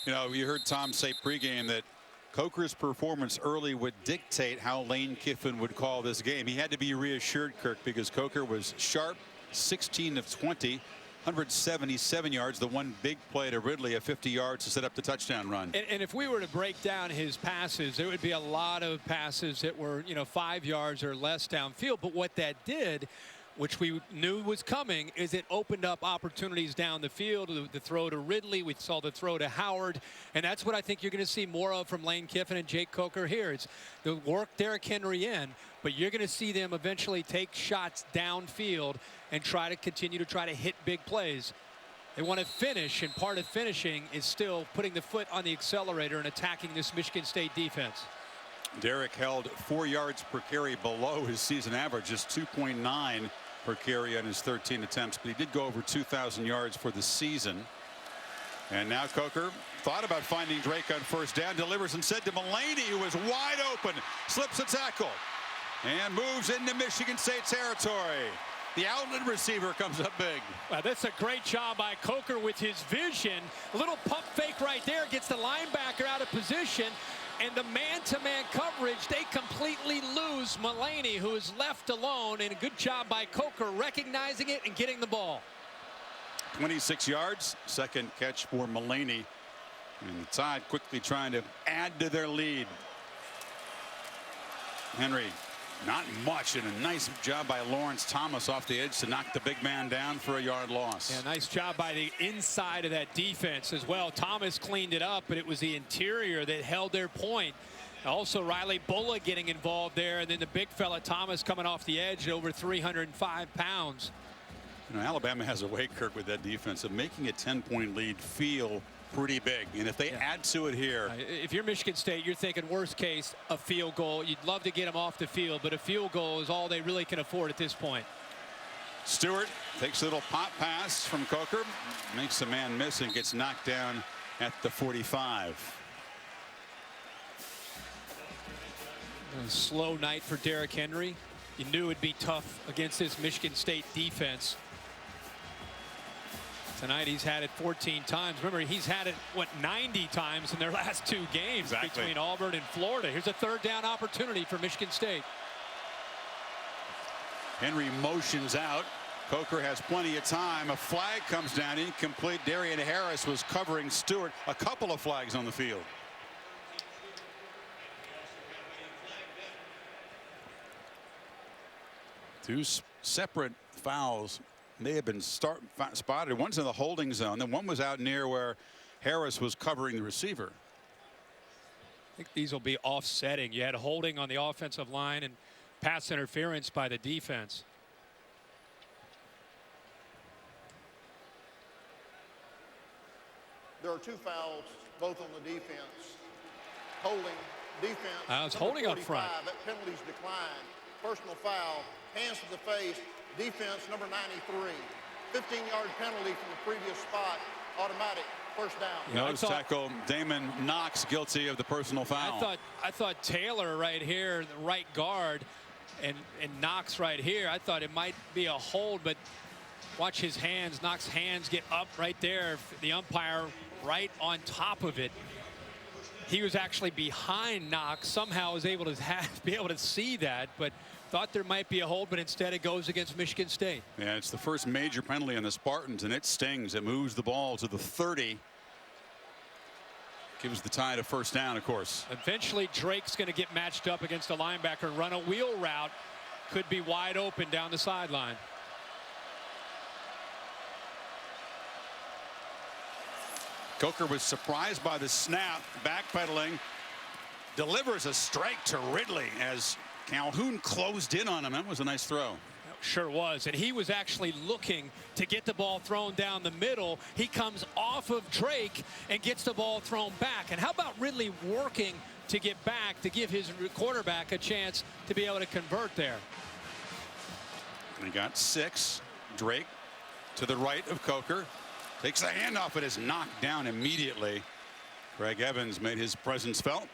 You know, you heard Tom say pregame that Coker's performance early would dictate how Lane Kiffin would call this game. He had to be reassured, Kirk, because Coker was sharp, 16 of 20, 177 yards. The one big play to Ridley of 50 yards to set up the touchdown run. And if we were to break down his passes, there would be a lot of passes that were, 5 yards or less downfield. But what that did, which we knew was coming, is it opened up opportunities down the field. The throw to Ridley, we saw the throw to Howard, and that's what I think you're going to see more of from Lane Kiffin and Jake Coker here. It's the work Derrick Henry in, but you're going to see them eventually take shots downfield and try to continue to hit big plays. They want to finish, and part of finishing is still putting the foot on the accelerator and attacking this Michigan State defense. Derrick held 4 yards per carry below his season average, just 2.9 per carry on his 13 attempts, but he did go over 2,000 yards for the season. And now Coker thought about finding Drake on first down, delivers instead to Mullaney, who was wide open, slips a tackle, and moves into Michigan State territory. The outlet receiver comes up big. Wow, that's a great job by Coker with his vision. A little pump fake right there, gets the linebacker out of position. And the man-to-man coverage, they completely lose Mullaney, who is left alone. And a good job by Coker recognizing it and getting the ball. 26 yards, second catch for Mullaney. And the Tide quickly trying to add to their lead. Henry, not much, and a nice job by Lawrence Thomas off the edge to knock the big man down for a yard loss. Yeah, nice job by the inside of that defense as well. Thomas cleaned it up, but it was the interior that held their point. Also, Riley Bulla getting involved there, and then the big fella Thomas coming off the edge at over 305 pounds. You know, Alabama has a way, Kirk, with that defense of making a 10-point lead feel pretty big. And if they add to it here. If you're Michigan State, you're thinking worst case, a field goal. You'd love to get them off the field, but a field goal is all they really can afford at this point. Stewart takes a little pop pass from Coker, makes a man miss and gets knocked down at the 45. A slow night for Derrick Henry. You knew it'd be tough against this Michigan State defense. Tonight he's had it 14 times. Remember, he's had it, what, 90 times in their last 2 games between Auburn and Florida. Here's a 3rd down opportunity for Michigan State. Henry motions out. Coker has plenty of time. A flag comes down incomplete. Darian Harris was covering Stewart. A couple of flags on the field. Two separate fouls may have been spotted. One's in the holding zone, then one was out near where Harris was covering the receiver. I think these will be offsetting. You had holding on the offensive line and pass interference by the defense. There are 2 fouls, both on the defense. Holding, defense. I was holding up front. That penalty's declined. Personal foul, hands to the face, defense number 93. 15-yard penalty from the previous spot, automatic, first down. Nose tackle, Damon Knox guilty of the personal foul. I thought Taylor right here, the right guard, and Knox right here. I thought it might be a hold, but watch his hands. Knox's hands get up right there. The umpire right on top of it. He was actually behind Knox. Somehow was able to be able to see that, but thought there might be a hold, but instead it goes against Michigan State. Yeah, it's the first major penalty on the Spartans, and it stings. It moves the ball to the 30. Gives the Tide a first down, of course. Eventually, Drake's going to get matched up against a linebacker and run a wheel route. Could be wide open down the sideline. Coker was surprised by the snap, backpedaling, delivers a strike to Ridley as Calhoun closed in on him. That was a nice throw. Sure was, and he was actually looking to get the ball thrown down the middle. He comes off of Drake and gets the ball thrown back. And how about Ridley working to get back to give his quarterback a chance to be able to convert there? He got 6. Drake to the right of Coker. Takes the handoff, but is knocked down immediately. Greg Evans made his presence felt.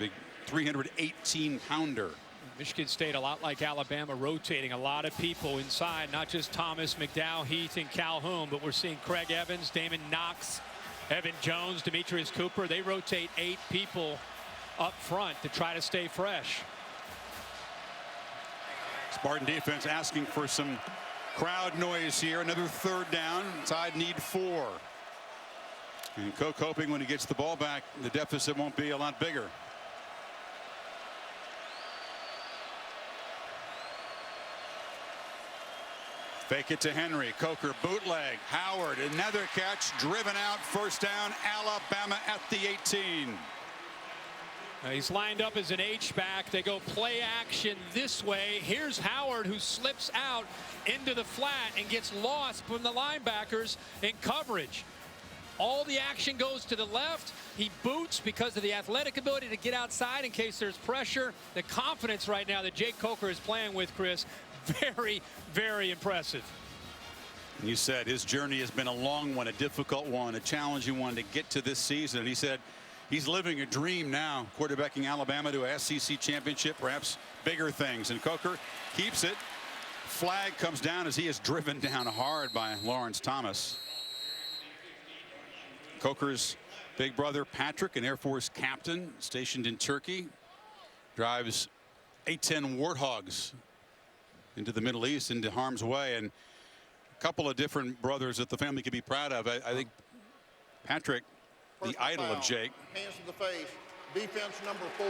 Big 318-pounder. Michigan State, a lot like Alabama, rotating a lot of people inside, not just Thomas, McDowell, Heath, and Calhoun, but we're seeing Craig Evans, Damon Knox, Evan Jones, Demetrius Cooper. They rotate 8 people up front to try to stay fresh. Spartan defense asking for some crowd noise here. Another 3rd down. Tide need 4. And Coke hoping when he gets the ball back, the deficit won't be a lot bigger. Fake it to Henry. Coker bootleg. Howard, another catch, driven out. First down, Alabama at the 18. He's lined up as an H-back. They go play action this way. Here's Howard, who slips out into the flat and gets lost from the linebackers in coverage. All the action goes to the left. He boots because of the athletic ability to get outside in case there's pressure. The confidence right now that Jake Coker is playing with, Chris, very, very impressive. You said his journey has been a long one, a difficult one, a challenging one to get to this season. And he said he's living a dream now, quarterbacking Alabama to a SEC championship, perhaps bigger things. And Coker keeps it. Flag comes down as he is driven down hard by Lawrence Thomas. Coker's big brother Patrick, an Air Force captain stationed in Turkey, drives A-10 Warthogs into the Middle East, into harm's way, and a couple of different brothers that the family could be proud of. I think Patrick, the idol of Jake. Hands to the face, defense number 4.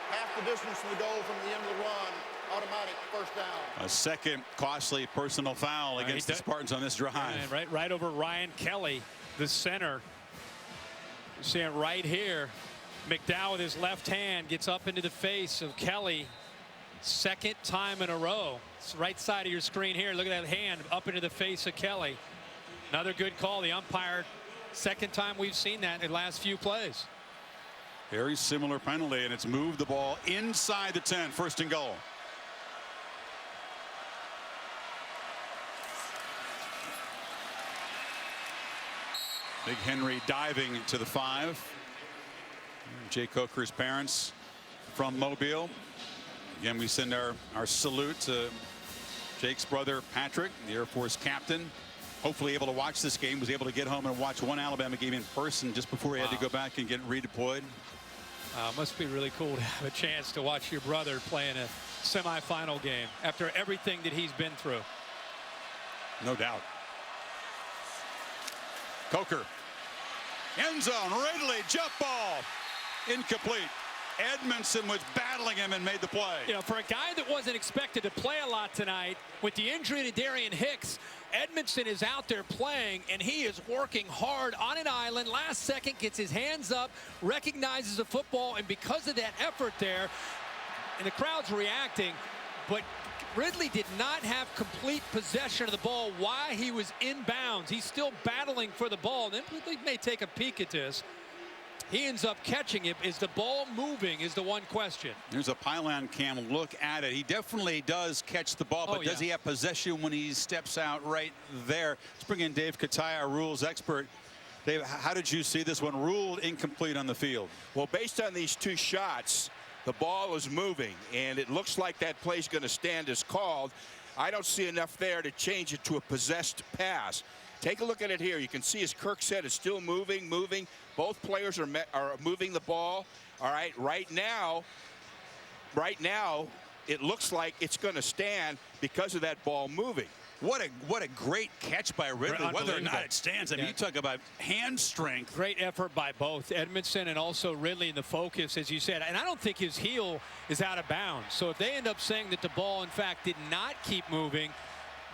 Half the distance to the goal from the end of the run, automatic first down. A second costly personal foul against the Spartans on this drive. And right over Ryan Kelly, the center. You see it right here. McDowell with his left hand gets up into the face of Kelly. Second time in a row. It's right side of your screen here. Look at that hand up into the face of Kelly. Another good call. The umpire, second time we've seen that in the last few plays. Very similar penalty, and it's moved the ball inside the 10. First and goal. Big Henry diving to the 5. Jay Coker's parents from Mobile. Again, we send our salute to Jake's brother Patrick, the Air Force captain. Hopefully able to watch this game. Was able to get home and watch one Alabama game in person just before he had to go back and get redeployed. Must be really cool to have a chance to watch your brother play in a semifinal game after everything that he's been through. No doubt. Coker. End zone. Ridley. Jump ball. Incomplete. Edmondson was battling him and made the play. You know, for a guy that wasn't expected to play a lot tonight, with the injury to Darian Hicks, Edmondson is out there playing, and he is working hard on an island. Last second, gets his hands up, recognizes the football, and because of that effort there, and the crowd's reacting, but Ridley did not have complete possession of the ball while he was inbounds. He's still battling for the ball. Then Ridley may take a peek at this. He ends up catching it. Is the ball moving is the one question. There's a pylon cam look at it. He definitely does catch the ball, but does he have possession when he steps out right there? Let's bring in Dave Kataya, our rules expert. Dave, how did you see this one? Ruled incomplete on the field. Well, based on these two shots, the ball is moving, and it looks like that play's going to stand as called. I don't see enough there to change it to a possessed pass. Take a look at it here. You can see, as Kirk said, it's still moving. Both players are moving the ball. All right, right now, it looks like it's going to stand because of that ball moving. What a great catch by Ridley. Whether or not it stands, I mean, you talk about hand strength. Great effort by both Edmondson and also Ridley in the focus, as you said. And I don't think his heel is out of bounds. So if they end up saying that the ball, in fact, did not keep moving,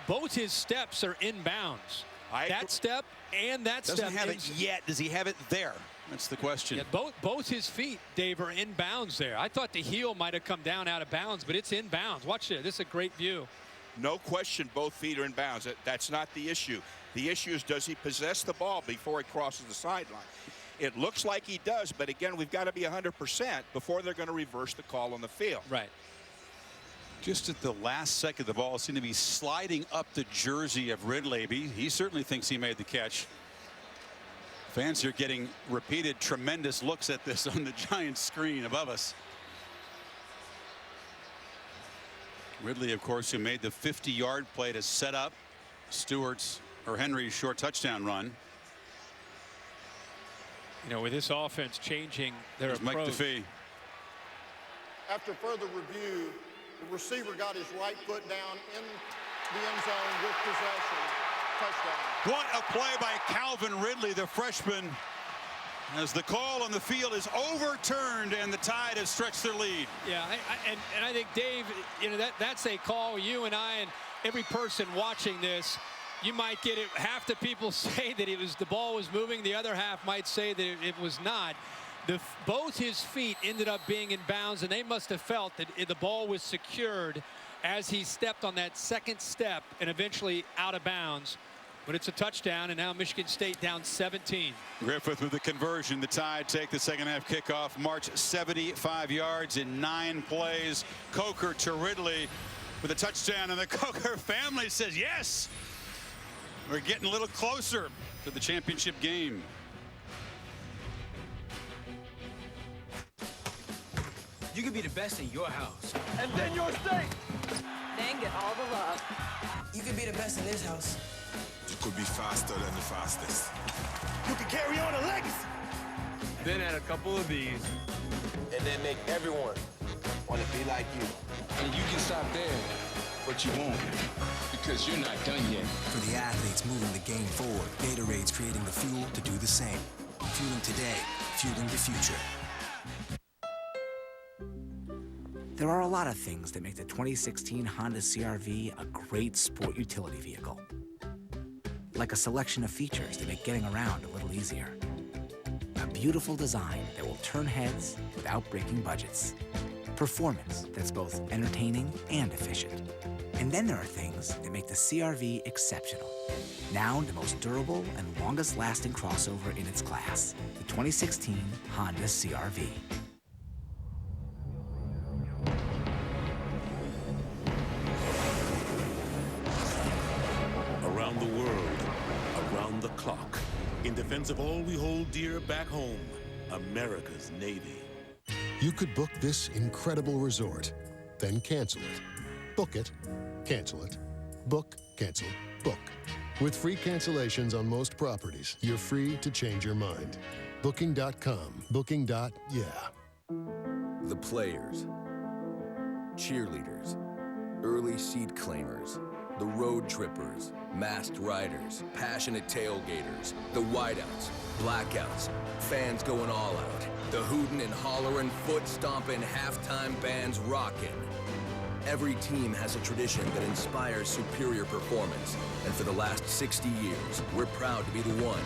both his steps are in bounds. That step and that step. Doesn't have it yet. Does he have it there? That's the question. Yeah, both his feet, Dave, are in bounds there. I thought the heel might have come down out of bounds, but it's in bounds. Watch this. This is a great view. No question, both feet are in bounds. That's not the issue. The issue is, does he possess the ball before he crosses the sideline? It looks like he does, but again, we've got to be 100% before they're going to reverse the call on the field. Right. Just at the last second, the ball seemed to be sliding up the jersey of Ridley. He certainly thinks he made the catch. Fans are getting repeated tremendous looks at this on the giant screen above us. Ridley, of course, who made the 50-yard play to set up Henry's short touchdown run. You know, with this offense changing their approach. Mike DeFee. After further review, the receiver got his right foot down in the end zone with possession. Touchdown. What a play by Calvin Ridley, the freshman, as the call on the field is overturned and the Tide has stretched their lead. Yeah, and I think, Dave, you know, that's a call you and I and every person watching this, you might get it. Half the people say that the ball was moving. The other half might say that it was not. Both his feet ended up being in bounds, and they must have felt that the ball was secured as he stepped on that second step and eventually out of bounds. But it's a touchdown, and now Michigan State down 17. Griffith with the conversion. The Tide take the second half kickoff. March 75 yards in 9 plays. Coker to Ridley with a touchdown, and the Coker family says yes. We're getting a little closer to the championship game. You could be the best in your house. And then your state. Then get all the love. You could be the best in this house. You could be faster than the fastest. You can carry on a legacy. Then add a couple of these. And then make everyone want to be like you. And you can stop there, but you won't, because you're not done yet. For the athletes moving the game forward, Gatorade's creating the fuel to do the same. Fueling today, fueling the future. There are a lot of things that make the 2016 Honda CR-V a great sport utility vehicle. Like a selection of features that make getting around a little easier. A beautiful design that will turn heads without breaking budgets. Performance that's both entertaining and efficient. And then there are things that make the CR-V exceptional. Now the most durable and longest lasting crossover in its class, the 2016 Honda CR-V. Around the world, around the clock, in defense of all we hold dear back home, America's Navy. You could book this incredible resort, then cancel it. Book it, cancel it. Book, cancel, book. With free cancellations on most properties, you're free to change your mind. Booking.com. Booking.yeah. The players, cheerleaders, early seat claimers, the road trippers, masked riders, passionate tailgaters, the whiteouts, blackouts, fans going all out, the hootin' and hollerin', foot-stompin' halftime bands rockin'. Every team has a tradition that inspires superior performance, and for the last 60 years, we're proud to be the one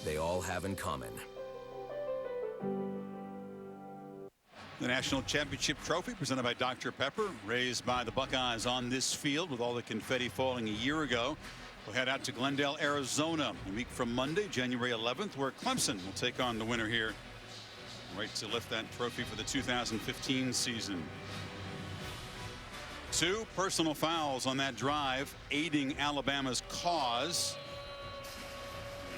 they all have in common. The National Championship Trophy presented by Dr. Pepper, raised by the Buckeyes on this field with all the confetti falling a year ago. We'll head out to Glendale, Arizona, a week from Monday, January 11th, where Clemson will take on the winner here, right to lift that trophy for the 2015 season. 2 personal fouls on that drive, aiding Alabama's cause.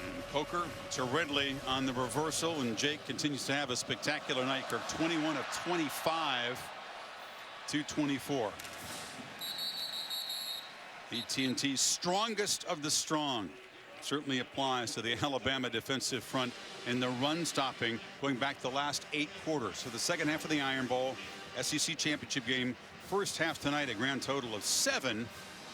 And Coker to Ridley on the reversal, and Jake continues to have a spectacular night. Kirk 21 of 25, 224. AT&T's strongest of the strong certainly applies to the Alabama defensive front and the run stopping going back the last 8 quarters. So the second half of the Iron Bowl SEC championship game, first half tonight, a grand total of 7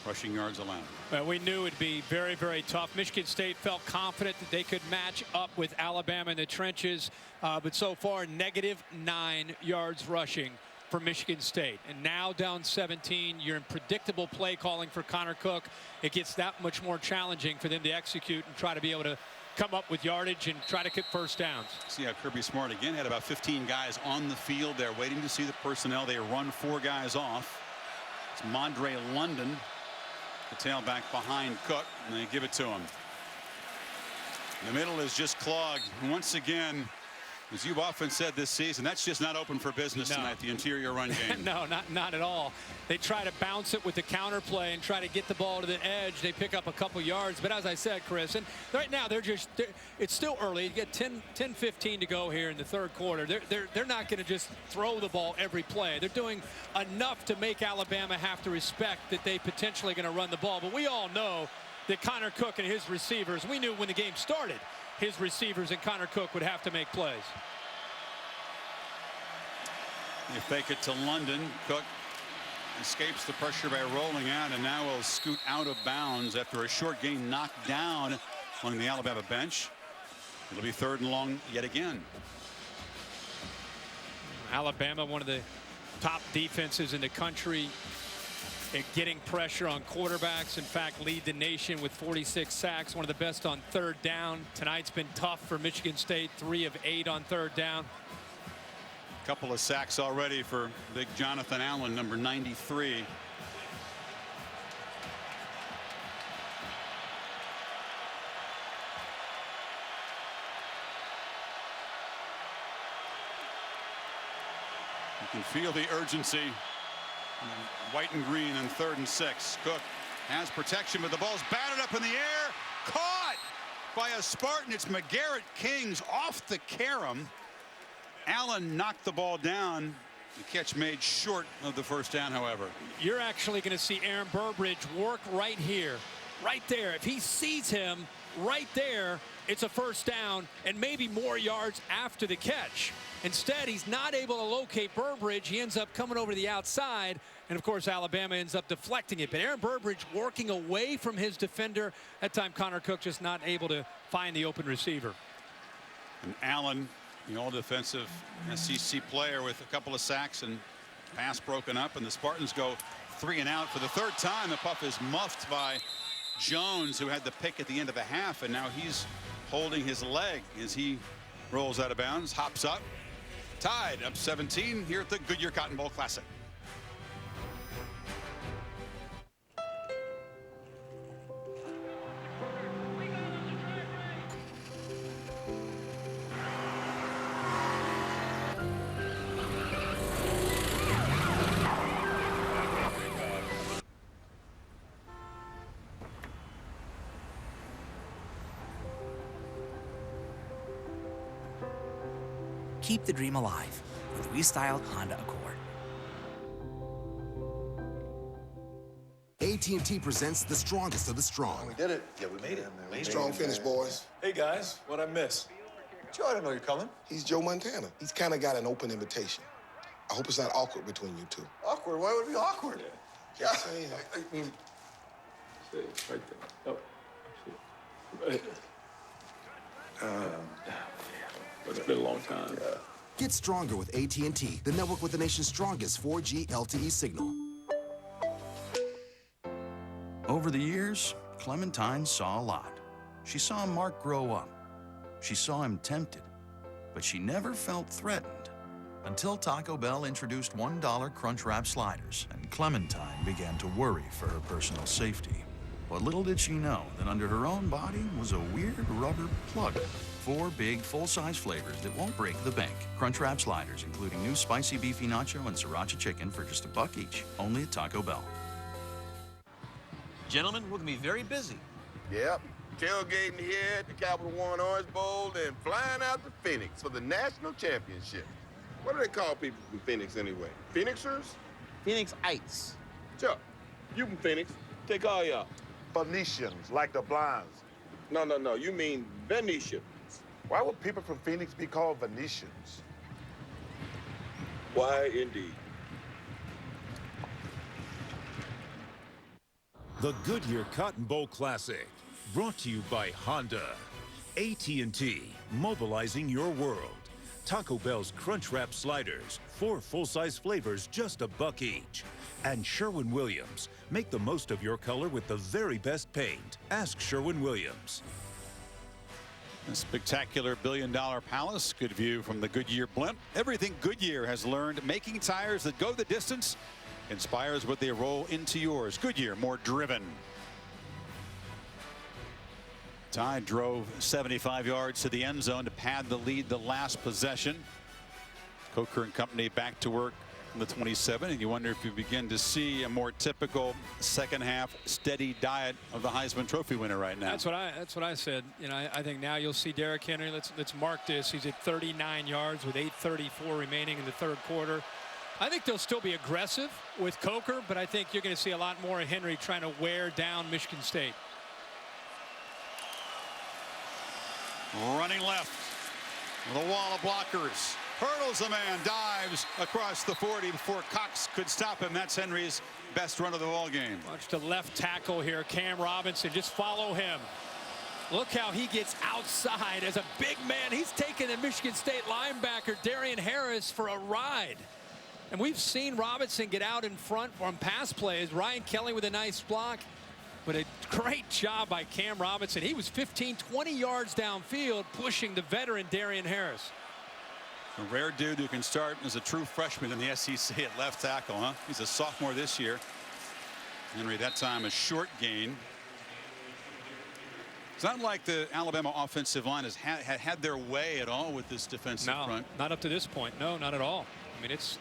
rushing yards allowed. Well, we knew it'd be very, very tough. Michigan State felt confident that they could match up with Alabama in the trenches, but so far -9 yards rushing for Michigan State. And now down 17, you're in predictable play calling for Connor Cook. It gets that much more challenging for them to execute and try to be able to come up with yardage and try to get first downs. See how Kirby Smart again had about 15 guys on the field there waiting to see the personnel. They run 4 guys off. It's Mondre London, the tailback behind Cook, and they give it to him. The middle is just clogged. And once again, as you've often said this season, that's just not open for business tonight, the interior run game. No, not at all. They try to bounce it with the counter play and try to get the ball to the edge. They pick up a couple yards, but as I said, Chris, and right now it's still early. You get 10-15 to go here in the third quarter. They're not going to just throw the ball every play. They're doing enough to make Alabama have to respect that they potentially going to run the ball. But we all know that Connor Cook and his receivers, we knew when the game started, his receivers and Connor Cook would have to make plays. You fake it to London. Cook escapes the pressure by rolling out, and now will scoot out of bounds after a short gain knocked down on the Alabama bench. It'll be 3rd and long yet again. Alabama, one of the top defenses in the country at getting pressure on quarterbacks. In fact, lead the nation with 46 sacks, one of the best on 3rd down. Tonight's been tough for Michigan State, 3 of 8 on 3rd down. A couple of sacks already for big Jonathan Allen, number 93. You can feel the urgency. White and green on 3rd and 6. Cook has protection, but the ball's batted up in the air. Caught by a Spartan. It's McGarrett Kings off the carom. Allen knocked the ball down. The catch made short of the first down, however. You're actually going to see Aaron Burbridge work right here, right there. If he sees him right there, it's a first down and maybe more yards after the catch. Instead, he's not able to locate Burbridge. He ends up coming over to the outside, and of course Alabama ends up deflecting it. But Aaron Burbridge working away from his defender. That time Connor Cook just not able to find the open receiver. And Allen, the all-defensive SEC player, with a couple of sacks and pass broken up, and the Spartans go 3 and out for the 3rd time. The puff is muffed by Jones, who had the pick at the end of the half, and now he's holding his leg as he rolls out of bounds, hops up. Tied up 17 here at the Goodyear Cotton Bowl Classic. Keep the dream alive with restyled Honda Accord. AT&T presents the strongest of the strong. We did it. Yeah, we made it. Strong finish, boys. Hey, guys. What'd I miss? Joe, I didn't know you're coming. He's Joe Montana. He's kind of got an open invitation. I hope it's not awkward between you two. Awkward? Why would it be awkward? Yeah. I mean... See, right there. Oh, right. But it's been a long time. Yeah. Get stronger with AT&T, the network with the nation's strongest 4G LTE signal. Over the years, Clementine saw a lot. She saw Mark grow up. She saw him tempted, but she never felt threatened until Taco Bell introduced $1 Crunchwrap sliders, and Clementine began to worry for her personal safety. But little did she know that under her own body was a weird rubber plug. 4 big, full-size flavors that won't break the bank. Crunchwrap sliders, including new spicy beefy nacho and sriracha chicken for just $1 each, only at Taco Bell. Gentlemen, we're gonna be very busy. Yep. Tailgating here at the Capital One Orange Bowl and flying out to Phoenix for the national championship. What do they call people from Phoenix anyway? Phoenixers? Phoenixites. Chuck, you from Phoenix. Take all y'all. Phoenicians, like the blinds. No. You mean Venetians. Why would people from Phoenix be called Venetians? Why, indeed. The Goodyear Cotton Bowl Classic, brought to you by Honda. AT&T, mobilizing your world. Taco Bell's Crunchwrap sliders, 4 full-size flavors, just $1 each. And Sherwin-Williams, make the most of your color with the very best paint. Ask Sherwin-Williams. A spectacular billion-dollar palace. Good view from the Goodyear blimp. Everything Goodyear has learned, making tires that go the distance, inspires what they roll into yours. Goodyear, more driven. Ty drove 75 yards to the end zone to pad the lead the last possession. Coker and company back to work from the 27, and you wonder if you begin to see a more typical second half steady diet of the Heisman Trophy winner right now. That's what I said. You know, I think now you'll see Derrick Henry. Let's mark this. He's at 39 yards with 8:34 remaining in the third quarter. I think they'll still be aggressive with Coker, but I think you're going to see a lot more of Henry trying to wear down Michigan State. Running left with a wall of blockers. Hurdles a man, dives across the 40 before Cox could stop him. That's Henry's best run of the ball game. Watch the left tackle here, Cam Robinson. Just follow him. Look how he gets outside as a big man. He's taking the Michigan State linebacker, Darian Harris, for a ride. And we've seen Robinson get out in front on pass plays. Ryan Kelly with a nice block. But a great job by Cam Robinson. He was 15, 20 yards downfield, pushing the veteran Darian Harris. A rare dude who can start as a true freshman in the SEC at left tackle, huh? He's a sophomore this year. Henry, that time, a short gain. It's not like the Alabama offensive line has had their way at all with this defensive front. Not up to this point. No, not at all. I mean, it's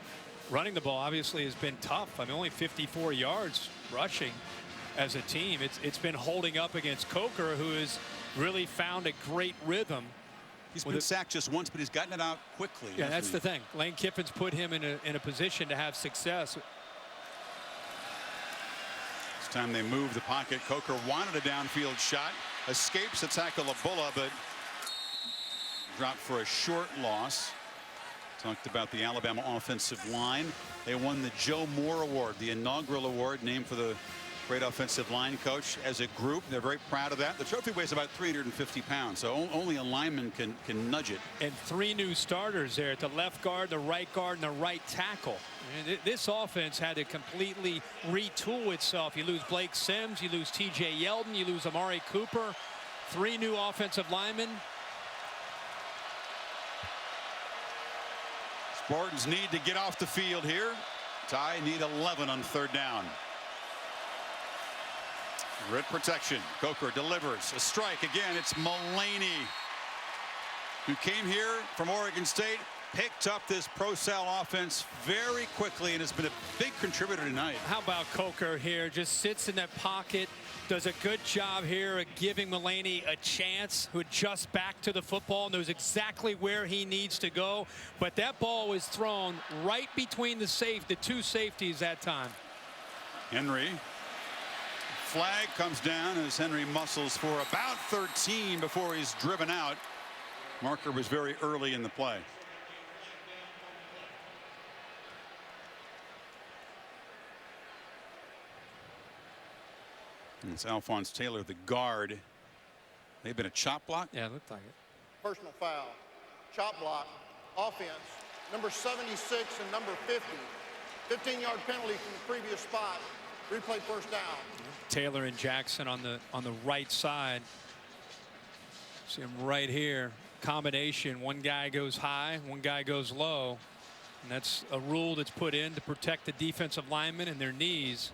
running the ball obviously has been tough. I mean, only 54 yards rushing as a team. It's been holding up against Coker, who has really found a great rhythm. He's been sacked just once, but he's gotten it out quickly. Yeah, that's the thing. Lane Kiffin's put him in a position to have success. This time they move the pocket. Coker wanted a downfield shot. Escapes the tackle of Bulla, but dropped for a short loss. Talked about the Alabama offensive line. They won the Joe Moore Award, the inaugural award named for the great offensive line coach. As a group, they're very proud of that. The trophy weighs about 350 pounds, so only a lineman can nudge it. And 3 new starters there at the left guard, the right guard, and the right tackle. And this offense had to completely retool itself. You lose Blake Sims, you lose T.J. Yeldon, you lose Amari Cooper. 3 new offensive linemen. Spartans need to get off the field here. Tide need 11 on 3rd down. Grit protection. Coker delivers a strike again. It's Mullaney, who came here from Oregon State, picked up this Pro-Sal offense very quickly, and has been a big contributor tonight. How about Coker here? Just sits in that pocket, does a good job here at giving Mullaney a chance, who adjusts back to the football, knows exactly where he needs to go. But that ball was thrown right between the two safeties that time. Henry. Flag comes down as Henry muscles for about 13 before he's driven out. Marker was very early in the play. And it's Alphonse Taylor, the guard. They've been a chop block. Yeah, it looked like it. Personal foul, chop block, offense, number 76 and number 50. 15-yard penalty from the previous spot. Replay 1st down. Taylor and Jackson on the right side. See him right here. Combination. One guy goes high, one guy goes low. And that's a rule that's put in to protect the defensive linemen and their knees.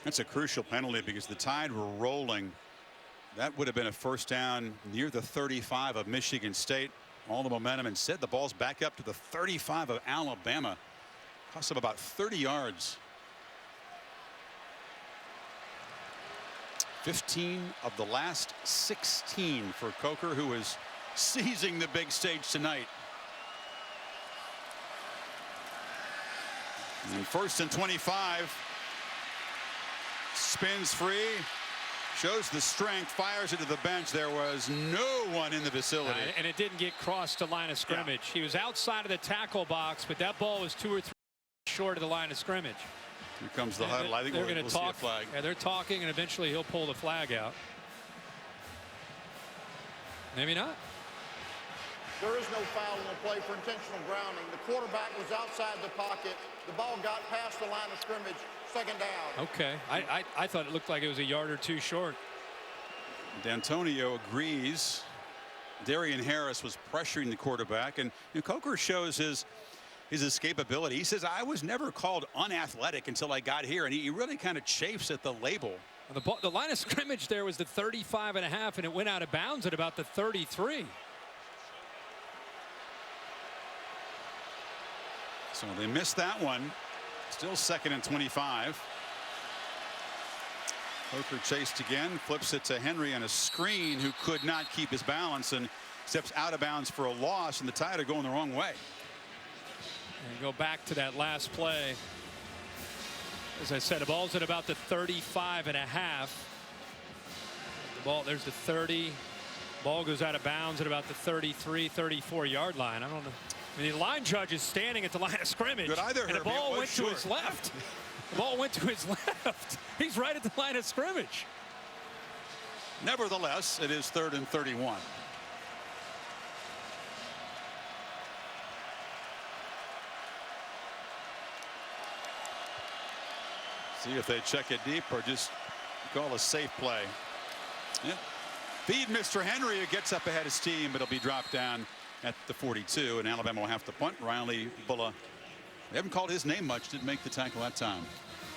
That's a crucial penalty because the Tide were rolling. That would have been a 1st down near the 35 of Michigan State. All the momentum, and said the ball's back up to the 35 of Alabama. Cost them about 30 yards. 15 of the last 16 for Coker, who is seizing the big stage tonight. And 1st and 25. Spins free, shows the strength, fires it to the bench. There was no one in the vicinity. And it didn't get crossed to line of scrimmage. Yeah. He was outside of the tackle box, but that ball was 2 or 3 short of the line of scrimmage. Here comes the huddle. I think they're going to talk. See a flag. Yeah, they're talking, and eventually he'll pull the flag out. Maybe not. There is no foul in the play for intentional grounding. The quarterback was outside the pocket. The ball got past the line of scrimmage. 2nd down. Okay. I thought it looked like it was a yard or 2 short. D'Antonio agrees. Darian Harris was pressuring the quarterback, and Coker shows his escapability. He says, I was never called unathletic until I got here, and he really kind of chafes at the label. The line of scrimmage there was the 35.5, and it went out of bounds at about the 33. So they missed that one. Still 2nd and 25. Coker chased again, flips it to Henry on a screen, who could not keep his balance and steps out of bounds for a loss, and the Tide are going the wrong way. And go back to that last play. As I said, the ball's at about the 35.5. The ball, there's the 30. Ball goes out of bounds at about the 33, 34 yard line. I don't know. I mean, the line judge is standing at the line of scrimmage, and the ball went to his left. The ball went to his left. He's right at the line of scrimmage. Nevertheless, it is 3rd and 31. See if they check it deep or just call a safe play. Yeah. Feed Mr. Henry, who gets up ahead of steam, but it'll be dropped down at the 42, and Alabama will have to punt. Riley Bulla, they haven't called his name much, didn't make the tackle that time.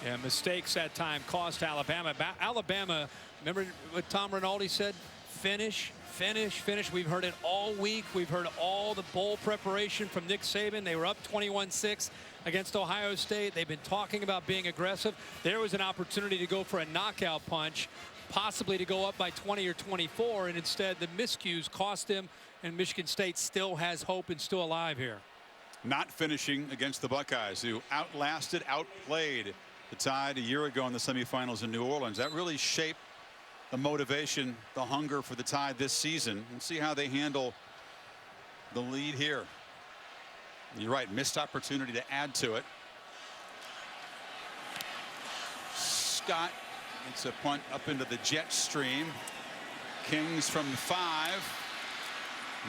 Yeah, mistakes that time cost Alabama. Alabama, remember what Tom Rinaldi said? Finish, finish, finish. We've heard it all week. We've heard all the bowl preparation from Nick Saban. They were up 21-6 against Ohio State. They've been talking about being aggressive. There was an opportunity to go for a knockout punch, possibly to go up by 20 or 24, and instead the miscues cost him, and Michigan State still has hope and still alive here. Not finishing against the Buckeyes, who outlasted, outplayed the Tide a year ago in the semifinals in New Orleans. That really shaped the motivation, the hunger for the Tide this season, and see how they handle the lead here. You're right, missed opportunity to add to it. Scott, it's a punt up into the jet stream. Kings from 5.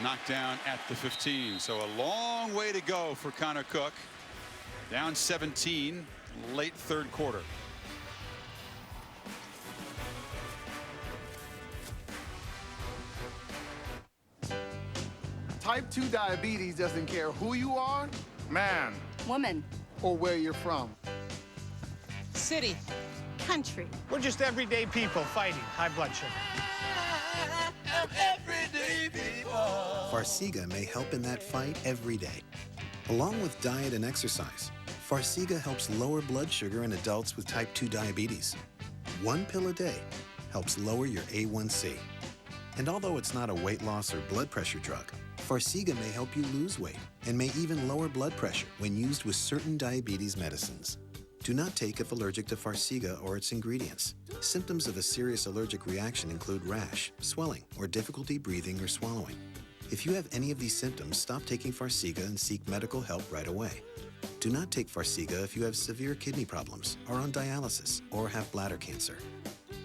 Knocked down at the 15. So a long way to go for Connor Cook. Down 17, late 3rd quarter. Type 2 diabetes doesn't care who you are, man, Woman. or where you're from. City. Country. We're just everyday people fighting high blood sugar. Farxiga may help in that fight every day. Along with diet and exercise, Farxiga helps lower blood sugar in adults with type 2 diabetes. One pill a day helps lower your A1C. And although it's not a weight loss or blood pressure drug, Farxiga may help you lose weight and may even lower blood pressure when used with certain diabetes medicines. Do not take if allergic to Farxiga or its ingredients. Symptoms of a serious allergic reaction include rash, swelling, or difficulty breathing or swallowing. If you have any of these symptoms, stop taking Farxiga and seek medical help right away. Do not take Farxiga if you have severe kidney problems, are on dialysis, or have bladder cancer.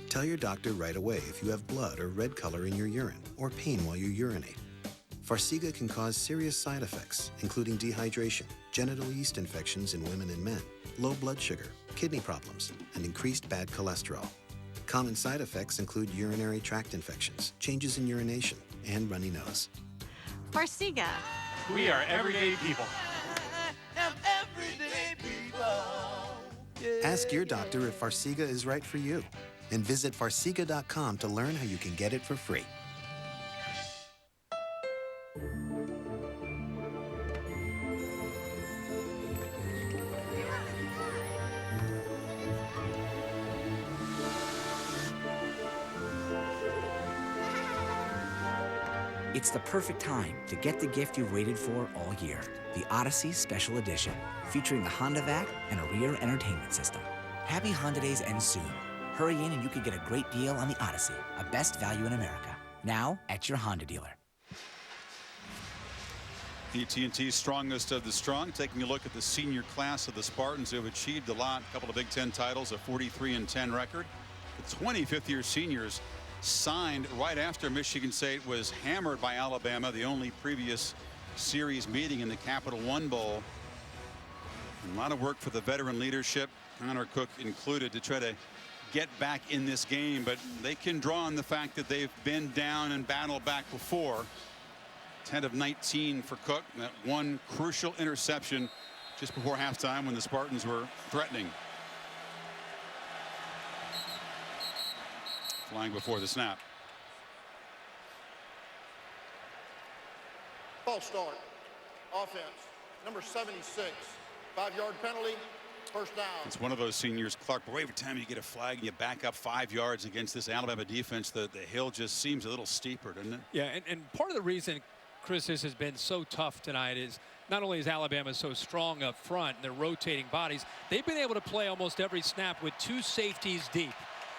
Tell your doctor right away if you have blood or red color in your urine or pain while you urinate. Farxiga can cause serious side effects, including dehydration, genital yeast infections in women and men, low blood sugar, kidney problems, and increased bad cholesterol. Common side effects include urinary tract infections, changes in urination, and runny nose. Farxiga. We are everyday people. Ask your doctor if Farxiga is right for you, and visit Farxiga.com to learn how you can get it for free. It's the perfect time to get the gift you've waited for all year. The Odyssey Special Edition, featuring the Honda Vac and a rear entertainment system. Happy Honda Days end soon. Hurry in and you could get a great deal on the Odyssey, a best value in America. Now at your Honda dealer. AT&T's strongest of the strong, taking a look at the senior class of the Spartans who have achieved a lot. A couple of Big Ten titles, a 43-10 record. The 25th-year seniors signed right after Michigan State was hammered by Alabama, the only previous series meeting in the Capital One Bowl. And a lot of work for the veteran leadership, Connor Cook included, to try to get back in this game, but they can draw on the fact that they've been down and battled back before. 10 of 19 for Cook. That one crucial interception just before halftime when the Spartans were threatening. Flying before the snap. False start. Offense. Number 76. 5-yard penalty. First down. It's one of those seniors, Clark, but every time you get a flag and you back up 5 yards against this Alabama defense, the hill just seems a little steeper, doesn't it? Yeah, and part of the reason, Chris, this has been so tough tonight is not only is Alabama so strong up front, and they're rotating bodies, they've been able to play almost every snap with two safeties deep.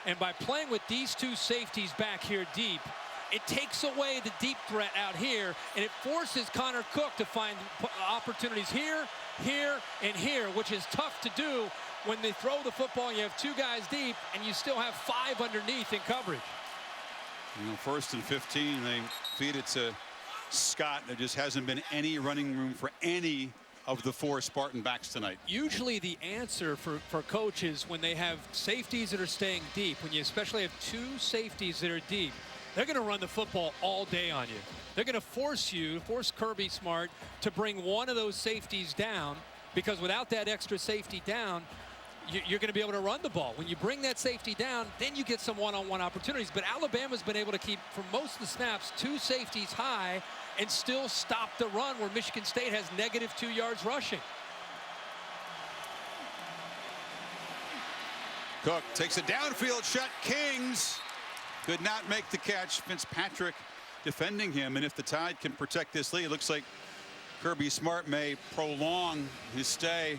And by playing with these two safeties back here deep, it takes away the deep threat out here, and it forces Connor Cook to find opportunities here, here, and here, which is tough to do when they throw the football and you have two guys deep and you still have 5 underneath in coverage. You know, 1st and 15, they feed it to Scott. There just hasn't been any running room for any of the 4 Spartan backs tonight. Usually the answer for coaches when they have safeties that are staying deep, when you especially have 2 safeties that are deep, they're going to run the football all day on you. They're going to force Kirby Smart to bring one of those safeties down, because without that extra safety down, you're going to be able to run the ball. When you bring that safety down, then you get some one-on-one opportunities. But Alabama's been able to keep, for most of the snaps, 2 safeties high and still stop the run where Michigan State has negative 2 yards rushing. Cook takes a downfield shot. Kings could not make the catch. Fitzpatrick defending him. And if the Tide can protect this lead, it looks like Kirby Smart may prolong his stay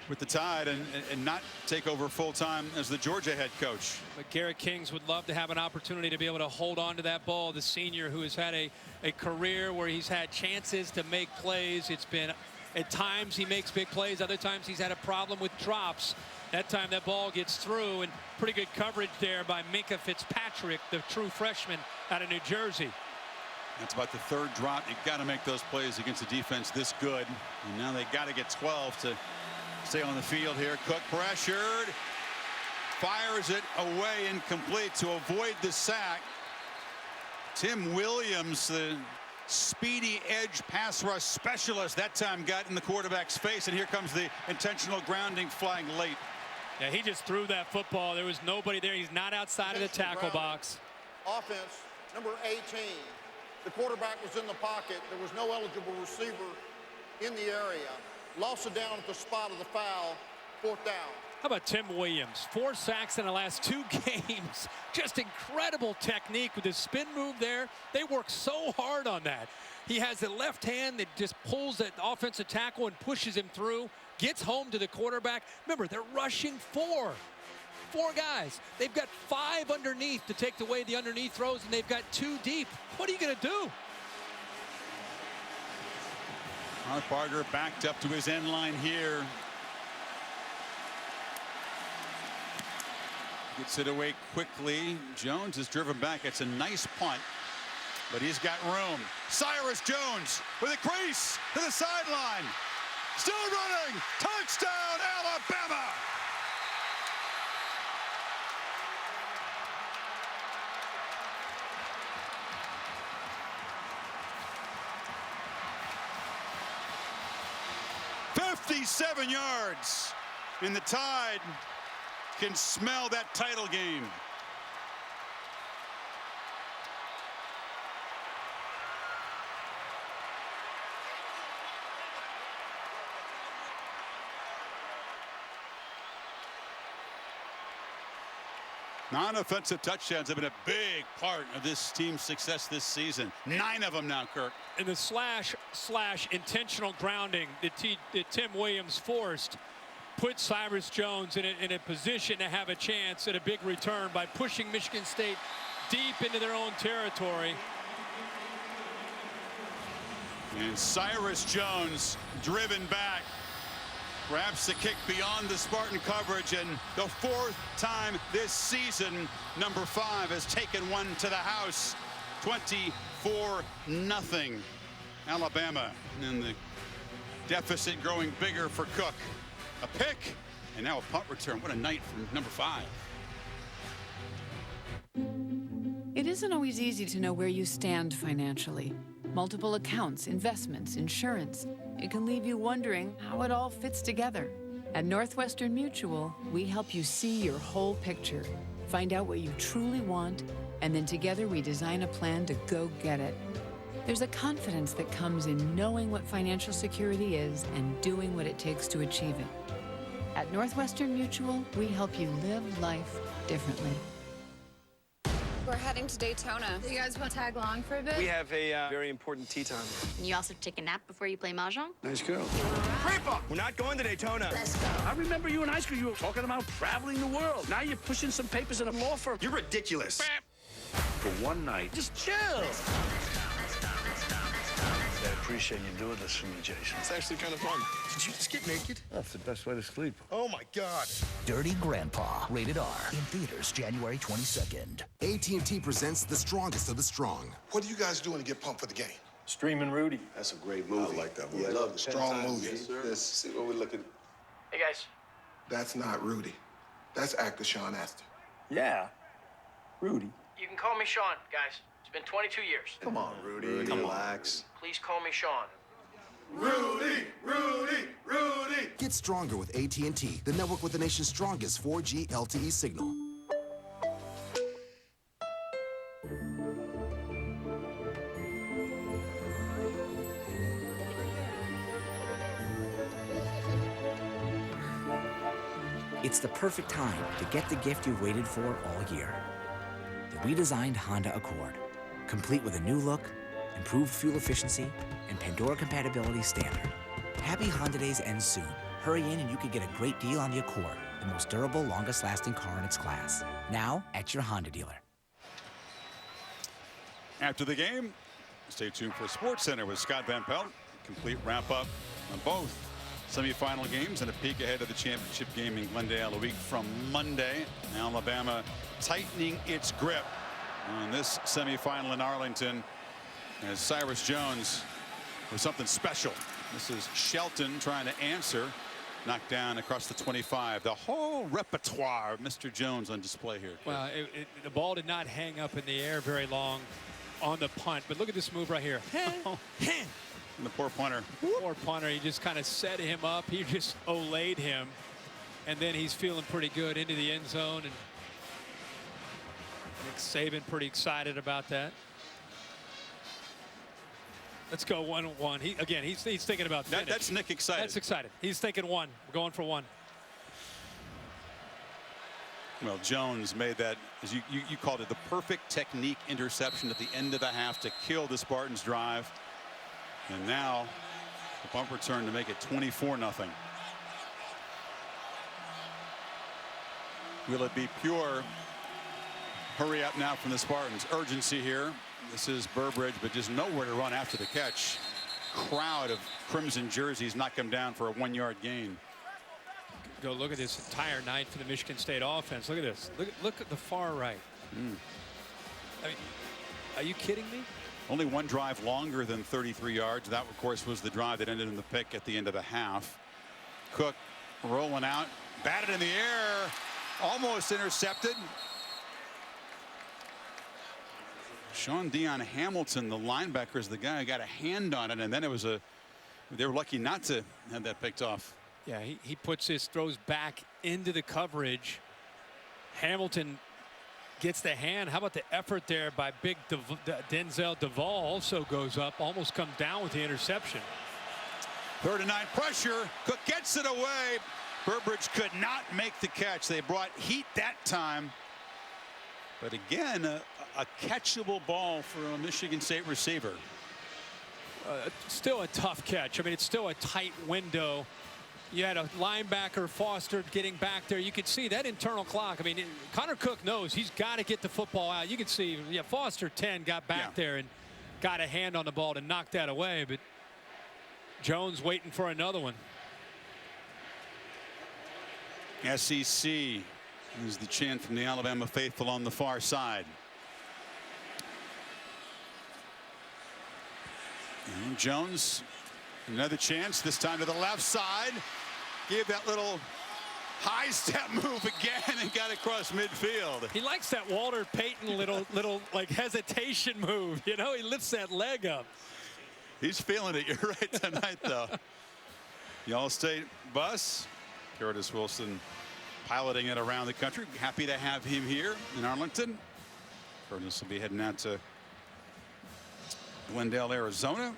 with the Tide and not take over full-time as the Georgia head coach. But Garrett Kings would love to have an opportunity to be able to hold on to that ball. The senior who has had a career where he's had chances to make plays. It's been, at times he makes big plays, other times he's had a problem with drops. That time that ball gets through, and pretty good coverage there by Minkah Fitzpatrick, the true freshman out of New Jersey. That's about the 3rd drop. You've got to make those plays against a defense this good. And now they got to get 12 to stay on the field here. Cook pressured, fires it away, incomplete to avoid the sack. Tim Williams, the speedy edge pass rush specialist. That time got in the quarterback's face, and here comes the intentional grounding flying late. Yeah, he just threw that football. There was nobody there. He's not outside of the tackle box. Offense, number 18. The quarterback was in the pocket. There was no eligible receiver in the area. Lost it down at the spot of the foul. 4th down. How about Tim Williams? 4 sacks in the last 2 games. Just incredible technique with his spin move there. They work so hard on that. He has the left hand that just pulls that offensive tackle and pushes him through. Gets home to the quarterback. Remember, they're rushing 4 guys. They've got 5 underneath to take away the underneath throws, and they've got 2 deep. What are you going to do? Barger backed up to his end line here. Gets it away quickly. Jones is driven back. It's a nice punt, but he's got room. Cyrus Jones with a crease to the sideline. Still running. Touchdown, Alabama. "57 yards, and the Tide can smell that title game." Non-offensive touchdowns have been a big part of this team's success this season. 9 of them now, Kirk. And the slash intentional grounding that Tim Williams forced put Cyrus Jones in a position to have a chance at a big return by pushing Michigan State deep into their own territory. And Cyrus Jones driven back. Grabs the kick beyond the Spartan coverage, and the 4th time this season, number 5 has taken one to the house. 24-0 Alabama, and the deficit growing bigger for Cook. A pick, and now a punt return. What a night from number 5. It isn't always easy to know where you stand financially. Multiple accounts, investments, insurance. It can leave you wondering how it all fits together. At Northwestern Mutual, we help you see your whole picture, find out what you truly want, and then together we design a plan to go get it. There's a confidence that comes in knowing what financial security is and doing what it takes to achieve it. At Northwestern Mutual, we help you live life differently. We're heading to Daytona. You guys want to tag along for a bit? We have a very important tea time. And you also take a nap before you play Mahjong? Nice girl. Creeper! We're not going to Daytona. Let's go. I remember you in high school. You were talking about traveling the world. Now you're pushing some papers in a law firm. You're ridiculous. For one night, just chill. I appreciate you doing this for me, Jason. It's actually kind of fun. Did you just get naked? That's the best way to sleep. Oh, my God. Dirty Grandpa, rated R, in theaters January 22nd. AT&T presents The Strongest of the Strong. What are you guys doing to get pumped for the game? Streaming Rudy. That's a great movie. I like that movie. Yeah, Love the strong movie. Yes, sir. Let's see what we're looking at. Hey, guys. That's not Rudy. That's actor Sean Astin. Yeah. Rudy. You can call me Sean, guys. It's been 22 years. Come on, Rudy. Relax. Please call me Sean. Rudy! Rudy! Rudy! Get stronger with AT&T, the network with the nation's strongest 4G LTE signal. It's the perfect time to get the gift you've waited for all year. The redesigned Honda Accord, complete with a new look, improved fuel efficiency, and Pandora compatibility standard. Happy Honda Days end soon. Hurry in and you could get a great deal on the Accord, the most durable, longest-lasting car in its class. Now at your Honda dealer. After the game, stay tuned for SportsCenter with Scott Van Pelt. Complete wrap-up on both semifinal games and a peek ahead of the championship game in Glendale a week from Monday. Alabama tightening its grip on this semifinal in Arlington as Cyrus Jones with something special. This is Shelton trying to answer. Knocked down across the 25. The whole repertoire of Mr. Jones on display here. Well, the ball did not hang up in the air very long on the punt. But look at this move right here. And the poor punter. Poor punter. He just kind of set him up. He just olayed him. And then he's feeling pretty good into the end zone. And Nick Saban pretty excited about that. Let's go 1-1. He's thinking about finish. That's Nick excited. That's excited. He's thinking one. We're going for one. Well, Jones made that, as you called it, the perfect technique interception at the end of the half to kill the Spartans' drive. And now a punt return to make it 24-0. Will it be pure hurry up now from the Spartans? Urgency here. This is Burbridge, but just nowhere to run after the catch. Crowd of crimson jerseys knock him down for a 1-yard gain. Go look at this entire night for the Michigan State offense. Look at this. Look at the far right. I mean, are you kidding me? Only one drive longer than 33 yards. That, of course, was the drive that ended in the pick at the end of the half. Cook rolling out, batted in the air, almost intercepted. Sean Dion Hamilton, the linebacker, is the guy who got a hand on it, and then they were lucky not to have that picked off. Yeah, he puts his throws back into the coverage. Hamilton gets the hand. How about the effort there by big Denzel Duvall? Also goes up, almost comes down with the interception. 3rd and 9 pressure. Cook gets it away. Burbridge could not make the catch. They brought heat that time. But again, a catchable ball for a Michigan State receiver. Still a tough catch. I mean, it's still a tight window. You had a linebacker, Foster, getting back there. You could see that internal clock. I mean, Connor Cook knows he's got to get the football out. You can see, yeah, Foster 10 got back there and got a hand on the ball to knock that away. But Jones waiting for another one. SEC is the chant from the Alabama faithful on the far side. And Jones, another chance, this time to the left side. Gave that little high step move again and got across midfield. He likes that Walter Payton little like hesitation move. You know, he lifts that leg up. He's feeling it. You're right tonight, though. The All-State bus. Curtis Wilson piloting it around the country. Happy to have him here in Arlington. Curtis will be heading out to Glendale, Arizona.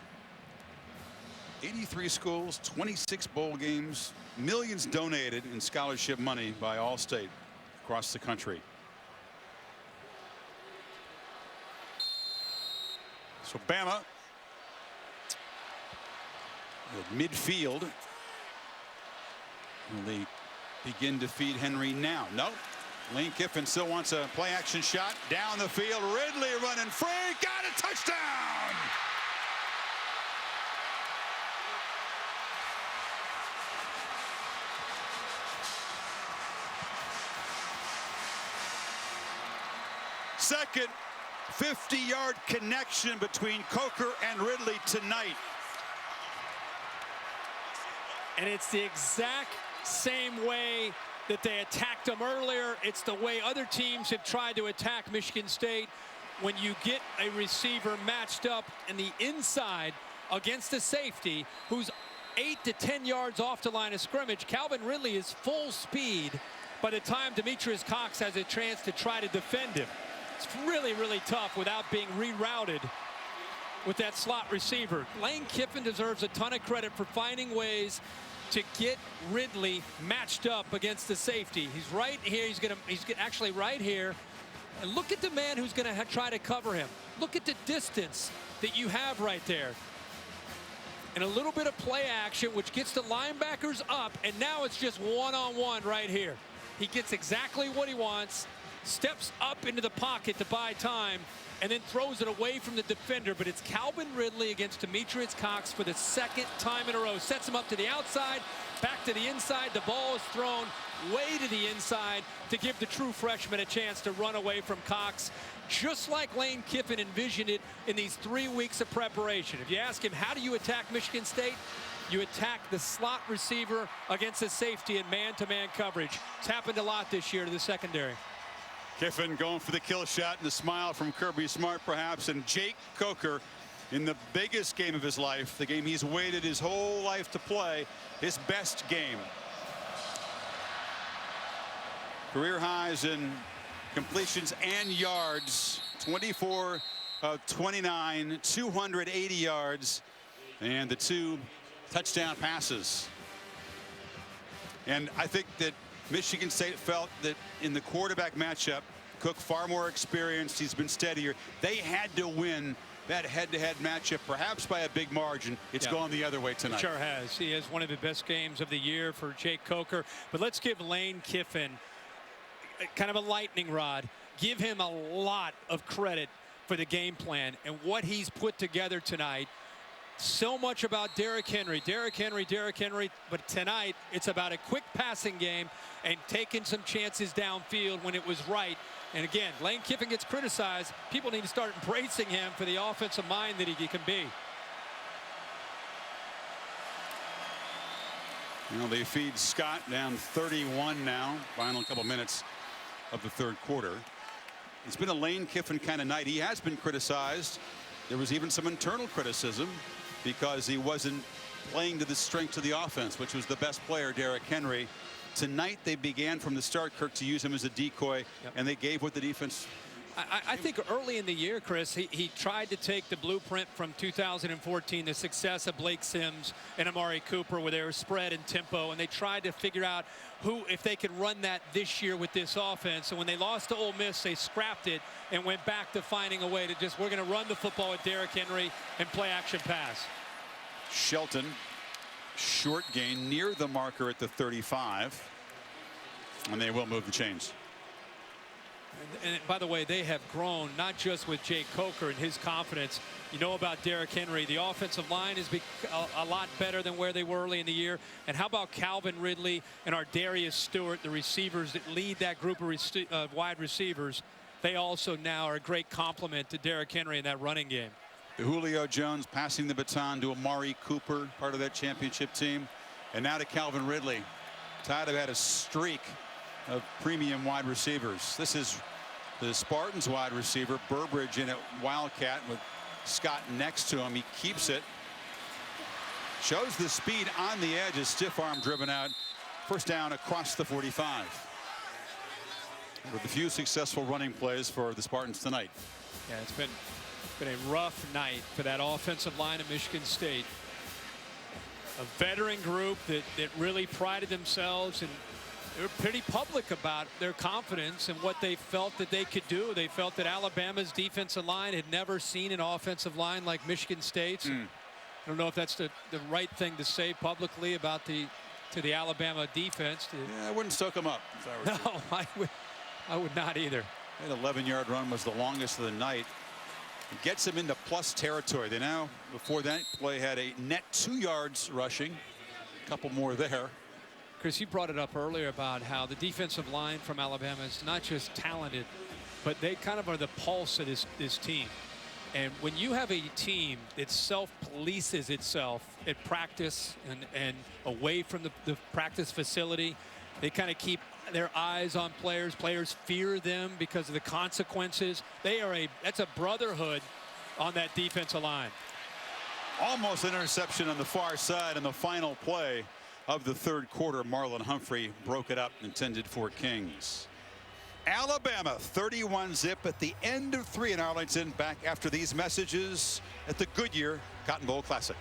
83 schools, 26 bowl games, millions donated in scholarship money by All-State across the country. So Bama at midfield. Will they begin to feed Henry now? No. Lane Kiffin still wants a play action shot down the field. Ridley running free, got a touchdown. Second 50-yard connection between Coker and Ridley tonight. And it's the exact same way that they attacked them earlier. It's the way other teams have tried to attack Michigan State. When you get a receiver matched up in the inside against a safety who's 8 to 10 yards off the line of scrimmage, Calvin Ridley is full speed by the time Demetrius Cox has a chance to try to defend him. It's really, really tough without being rerouted with that slot receiver. Lane Kiffin deserves a ton of credit for finding ways to get Ridley matched up against the safety. He's right here. He's actually right here. And look at the man who's going to try to cover him. Look at the distance that you have right there. And a little bit of play action, which gets the linebackers up. And now it's just one-on-one right here. He gets exactly what he wants, steps up into the pocket to buy time, and then throws it away from the defender. But it's Calvin Ridley against Demetrius Cox for the second time in a row. Sets him up to the outside, back to the inside. The ball is thrown way to the inside to give the true freshman a chance to run away from Cox, just like Lane Kiffin envisioned it in these 3 weeks of preparation. If you ask him, how do you attack Michigan State? You attack the slot receiver against the safety in man-to-man coverage. It's happened a lot this year to the secondary. Kiffin going for the kill shot, and the smile from Kirby Smart perhaps, and Jake Coker in the biggest game of his life, the game he's waited his whole life to play, his best game. Career highs in completions and yards, 24 of 29, 280 yards, and the 2 touchdown passes. And I think that Michigan State felt that in the quarterback matchup, Cook far more experienced, he's been steadier. They had to win that head-to-head matchup, perhaps by a big margin. It's gone the other way tonight. It sure has. He has one of the best games of the year for Jake Coker. But let's give Lane Kiffin kind of a lightning rod. Give him a lot of credit for the game plan and what he's put together tonight. So much about Derrick Henry, but tonight it's about a quick passing game and taking some chances downfield when it was right. And again, Lane Kiffin gets criticized. People need to start embracing him for the offensive mind that he can be. You know, they feed Scott down 31 now, final couple minutes of the third quarter. It's been a Lane Kiffin kind of night. He has been criticized. There was even some internal criticism because he wasn't playing to the strengths of the offense, which was the best player, Derrick Henry. Tonight they began from the start, Kirk, to use him as a decoy, and they gave what the defense. I think early in the year, Chris, he tried to take the blueprint from 2014, the success of Blake Sims and Amari Cooper, where they were spread and tempo, and they tried to figure out if they could run that this year with this offense. And when they lost to Ole Miss, they scrapped it and went back to finding a way to just, we're going to run the football with Derrick Henry and play action pass. Shelton, short gain near the marker at the 35, and they will move the chains. And by the way, they have grown not just with Jake Coker and his confidence. You know about Derrick Henry. The offensive line is a lot better than where they were early in the year. And how about Calvin Ridley and our Darius Stewart, the receivers that lead that group of wide receivers? They also now are a great complement to Derrick Henry in that running game. Julio Jones passing the baton to Amari Cooper, part of that championship team. And now to Calvin Ridley. Tide have had a streak of premium wide receivers. This is the Spartans wide receiver, Burbridge in at Wildcat with Scott next to him. He keeps it. Shows the speed on the edge, a stiff arm driven out. First down across the 45. With a few successful running plays for the Spartans tonight. Yeah, it's been a rough night for that offensive line of Michigan State. A veteran group that really prided themselves, and they were pretty public about their confidence and what they felt that they could do. They felt that Alabama's defensive line had never seen an offensive line like Michigan State's. I don't know if that's the right thing to say publicly about the Alabama defense. Yeah, I wouldn't stoke them up. No, I would not either. That 11-yard run was the longest of the night. It gets them into plus territory. They now, before that play, had a net 2 yards rushing. A couple more there. Chris, you brought it up earlier about how the defensive line from Alabama is not just talented, but they kind of are the pulse of this team. And when you have a team that self-polices itself at practice and away from the practice facility, they kind of keep their eyes on players. Players fear them because of the consequences. That's a brotherhood on that defensive line. Almost an interception on the far side on the final play of the third quarter. Marlon Humphrey broke it up, intended for Kings. Alabama 31-zip at the end of 3 in Arlington. Back after these messages at the Goodyear Cotton Bowl Classic.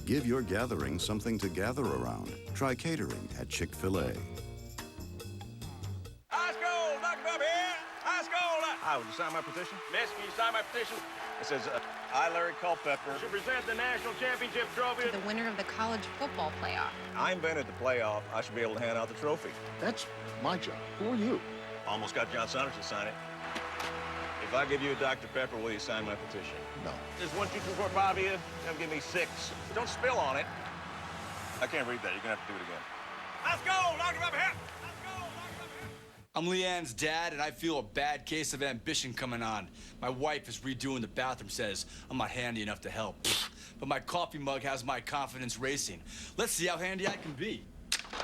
Give your gathering something to gather around. Try catering at Chick-fil-A. High school, knock him up here. High school. Hi, would you sign my petition? Miss, can you sign my petition? It says, I, Larry Culpepper, should present the national championship trophy To the winner of the college football playoff. I invented the playoff. I should be able to hand out the trophy. That's my job. Who are you? Almost got John Saunders to sign it. If If I give you a Dr. Pepper, will you sign my petition? No. There's 1, 2, 3, 4, 5 of you. Now give me 6. Don't spill on it. I can't read that. You're going to have to do it again. Let's go, Dr. Pepper here. I'm Leanne's dad, and I feel a bad case of ambition coming on. My wife is redoing the bathroom, says I'm not handy enough to help. But my coffee mug has my confidence racing. Let's see how handy I can be.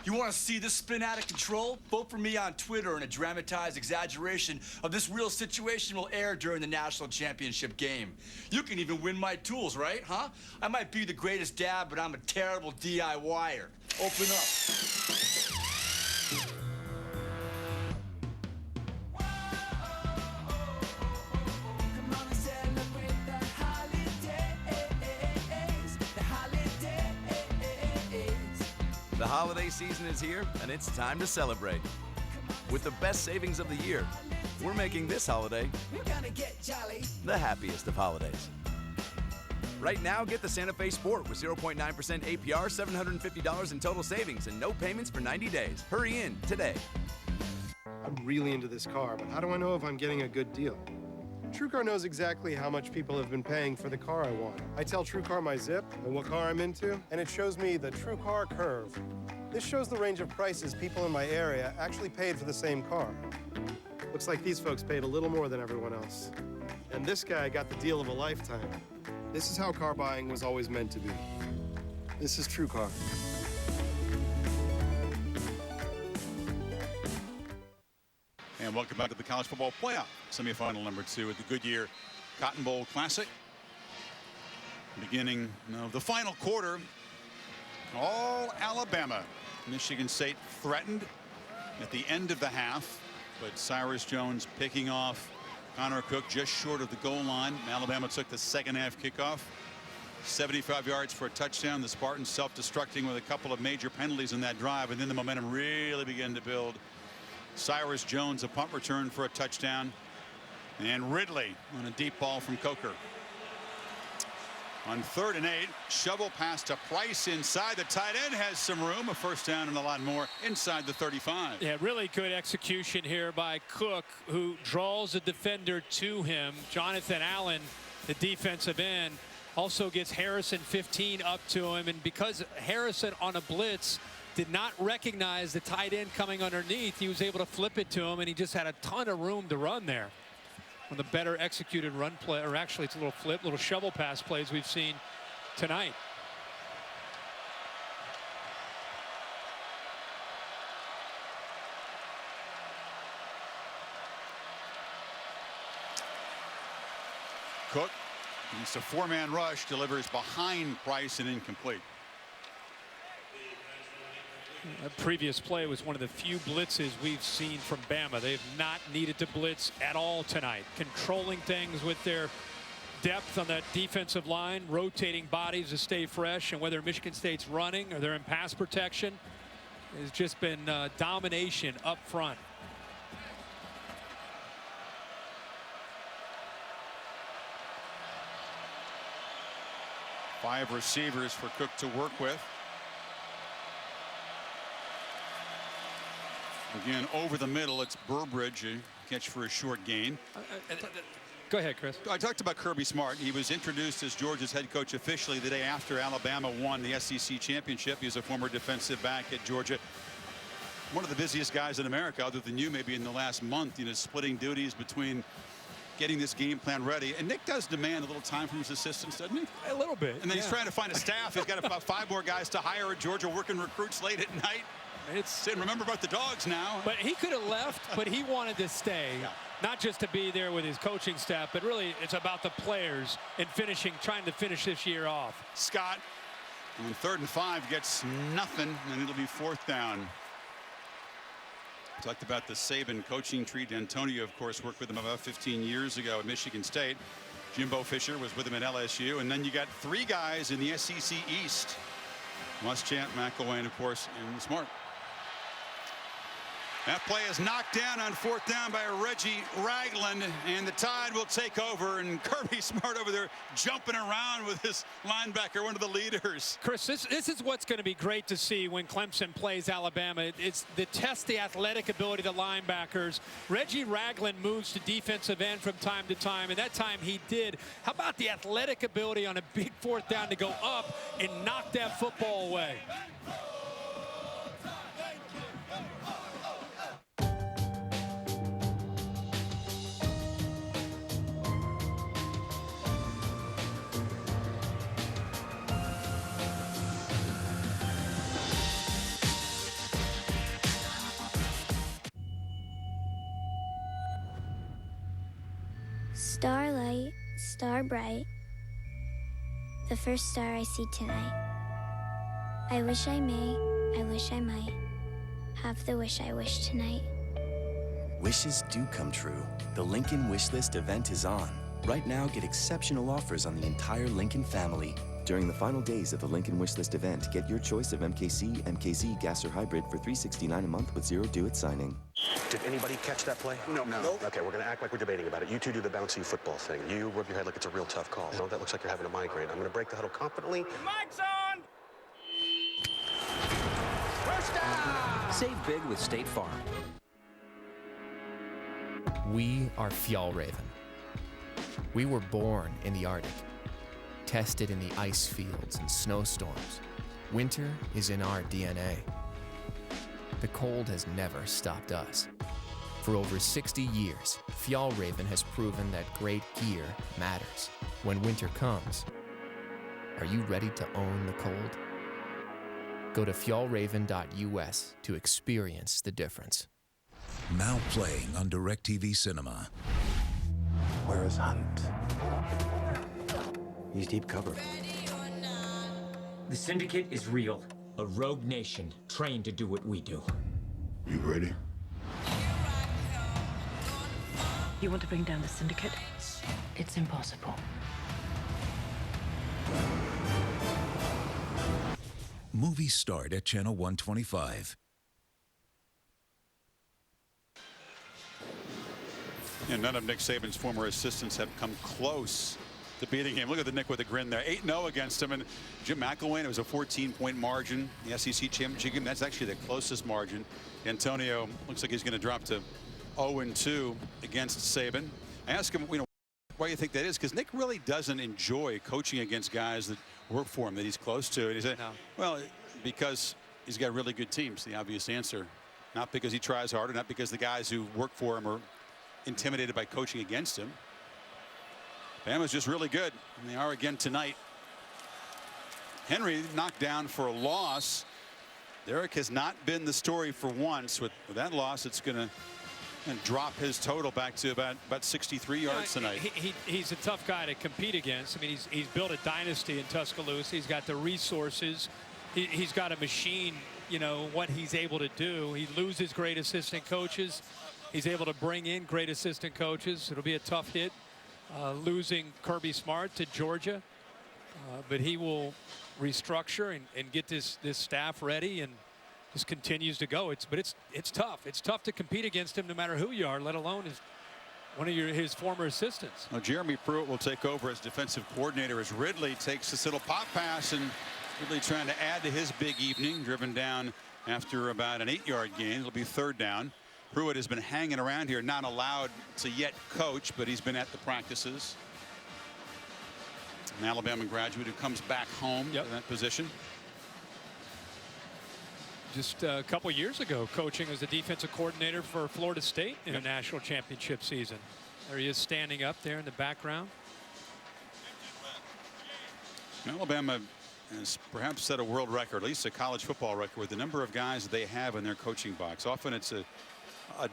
You want to see this spin out of control? Vote for me on Twitter, and a dramatized exaggeration of this real situation will air during the national championship game. You can even win my tools, right? Huh? I might be the greatest dad, but I'm a terrible DIYer. Open up. The holiday season is here, and it's time to celebrate. With the best savings of the year, we're making this holiday the happiest of holidays. Right now, get the Santa Fe Sport with 0.9% APR, $750 in total savings, and no payments for 90 days. Hurry in today. I'm really into this car, but how do I know if I'm getting a good deal? TrueCar knows exactly how much people have been paying for the car I want. I tell TrueCar my zip and what car I'm into, and it shows me the TrueCar curve. This shows the range of prices people in my area actually paid for the same car. Looks like these folks paid a little more than everyone else. And this guy got the deal of a lifetime. This is how car buying was always meant to be. This is TrueCar. And welcome back to the College Football Playoff semifinal number 2 at the Goodyear Cotton Bowl Classic. Beginning of the final quarter, all Alabama. Michigan State threatened at the end of the half, but Cyrus Jones picking off Connor Cook just short of the goal line. Alabama took the second half kickoff. 75 yards for a touchdown. The Spartans self-destructing with a couple of major penalties in that drive, and then the momentum really began to build. Cyrus Jones, a punt return for a touchdown, and Ridley on a deep ball from Coker. On 3rd and 8, shovel pass to Price inside. The tight end has some room, a first down and a lot more inside the 35. Yeah, really good execution here by Cook, who draws a defender to him. Jonathan Allen, the defensive end, also gets Harrison 15 up to him, and because Harrison on a blitz did not recognize the tight end coming underneath, he was able to flip it to him, and he just had a ton of room to run there. One of the better executed run play, or actually it's a little flip, little shovel pass plays we've seen tonight. Cook, it's a 4-man rush, delivers behind Price and incomplete. That previous play was one of the few blitzes we've seen from Bama. They've not needed to blitz at all tonight. Controlling things with their depth on that defensive line, rotating bodies to stay fresh, and whether Michigan State's running or they're in pass protection, has just been domination up front. Five receivers for Cook to work with. Again, over the middle, it's Burbridge, a catch for a short gain. Go ahead, Chris. I talked about Kirby Smart. He was introduced as Georgia's head coach officially the day after Alabama won the SEC championship. He's a former defensive back at Georgia. One of the busiest guys in America, other than you, maybe in the last month, splitting duties between getting this game plan ready. And Nick does demand a little time from his assistants, doesn't he? A little bit. And then he's trying to find a staff. He's got about 5 more guys to hire at Georgia, working recruits late at night. Saying, remember about the dogs now. But he could have left, but he wanted to stay. Yeah. Not just to be there with his coaching staff, but really it's about the players and trying to finish this year off. Scott on 3rd and 5 gets nothing, and it'll be 4th down. Talked about the Saban coaching tree. D'Antonio, of course, worked with him about 15 years ago at Michigan State. Jimbo Fisher was with him at LSU. And then you got 3 guys in the SEC East. Muschamp, McElwain, of course, and Smart. That play is knocked down on 4th down by Reggie Ragland, and the Tide will take over. And Kirby Smart over there jumping around with his linebacker, one of the leaders. Chris, this is what's going to be great to see when Clemson plays Alabama. It's the test the athletic ability of the linebackers. Reggie Ragland moves to defensive end from time to time, and that time he did. How about the athletic ability on a big 4th down to go up and knock that football away? Starlight, star bright, the first star I see tonight. I wish I may, I wish I might, have the wish I wish tonight. Wishes do come true. The Lincoln Wishlist event is on. Right now, get exceptional offers on the entire Lincoln family. During the final days of the Lincoln Wishlist event, get your choice of MKC, MKZ, gas or hybrid for $369 a month with zero due at signing. Did anybody catch that play? No. Okay, we're going to act like we're debating about it. You two do the bouncy football thing. You rub your head like it's a real tough call. No, that looks like you're having a migraine. I'm going to break the huddle confidently. Mike's on! First down! Save big with State Farm. We are Fjallraven. We were born in the Arctic, tested in the ice fields and snowstorms. Winter is in our DNA. The cold has never stopped us. For over 60 years, Fjallraven has proven that great gear matters. When winter comes, are you ready to own the cold? Go to fjallraven.us to experience the difference. Now playing on DirecTV Cinema. Where is Hunt? He's deep cover. The Syndicate is real. A rogue nation trained to do what we do. You ready? You want to bring down the Syndicate? It's impossible. Movies start at Channel 125. And none of Nick Saban's former assistants have come close to beating him. Look at the Nick with a grin there. 8-0 against him. And Jim McElwain, it was a 14-point margin. The SEC championship game, that's actually the closest margin. Antonio looks like he's going to drop to 0-2 against Saban. I asked him, why do you think that is? Because Nick really doesn't enjoy coaching against guys that work for him, that he's close to. And he said, well, because he's got really good teams, the obvious answer. Not because he tries harder, not because the guys who work for him are intimidated by coaching against him. Bama's just really good, and they are again tonight. Henry knocked down for a loss. Derek has not been the story for once. With that loss, it's going to drop his total back to about 63 yards tonight. He's a tough guy to compete against. I mean, he's built a dynasty in Tuscaloosa. He's got the resources. He's got a machine, what he's able to do. He loses great assistant coaches. He's able to bring in great assistant coaches. It'll be a tough hit losing Kirby Smart to Georgia. But he will restructure and get this staff ready and just continues to go. But it's tough. It's tough to compete against him no matter who you are, let alone one of his former assistants. Well, Jeremy Pruitt will take over as defensive coordinator as Ridley takes this little pop pass, and Ridley trying to add to his big evening, driven down after about an 8-yard gain. It'll be 3rd down. Pruitt has been hanging around here, not allowed to yet coach, but he's been at the practices. An Alabama graduate who comes back home to that position. Just a couple years ago, coaching as a defensive coordinator for Florida State in a national championship season. There he is standing up there in the background. Alabama has perhaps set a world record, at least a college football record, with the number of guys that they have in their coaching box. Often it's a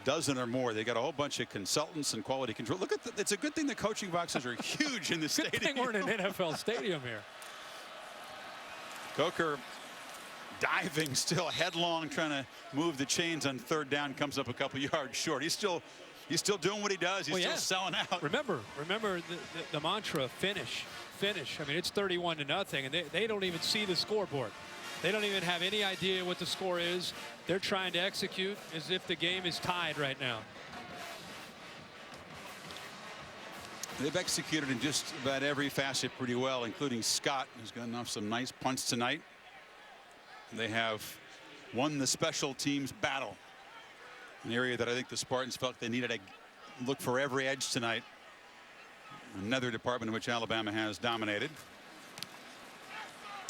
dozen or more. They got a whole bunch of consultants and quality control. Look at it's a good thing the coaching boxes are huge in the stadium. Good thing we're in an NFL stadium here. Coker diving, still headlong, trying to move the chains on 3rd down, comes up a couple yards short. He's still doing what he does. He's still selling out. Remember the mantra, finish. I mean, it's 31-0, and they don't even see the scoreboard. They don't even have any idea what the score is. They're trying to execute as if the game is tied right now. They've executed in just about every facet pretty well, including Scott, who's gotten off some nice punts tonight. They have won the special teams battle, an area that I think the Spartans felt they needed to look for every edge tonight. Another department in which Alabama has dominated.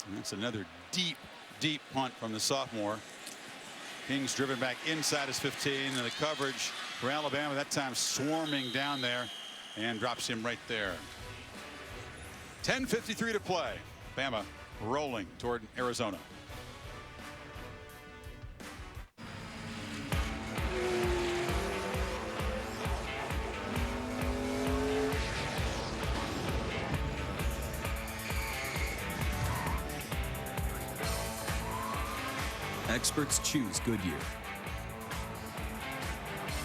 And that's another deep punt from the sophomore. King's driven back inside his 15, and the coverage for Alabama that time swarming down there and drops him right there. 10:53 to play. Bama rolling toward Arizona. Experts choose Goodyear.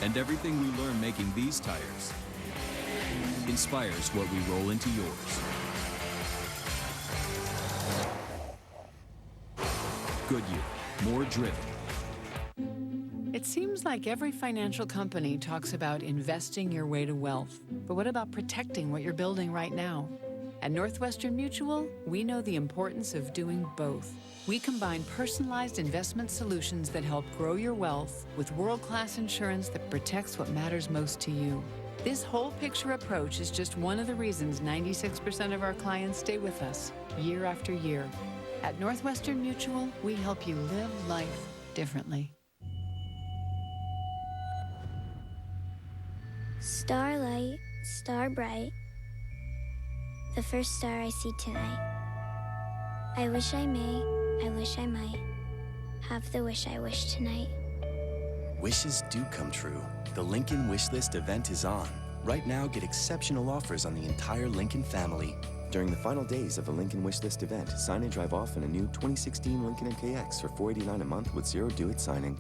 And everything we learn making these tires inspires what we roll into yours. Goodyear, more driven. It seems like every financial company talks about investing your way to wealth. But what about protecting what you're building right now? At Northwestern Mutual, we know the importance of doing both. We combine personalized investment solutions that help grow your wealth with world-class insurance that protects what matters most to you. This whole picture approach is just one of the reasons 96% of our clients stay with us year after year. At Northwestern Mutual, we help you live life differently. Starlight, star bright, the first star I see tonight. I wish I may, I wish I might, have the wish I wish tonight. Wishes do come true. The Lincoln Wishlist event is on. Right now, get exceptional offers on the entire Lincoln family. During the final days of the Lincoln Wishlist event, sign and drive off in a new 2016 Lincoln MKX for $489 a month with zero do-it signing.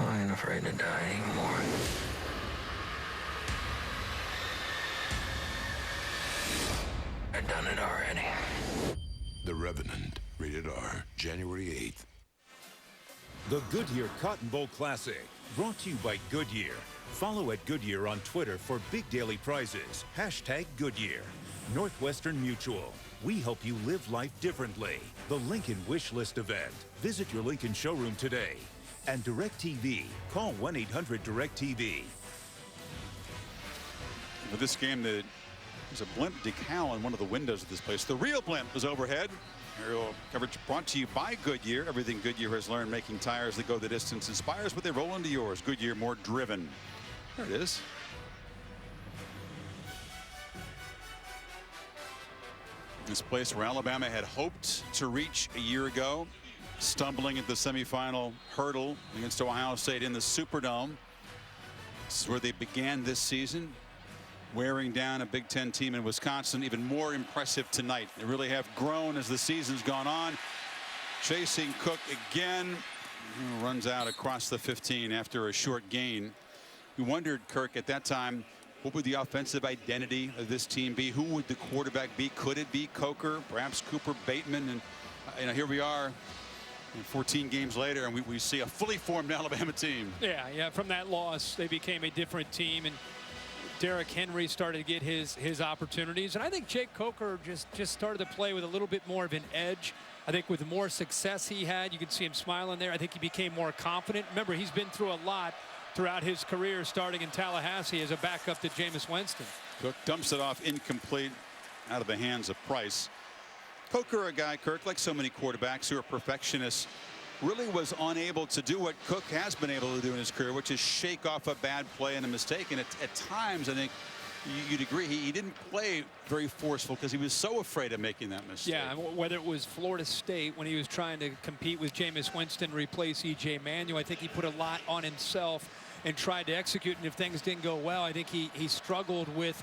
I ain't afraid to die anymore. I've done it already. The Revenant, rated R, January 8th. The Goodyear Cotton Bowl Classic, brought to you by Goodyear. Follow at Goodyear on Twitter for big daily prizes. #Goodyear. Northwestern Mutual. We help you live life differently. The Lincoln Wish List event. Visit your Lincoln showroom today. And DirecTV. Call 1-800-DirecTV. For this game, there's a blimp decal in one of the windows of this place. The real blimp is overhead. Aerial coverage brought to you by Goodyear. Everything Goodyear has learned making tires that go the distance inspires what they roll into yours. Goodyear, more driven. There it is. This place where Alabama had hoped to reach a year ago, stumbling at the semifinal hurdle against Ohio State in the Superdome. This is where they began this season, wearing down a Big Ten team in Wisconsin. Even more impressive tonight. They really have grown as the season's gone on. Chasing Cook again, runs out across the 15 after a short gain. We wondered, Kirk, at that time, what would the offensive identity of this team be? Who would the quarterback be? Could it be Coker, perhaps Cooper Bateman? And here we are 14 games later, and we see a fully formed Alabama team. Yeah, from that loss, they became a different team, and Derrick Henry started to get his opportunities. And I think Jake Coker just started to play with a little bit more of an edge. I think with the more success he had, you could see him smiling there. I think he became more confident. Remember, he's been through a lot throughout his career, starting in Tallahassee as a backup to Jameis Winston. Cook dumps it off incomplete out of the hands of Price. Coker, a guy, Kirk, like so many quarterbacks who are perfectionists, really was unable to do what Cook has been able to do in his career, which is shake off a bad play and a mistake. And at times, I think you'd agree, he didn't play very forceful because he was so afraid of making that mistake. Yeah, whether it was Florida State when he was trying to compete with Jameis Winston, replace E.J. Manuel, I think he put a lot on himself. and tried to execute. And if things didn't go well, I think he struggled with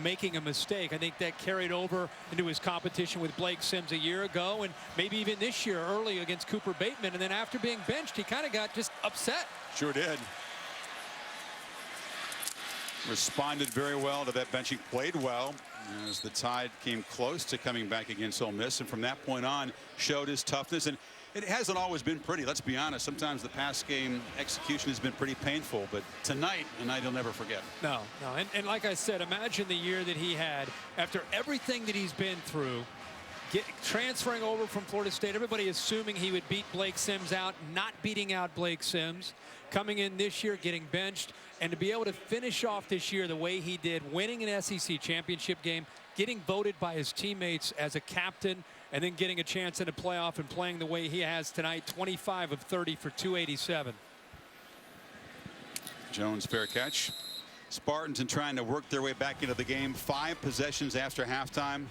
making a mistake. I think that carried over into his competition with Blake Sims a year ago, and maybe even this year early against Cooper Bateman. And then after being benched, he kind of got just upset. Sure did. Responded very well to that benching, played well as the Tide came close to coming back against Ole Miss, and from that point on showed his toughness. And it hasn't always been pretty, let's be honest. Sometimes the pass game execution has been pretty painful, but tonight, a night he'll never forget. No. And like I said, imagine the year that he had after everything that he's been through, transferring over from Florida State, everybody assuming he would beat Blake Sims out, not beating out Blake Sims, coming in this year, getting benched, and to be able to finish off this year the way he did, winning an SEC championship game, getting voted by his teammates as a captain, and then getting a chance in a playoff and playing the way he has tonight, 25 of 30 for 287. Jones, fair catch. Spartans and trying to work their way back into the game. 5 possessions after halftime,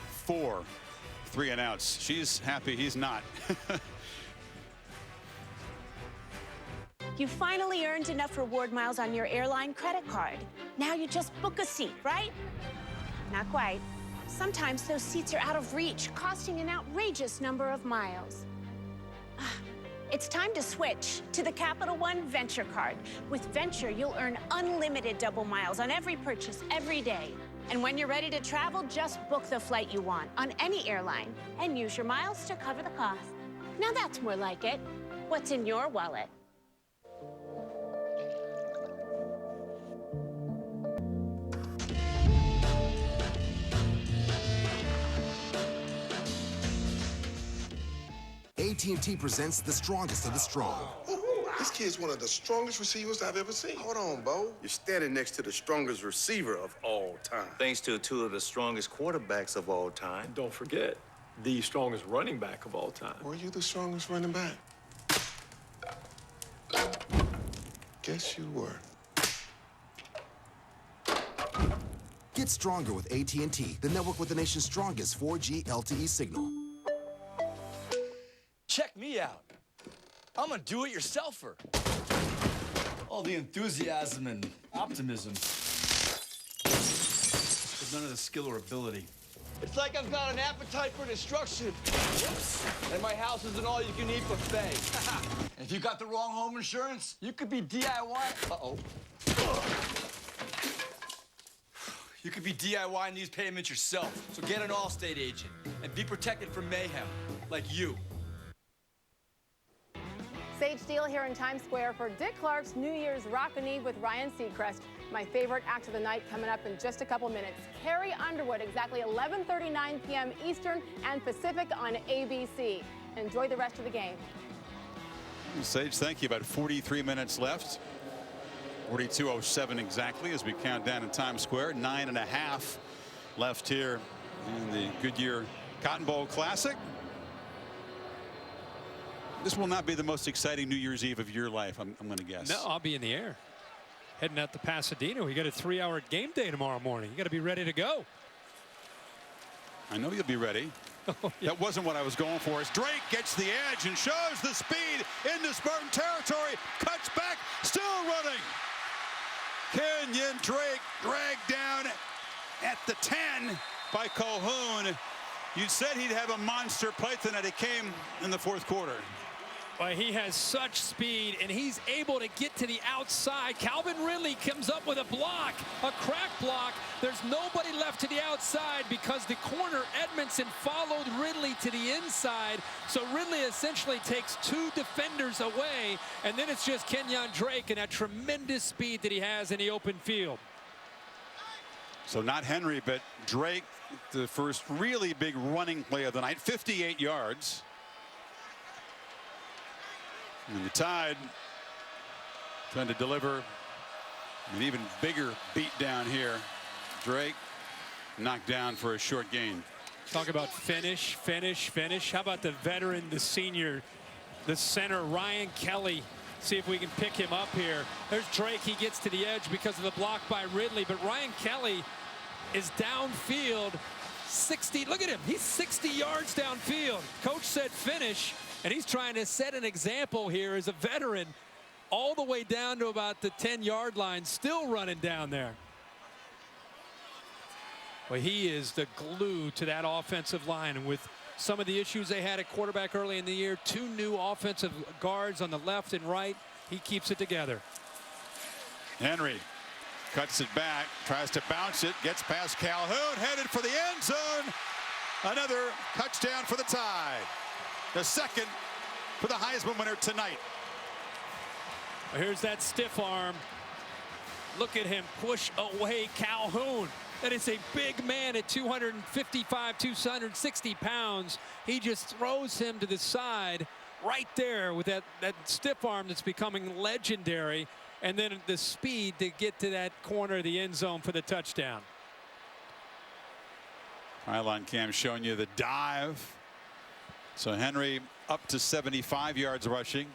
4 3 and outs. She's happy he's not. You finally earned enough reward miles on your airline credit card. Now you just book a seat, right? Not quite. Sometimes those seats are out of reach, costing an outrageous number of miles. It's time to switch to the Capital One Venture Card. With Venture, you'll earn unlimited double miles on every purchase every day. And when you're ready to travel, just book the flight you want on any airline and use your miles to cover the cost. Now that's more like it. What's in your wallet? AT&T presents the strongest of the strong. This kid's one of the strongest receivers I've ever seen. Hold on, Bo. You're standing next to the strongest receiver of all time. Thanks to 2 of the strongest quarterbacks of all time. And don't forget, the strongest running back of all time. Were you the strongest running back? Guess you were. Get stronger with AT&T, the network with the nation's strongest 4G LTE signal. Check me out. I'm a do-it-yourselfer. All the enthusiasm and optimism. There's none of the skill or ability. It's like I've got an appetite for destruction. Whoops. And my house is an all-you-can-eat buffet. And if you got the wrong home insurance, you could be DIY. Uh-oh. You could be DIYing these payments yourself. So get an Allstate agent and be protected from mayhem, like you. Sage Steele here in Times Square for Dick Clark's New Year's Rockin' Eve with Ryan Seacrest. My favorite act of the night coming up in just a couple minutes. Carrie Underwood, exactly 11:39 p.m. Eastern and Pacific on ABC. Enjoy the rest of the game. Sage, thank you. About 43 minutes left. 42:07 exactly as we count down in Times Square. 9.5 left here in the Goodyear Cotton Bowl Classic. This will not be the most exciting New Year's Eve of your life, I'm going to guess. No, I'll be in the air. Heading out to Pasadena. We got a 3-hour game day tomorrow morning. You got to be ready to go. I know you'll be ready. Oh, yeah. That wasn't what I was going for. As Drake gets the edge and shows the speed into Spartan territory. Cuts back, still running. Kenyon Drake dragged down at the 10 by Calhoun. You said he'd have a monster play tonight. It came in the fourth quarter. Well, he has such speed, and he's able to get to the outside. Calvin Ridley comes up with a block, a crack block. There's nobody left to the outside because the corner, Edmondson, followed Ridley to the inside. So Ridley essentially takes 2 defenders away, and then it's just Kenyon Drake and that tremendous speed that he has in the open field. So not Henry, but Drake, the first really big running play of the night, 58 yards. And the Tide trying to deliver an even bigger beat down here. Drake knocked down for a short gain. Talk about finish. How about the veteran, the senior, the center, Ryan Kelly. See if we can pick him up here. There's Drake. He gets to the edge because of the block by Ridley. But Ryan Kelly is downfield 60. Look at him. He's 60 yards downfield. Coach said finish. And he's trying to set an example here as a veteran. all the way down to about the 10-yard line, still running down there. Well, he is the glue to that offensive line, and with some of the issues they had at quarterback early in the year, 2 new offensive guards on the left and right, he keeps it together. Henry cuts it back, tries to bounce it, gets past Calhoun, headed for the end zone. Another touchdown for the Tide. The second for the Heisman winner tonight. Here's that stiff arm. Look at him push away Calhoun. That is a big man at 255, 260 pounds. He just throws him to the side right there with that stiff arm that's becoming legendary. And then the speed to get to that corner of the end zone for the touchdown. Pylon cam showing you the dive. So Henry up to 75 yards rushing.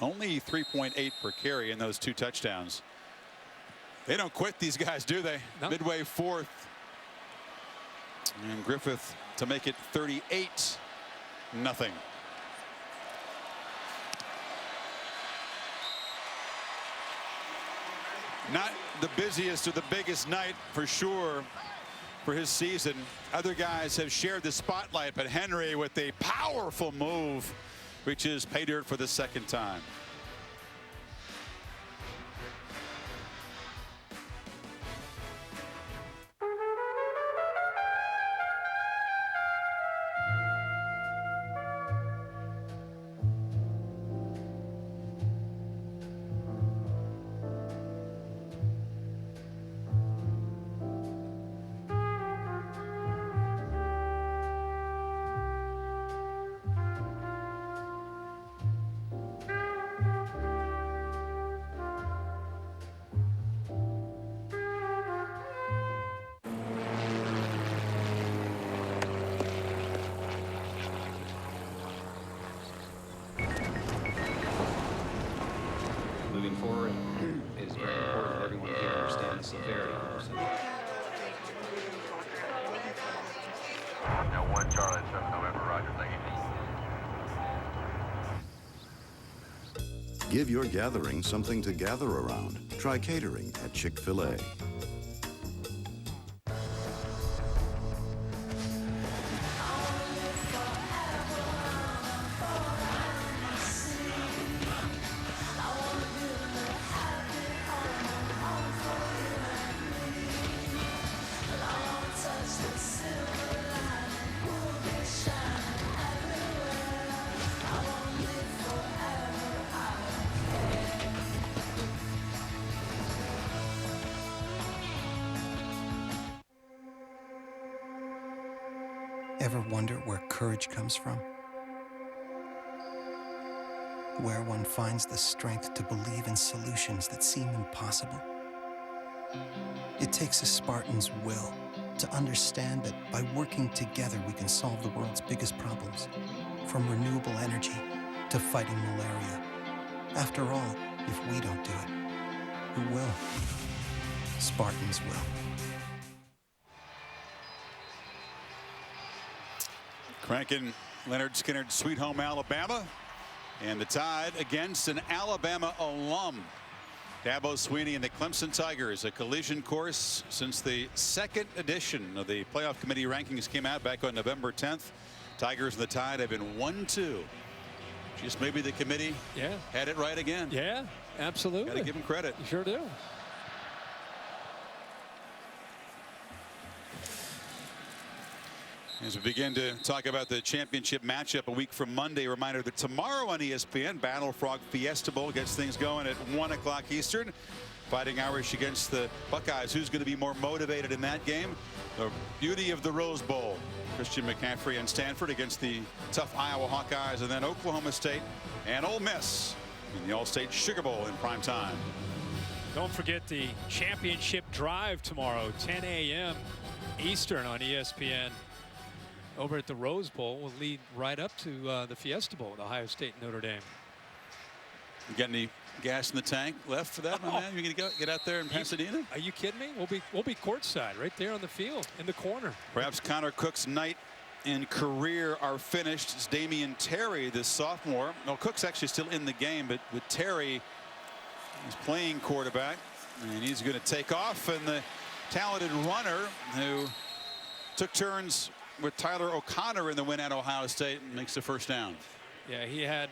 Only 3.8 per carry in those 2 touchdowns. They don't quit, these guys, do they? No. Midway 4th. And Griffith to make it 38-0. Not the busiest or the biggest night for sure for his season. Other guys have shared the spotlight, but Henry with a powerful move reaches pay dirt for the 2nd time. Moving forward, it is very important that everyone here understands the severity of our situation. Now 1 Charlie 7 November, Roger, thank you. Give your gathering something to gather around. Try catering at Chick-fil-A. Ever wonder where courage comes from? Where one finds the strength to believe in solutions that seem impossible? It takes a Spartan's will to understand that by working together we can solve the world's biggest problems, from renewable energy to fighting malaria. After all, if we don't do it, who will? Spartans will. Cranking Leonard Skinner's Sweet Home Alabama, and the Tide against an Alabama alum. Dabo Swinney and the Clemson Tigers, a collision course since the 2nd edition of the playoff committee rankings came out back on November 10th. Tigers and the Tide have been 1-2. Just maybe the committee had it right again. Yeah, absolutely. Got to give them credit. You sure do. As we begin to talk about the championship matchup a week from Monday, reminder that tomorrow on ESPN, Battle Frog Fiesta Bowl gets things going at 1 o'clock Eastern. Fighting Irish against the Buckeyes. Who's going to be more motivated in that game? The beauty of the Rose Bowl. Christian McCaffrey and Stanford against the tough Iowa Hawkeyes, and then Oklahoma State and Ole Miss in the All-State Sugar Bowl in prime time. Don't forget the championship drive tomorrow, 10 a.m. Eastern on ESPN. Over at the Rose Bowl will lead right up to the Fiesta Bowl with Ohio State and Notre Dame. You got any gas in the tank left for that, my man? You gonna get out there in Pasadena? Are you kidding me? We'll be courtside right there on the field in the corner. Perhaps Connor Cook's night in career are finished. It's Damian Terry, the sophomore. No, Cook's actually still in the game, but with Terry, he's playing quarterback, and he's going to take off. And the talented runner who took turns with Tyler O'Connor in the win at Ohio State makes the first down. Yeah, he had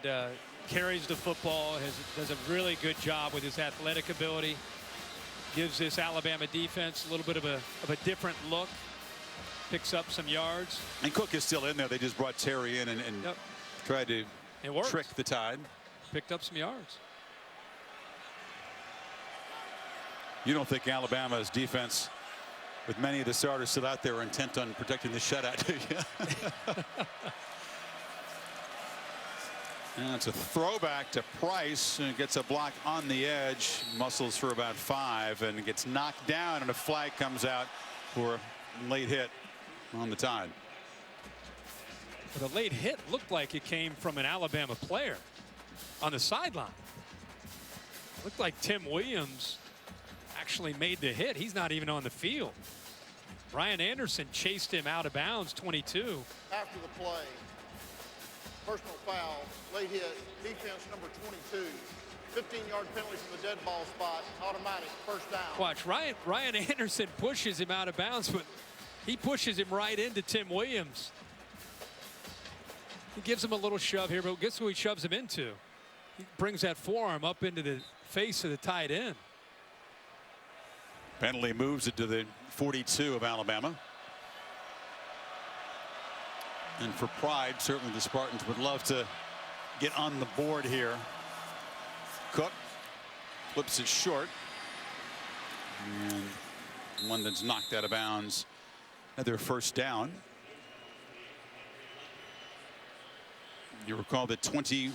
carries the football, does a really good job with his athletic ability. Gives this Alabama defense a little bit of a different look. Picks up some yards. And Cook is still in there. They just brought Terry in and tried to trick the Tide. Picked up some yards. You don't think Alabama's defense, with many of the starters still out there, are intent on protecting the shutout, do you? And it's a throwback to Price, and gets a block on the edge, muscles for about 5, and gets knocked down, and a flag comes out for a late hit on the Tide. The late hit looked like it came from an Alabama player on the sideline. Looked like Tim Williams actually made the hit. He's not even on the field. Brian Anderson chased him out of bounds, 22. After the play, personal foul, late hit, defense number 22, 15-yard penalty from the dead ball spot, automatic first down. Watch, Ryan Anderson pushes him out of bounds, but he pushes him right into Tim Williams. He gives him a little shove here, but guess who he shoves him into? He brings that forearm up into the face of the tight end. Penalty moves it to the 42 of Alabama. And for pride, certainly the Spartans would love to get on the board here. Cook flips it short. And London's knocked out of bounds. Another first down. You recall the 21-0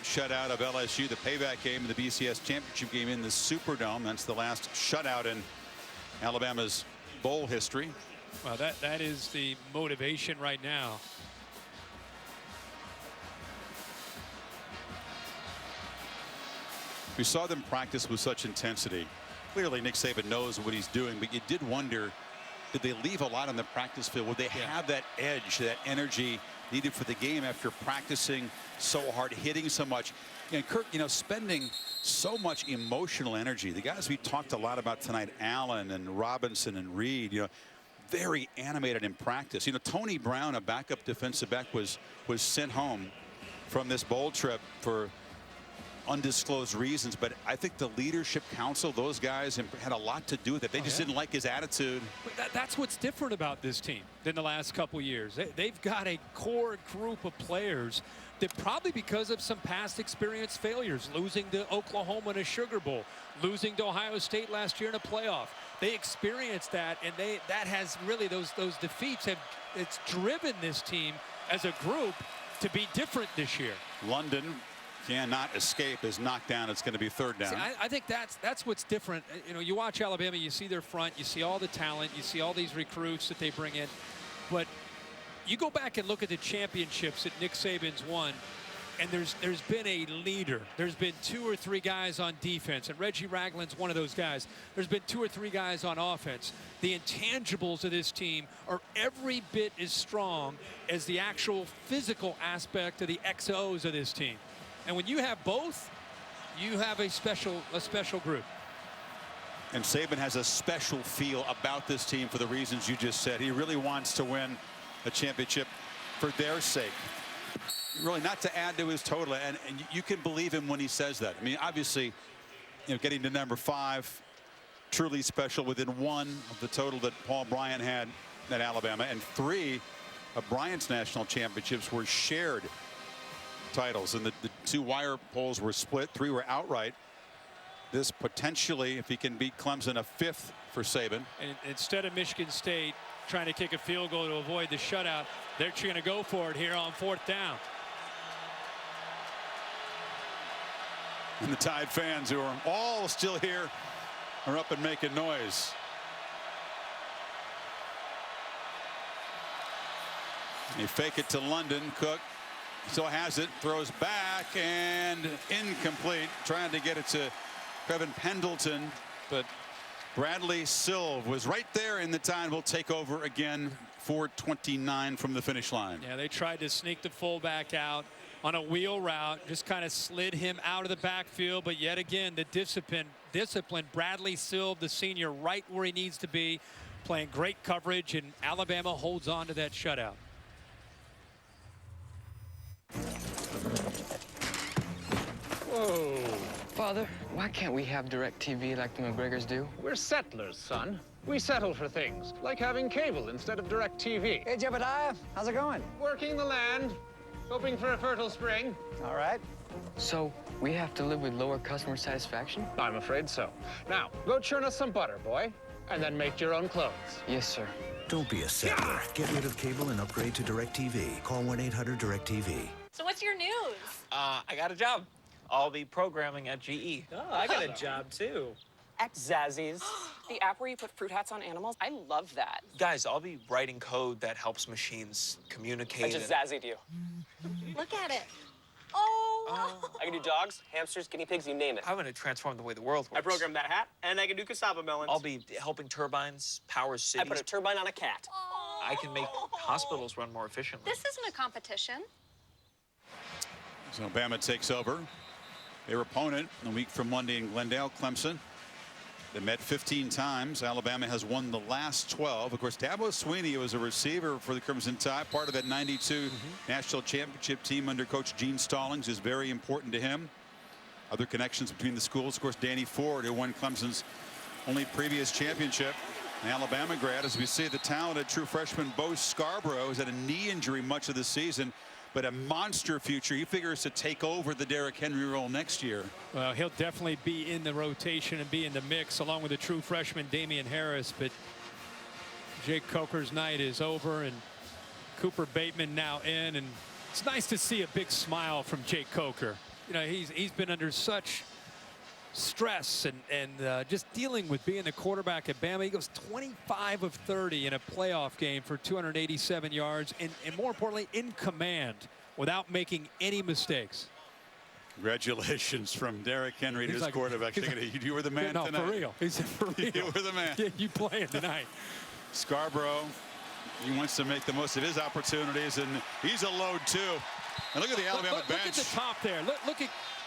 shutout of LSU, the payback game of the BCS championship game in the Superdome. That's the last shutout in Alabama's bowl history. Well, that is the motivation right now. We saw them practice with such intensity. Clearly, Nick Saban knows what he's doing, but you did wonder, did they leave a lot on the practice field? Would they have that edge, that energy needed for the game after practicing so hard, hitting so much? And Kirk, spending so much emotional energy. The guys we talked a lot about tonight, Allen and Robinson and Reed, very animated in practice. Tony Brown, a backup defensive back, was sent home from this bowl trip for undisclosed reasons, but I think the leadership council, those guys, had a lot to do with it. They just didn't like his attitude. That's what's different about this team than the last couple years. They've got a core group of players that, probably because of some past experience failures, losing to Oklahoma in a Sugar Bowl, losing to Ohio State last year in a playoff, they experienced that, and that has really, those defeats it's driven this team as a group to be different this year. London cannot escape, is knocked down. It's going to be third down. See, I think that's what's different. You watch Alabama, you see their front, you see all the talent, you see all these recruits that they bring in, but you go back and look at the championships that Nick Saban's won, and there's been a leader. There's been 2 or 3 guys on defense, and Reggie Ragland's one of those guys. There's been 2 or 3 guys on offense. The intangibles of this team are every bit as strong as the actual physical aspect of the XOs of this team. And when you have both, you have a special group. And Saban has a special feel about this team for the reasons you just said. He really wants to win a championship for their sake. Really not to add to his total, and you can believe him when he says that. I mean, obviously, getting to number 5, truly special, within 1 of the total that Paul Bryant had at Alabama, and 3 of Bryant's national championships were shared titles, and the 2 wire polls were split. 3 were outright. This potentially, if he can beat Clemson, a 5th for Saban. And instead of Michigan State trying to kick a field goal to avoid the shutout, they're going to go for it here on 4th down. And the Tide fans, who are all still here, are up and making noise. They fake it to London. Cook still has it, throws back, and incomplete. Trying to get it to Kevin Pendleton, but Bradley Silv was right there in the time. Will take over again 4:29 from the finish line. Yeah, they tried to sneak the fullback out on a wheel route, just kind of slid him out of the backfield. But yet again, the discipline Bradley Silv, the senior, right where he needs to be, playing great coverage, and Alabama holds on to that shutout. Whoa. Father, why can't we have DirecTV like the McGregors do? We're settlers, son. We settle for things, like having cable instead of DirecTV. Hey, Jebediah, how's it going? Working the land, hoping for a fertile spring. All right. So, we have to live with lower customer satisfaction? I'm afraid so. Now, go churn us some butter, boy, and then make your own clothes. Yes, sir. Don't be a settler. Get rid of cable and upgrade to DirecTV. Call 1-800-DirecTV. So what's your news? I got a job. I'll be programming at GE. Oh, I got a job too. At Zazzy's. The app where you put fruit hats on animals. I love that. Guys, I'll be writing code that helps machines communicate. I just Zazzied you. Look at it. Oh. I can do dogs, hamsters, guinea pigs, you name it. I'm going to transform the way the world works. I programmed that hat, and I can do cassava melons. I'll be helping turbines power cities. I put a turbine on a cat. I can make hospitals run more efficiently. This isn't a competition. So Alabama takes over. Their opponent a week from Monday in Glendale, Clemson. They met 15 times. Alabama has won the last 12. Of course, Dabo Swinney was a receiver for the Crimson Tide, part of that 92 national championship team under Coach Gene Stallings is very important to him. Other connections between the schools, of course, Danny Ford, who won Clemson's only previous championship. An Alabama grad, as we see the talented true freshman Bo Scarborough has had a knee injury much of the season, but a monster future. He figures to take over the Derrick Henry role next year. Well, he'll definitely be in the rotation and be in the mix along with the true freshman Damian Harris. But Jake Coker's night is over, and Cooper Bateman now in, and it's nice to see a big smile from Jake Coker. You know, he's been under such stress and just dealing with being the quarterback at Bama. He goes 25 of 30 in a playoff game for 287 yards and more importantly in command without making any mistakes. Congratulations from Derrick Henry to his quarterback. You were the man no, tonight. For real. He's for real. You were the man. Yeah, you playing tonight. Scarborough, he wants to make the most of his opportunities, and he's a load too. And look at the Alabama bench. Look at the top there.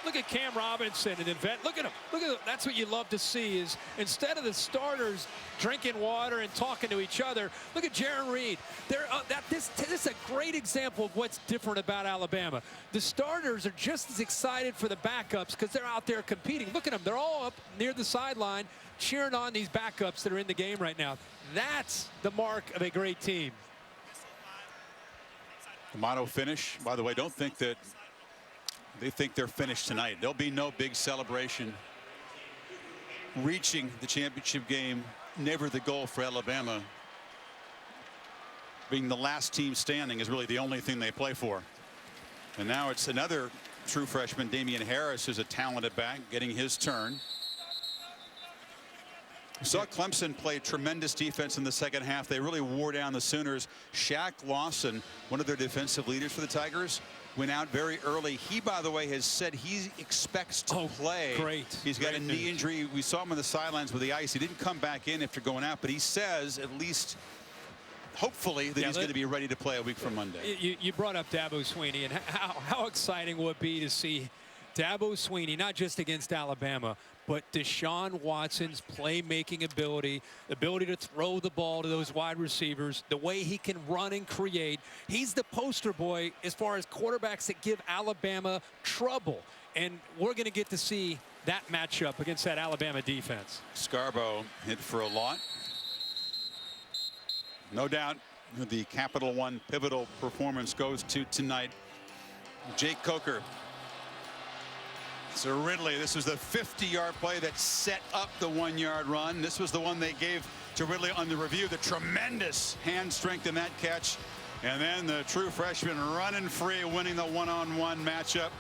Look at Cam Robinson and Yvette. Look at him. Look at him. That's what you love to see is instead of the starters drinking water and talking to each other, look at Jaron Reed. This is a great example of what's different about Alabama. The starters are just as excited for the backups because they're out there competing. Look at them. They're all up near the sideline cheering on these backups that are in the game right now. That's the mark of a great team. The motto finish. By the way, don't think that they think they're finished tonight. There'll be no big celebration. Reaching the championship game, never the goal for Alabama. Being the last team standing is really the only thing they play for. And now it's another true freshman, Damian Harris, who's a talented back, getting his turn. We saw Clemson play tremendous defense in the second half. They really wore down the Sooners. Shaq Lawson, one of their defensive leaders for the Tigers, went out very early. He, by the way, has said he expects to play. Great. He's got a knee injury. We saw him on the sidelines with the ice. He didn't come back in after going out, but he says at least hopefully that he's going to be ready to play a week from Monday. You brought up Dabo Swinney, and how exciting will it be to see Dabo Swinney, not just against Alabama, but Deshaun Watson's playmaking ability, the ability to throw the ball to those wide receivers, the way he can run and create. He's the poster boy as far as quarterbacks that give Alabama trouble. And we're going to get to see that matchup against that Alabama defense. Scarborough hit for a lot. No doubt the Capital One pivotal performance goes to tonight. Jake Coker. So Ridley, this was the 50-yard play that set up the 1-yard run. This was the one they gave to Ridley on the review. The tremendous hand strength in that catch. And then the true freshman running free, winning the one-on-one matchup.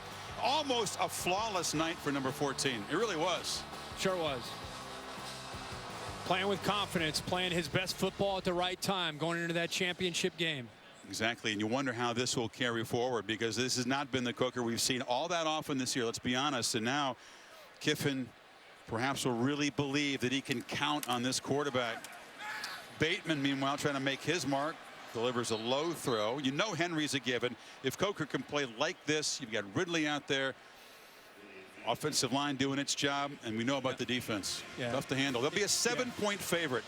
Almost a flawless night for number 14. It really was. Sure was. Playing with confidence, playing his best football at the right time, going into that championship game. Exactly, and you wonder how this will carry forward because this has not been the Coker we've seen all that often this year, let's be honest. And now Kiffin perhaps will really believe that he can count on this quarterback. Bateman, meanwhile, trying to make his mark. delivers a low throw. You know Henry's a given. If Coker can play like this, you've got Ridley out there. Offensive line doing its job, and we know about the defense. Tough to handle. They'll be a 7-point favorite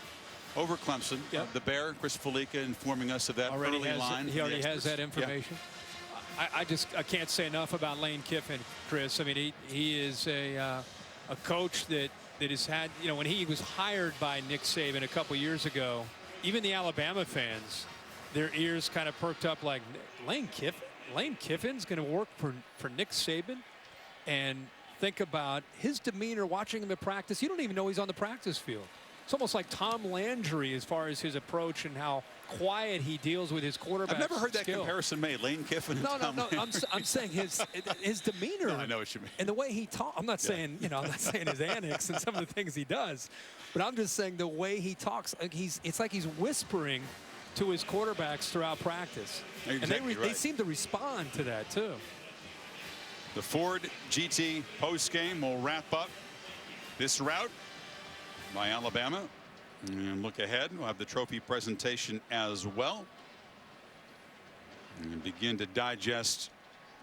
over Clemson. The Bear, Chris Felica, informing us of that early line. He already has that information. I can't say enough about Lane Kiffin, Chris. I mean, he is a coach that has had, you know, when he was hired by Nick Saban a couple years ago, even the Alabama fans, their ears kind of perked up like, Lane Kiffin's going to work for Nick Saban? And think about his demeanor watching him at practice. You don't even know he's on the practice field. It's almost like Tom Landry as far as his approach and how quiet he deals with his quarterback. I've never heard that comparison made. Lane Kiffin and Tom Landry. I'm saying his demeanor. No, I know what you mean. And the way he talks. I'm not saying, you know, I'm not saying his antics and some of the things he does, but I'm just saying the way he talks. It's like he's whispering to his quarterbacks throughout practice. Exactly and they seem to respond to that too. The Ford GT postgame will wrap up this route by Alabama. And look ahead. We'll have the trophy presentation as well. And begin to digest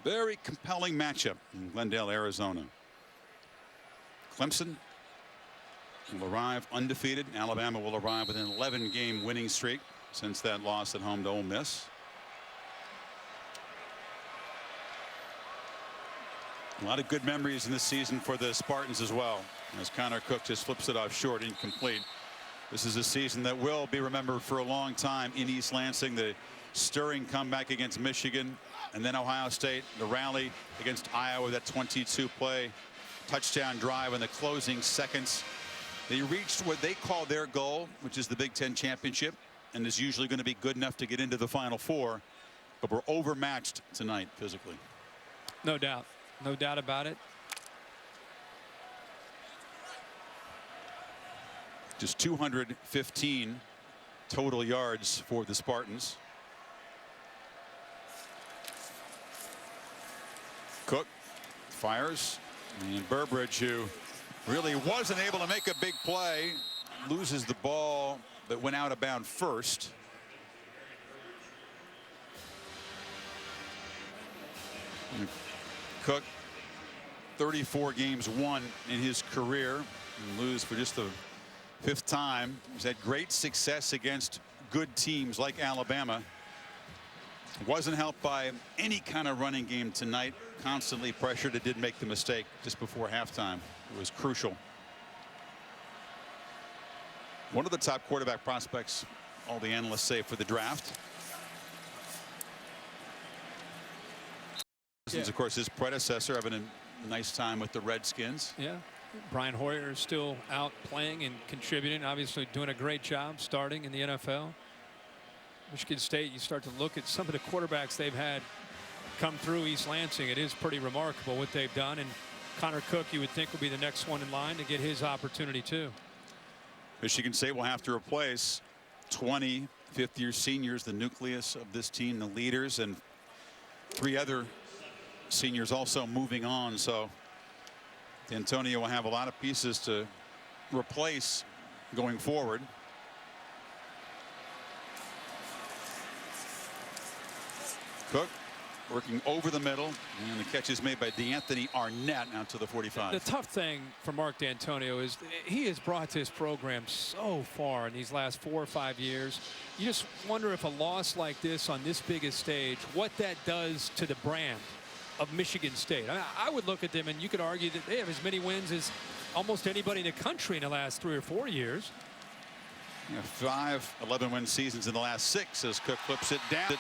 very compelling matchup in Glendale, Arizona. Clemson will arrive undefeated. Alabama will arrive with an 11-game winning streak since that loss at home to Ole Miss. A lot of good memories in this season for the Spartans as well, as Connor Cook just flips it off short, incomplete. This is a season that will be remembered for a long time in East Lansing. The stirring comeback against Michigan, and then Ohio State, the rally against Iowa, that 22-play touchdown drive in the closing seconds. They reached what they call their goal, which is the Big Ten championship, and is usually going to be good enough to get into the Final Four, but we're overmatched tonight physically. No doubt. No doubt about it. Just 215 total yards for the Spartans. Cook fires, and Burbridge, who really wasn't able to make a big play, loses the ball that went out of bounds first. Cook, 34 games won in his career, and lose for just the 5th time. He's had great success against good teams like Alabama. Wasn't helped by any kind of running game tonight. Constantly pressured. It did make the mistake just before halftime. It was crucial. One of the top quarterback prospects, all the analysts say, for the draft. Of course, his predecessor having a nice time with the Redskins. Yeah. Brian Hoyer is still out playing and contributing, obviously doing a great job starting in the NFL. Michigan State, you start to look at some of the quarterbacks they've had come through East Lansing. It is pretty remarkable what they've done. And Connor Cook, you would think, will be the next one in line to get his opportunity too. Michigan State will have to replace 20 fifth-year seniors, the nucleus of this team, the leaders, and 3 other seniors also moving on. So D'Antonio will have a lot of pieces to replace going forward. Cook working over the middle, and the catch is made by D'Anthony Arnett out to the 45. The tough thing for Mark D'Antonio is he has brought this program so far in these last 4 or 5 years. You just wonder if a loss like this on this biggest stage, what that does to the brand of Michigan State. I would look at them, and you could argue that they have as many wins as almost anybody in the country in the last 3 or 4 years. Yeah, 5 11-win seasons in the last 6 as Cook flips it down.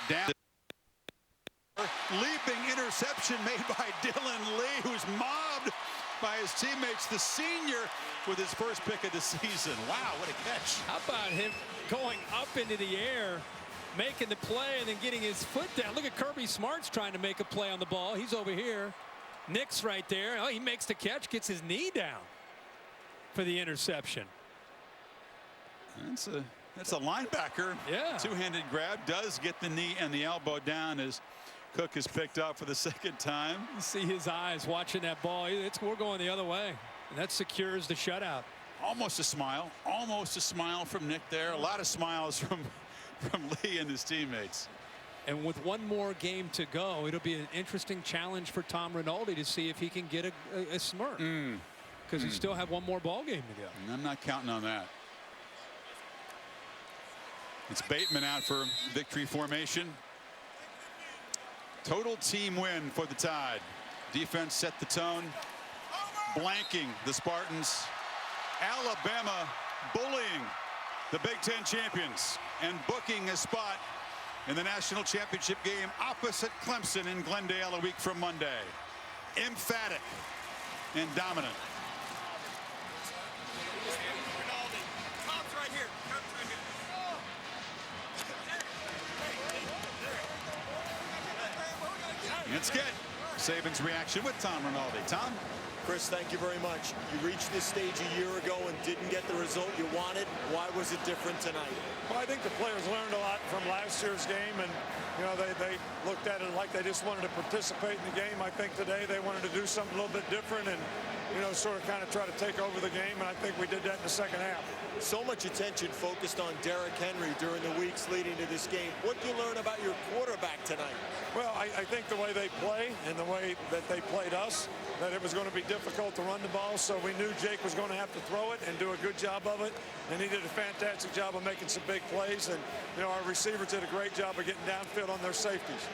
Leaping interception made by Dylan Lee, who's mobbed by his teammates. The senior with his first pick of the season. Wow, what a catch. How about him going up into the air, making the play, and then getting his foot down? Look at Kirby Smart's trying to make a play on the ball. He's over here. Nick's right there. Oh, he makes the catch, gets his knee down for the interception. That's a linebacker. Yeah. Two-handed grab, does get the knee and the elbow down as Cook is picked up for the 2nd time. You see his eyes watching that ball. We're going the other way. And that secures the shutout. Almost a smile from Nick there. A lot of smiles from from Lee and his teammates. And with one more game to go, it'll be an interesting challenge for Tom Rinaldi to see if he can get a smirk. Because he still have one more ball game to go. And I'm not counting on that. It's Bateman out for victory formation. Total team win for the Tide. Defense set the tone, blanking the Spartans. Alabama bullying the Big Ten champions and booking a spot in the national championship game opposite Clemson in Glendale a week from Monday. Emphatic and dominant. Let's get Saban's reaction with Tom Rinaldi. Tom? Chris, thank you very much. You reached this stage a year ago and didn't get the result you wanted. Why was it different tonight? Well, I think the players learned a lot from last year's game, and they looked at it like they just wanted to participate in the game. I think today they wanted to do something a little bit different and sort of kind of try to take over the game, and I think we did that in the second half. So much attention focused on Derrick Henry during the weeks leading to this game. What did you learn about your quarterback tonight? Well, I think the way they play and the way that they played us, that it was going to be difficult to run the ball, so we knew Jake was going to have to throw it and do a good job of it, and he did a fantastic job of making some big plays, and our receivers did a great job of getting downfield on their safeties.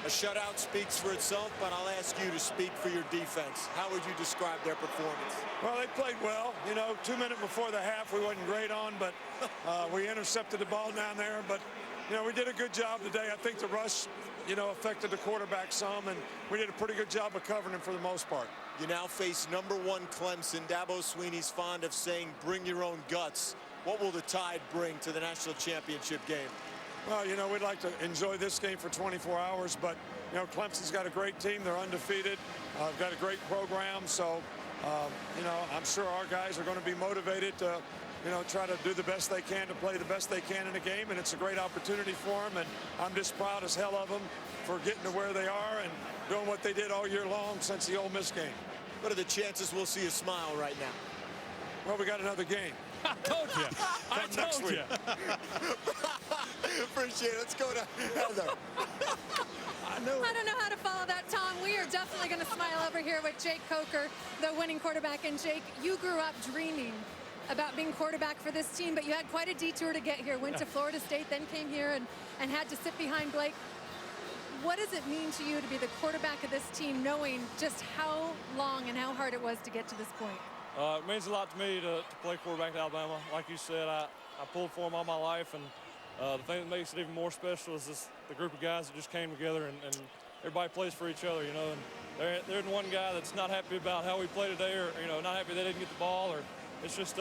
A shutout speaks for itself, but I'll ask you to speak for your defense. How would you describe their performance? Well, they played well. 2 minutes before the half, we wasn't great on, but we intercepted the ball down there. But, we did a good job today. I think the rush, affected the quarterback some, and we did a pretty good job of covering him for the most part. You now face #1 Clemson. Dabo Swinney's fond of saying, bring your own guts. What will the Tide bring to the national championship game? Well, we'd like to enjoy this game for 24 hours, but, Clemson's got a great team. They're undefeated. Got a great program. So, I'm sure our guys are going to be motivated to, try to do the best they can to play the best they can in the game. And it's a great opportunity for them. And I'm just proud as hell of them for getting to where they are and doing what they did all year long since the Ole Miss game. What are the chances we'll see a smile right now? Well, we got another game. I told you. I told you. Appreciate it. Let's go to Heather. I don't know how to follow that, Tom. We are definitely going to smile over here with Jake Coker, the winning quarterback. And Jake, you grew up dreaming about being quarterback for this team, but you had quite a detour to get here. Went to Florida State, then came here and had to sit behind Blake. What does it mean to you to be the quarterback of this team, knowing just how long and how hard it was to get to this point? It means a lot to me to play quarterback at Alabama. Like you said, I pulled for them all my life, and the thing that makes it even more special is the group of guys that just came together, and everybody plays for each other, and there isn't one guy that's not happy about how we played today, or not happy they didn't get the ball, or it's just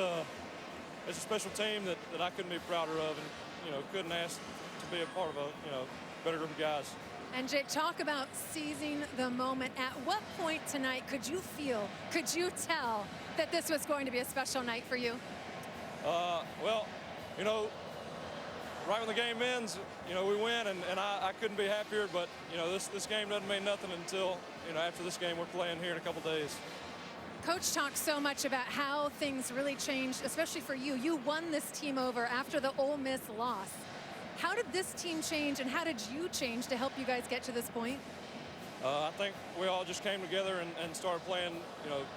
it's a special team that I couldn't be prouder of, and couldn't ask to be a part of a better group of guys. And Jake, talk about seizing the moment. At what point tonight could you tell that this was going to be a special night for you? Well, right when the game ends, we win, and I couldn't be happier, but, this game doesn't mean nothing until, after this game we're playing here in a couple days. Coach talked so much about how things really changed, especially for you. You won this team over after the Ole Miss loss. How did this team change, and how did you change to help you guys get to this point? I think we all just came together and started playing,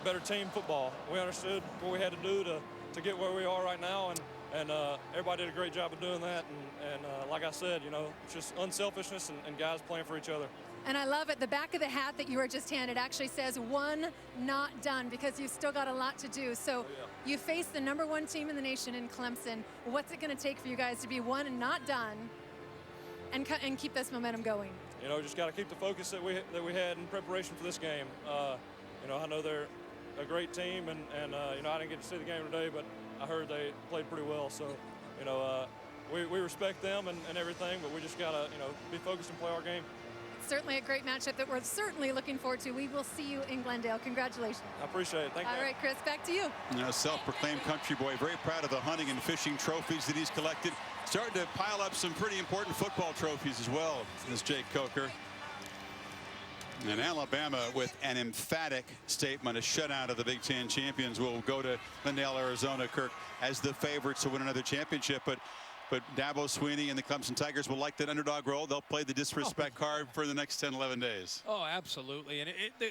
better team football. We understood what we had to do to get where we are right now, and everybody did a great job of doing that. And like I said, it's just unselfishness and guys playing for each other. And I love it. The back of the hat that you were just handed actually says "one not done," because you've still got a lot to do. So you face the #1 team in the nation in Clemson. What's it going to take for you guys to be one and not done and keep this momentum going? Just got to keep the focus that we had in preparation for this game. I know they're a great team, and I didn't get to see the game today, but I heard they played pretty well. So, we respect them and everything, but we just got to, be focused and play our game. Certainly a great matchup that we're certainly looking forward to. We will see you in Glendale. Congratulations. I appreciate it. Thank you. All right, Chris, back to you. Self-proclaimed country boy, very proud of the hunting and fishing trophies that he's collected. Starting to pile up some pretty important football trophies as well, as Jake Coker. And Alabama with an emphatic statement, a shutout of the Big Ten champions, will go to Glendale, Arizona, Kirk, as the favorites to win another championship. But But Dabo Swinney and the Clemson Tigers will like that underdog role. They'll play the disrespect card for the next 10, 11 days. Oh, absolutely. And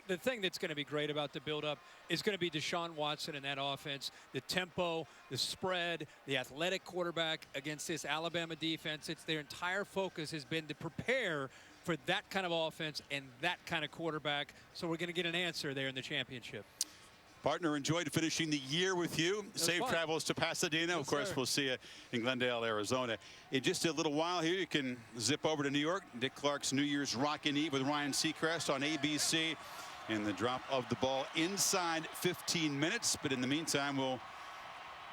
the thing that's going to be great about the build-up is going to be Deshaun Watson and that offense. The tempo, the spread, the athletic quarterback against this Alabama defense. It's their entire focus has been to prepare for that kind of offense and that kind of quarterback. So we're going to get an answer there in the championship. Partner, enjoyed finishing the year with you. Safe fun. travels to Pasadena. Yes, of course, sir. we'll see you in Glendale, Arizona. In just a little while here, you can zip over to New York. Dick Clark's New Year's Rockin' Eve with Ryan Seacrest on ABC. And the drop of the ball inside 15 minutes. But in the meantime, we'll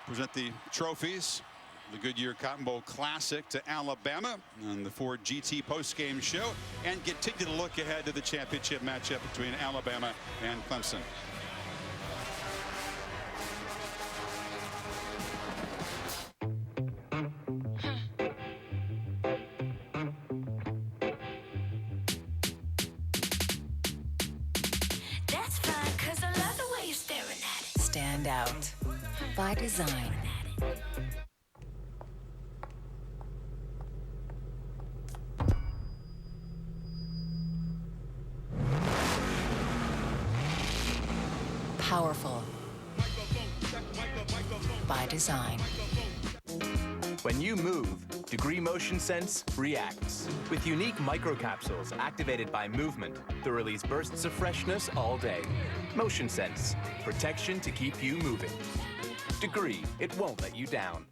present the trophies. The Goodyear Cotton Bowl Classic to Alabama on the Ford GT postgame show. And continue to look ahead to the championship matchup between Alabama and Clemson. Stand out by design. Powerful by design. When you move, Degree Motion Sense reacts. With unique microcapsules activated by movement that release bursts of freshness all day. Motion Sense, protection to keep you moving. Degree, it won't let you down.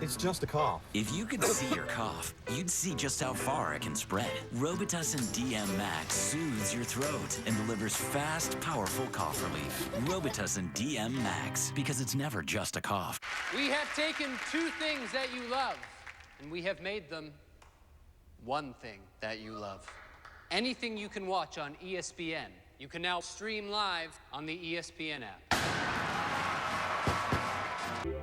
It's just a cough. If you could see your cough, you'd see just how far it can spread. Robitussin DM Max soothes your throat and delivers fast, powerful cough relief. Robitussin DM Max, because it's never just a cough. We have taken two things that you love, and we have made them one thing that you love. Anything you can watch on ESPN, you can now stream live on the ESPN app.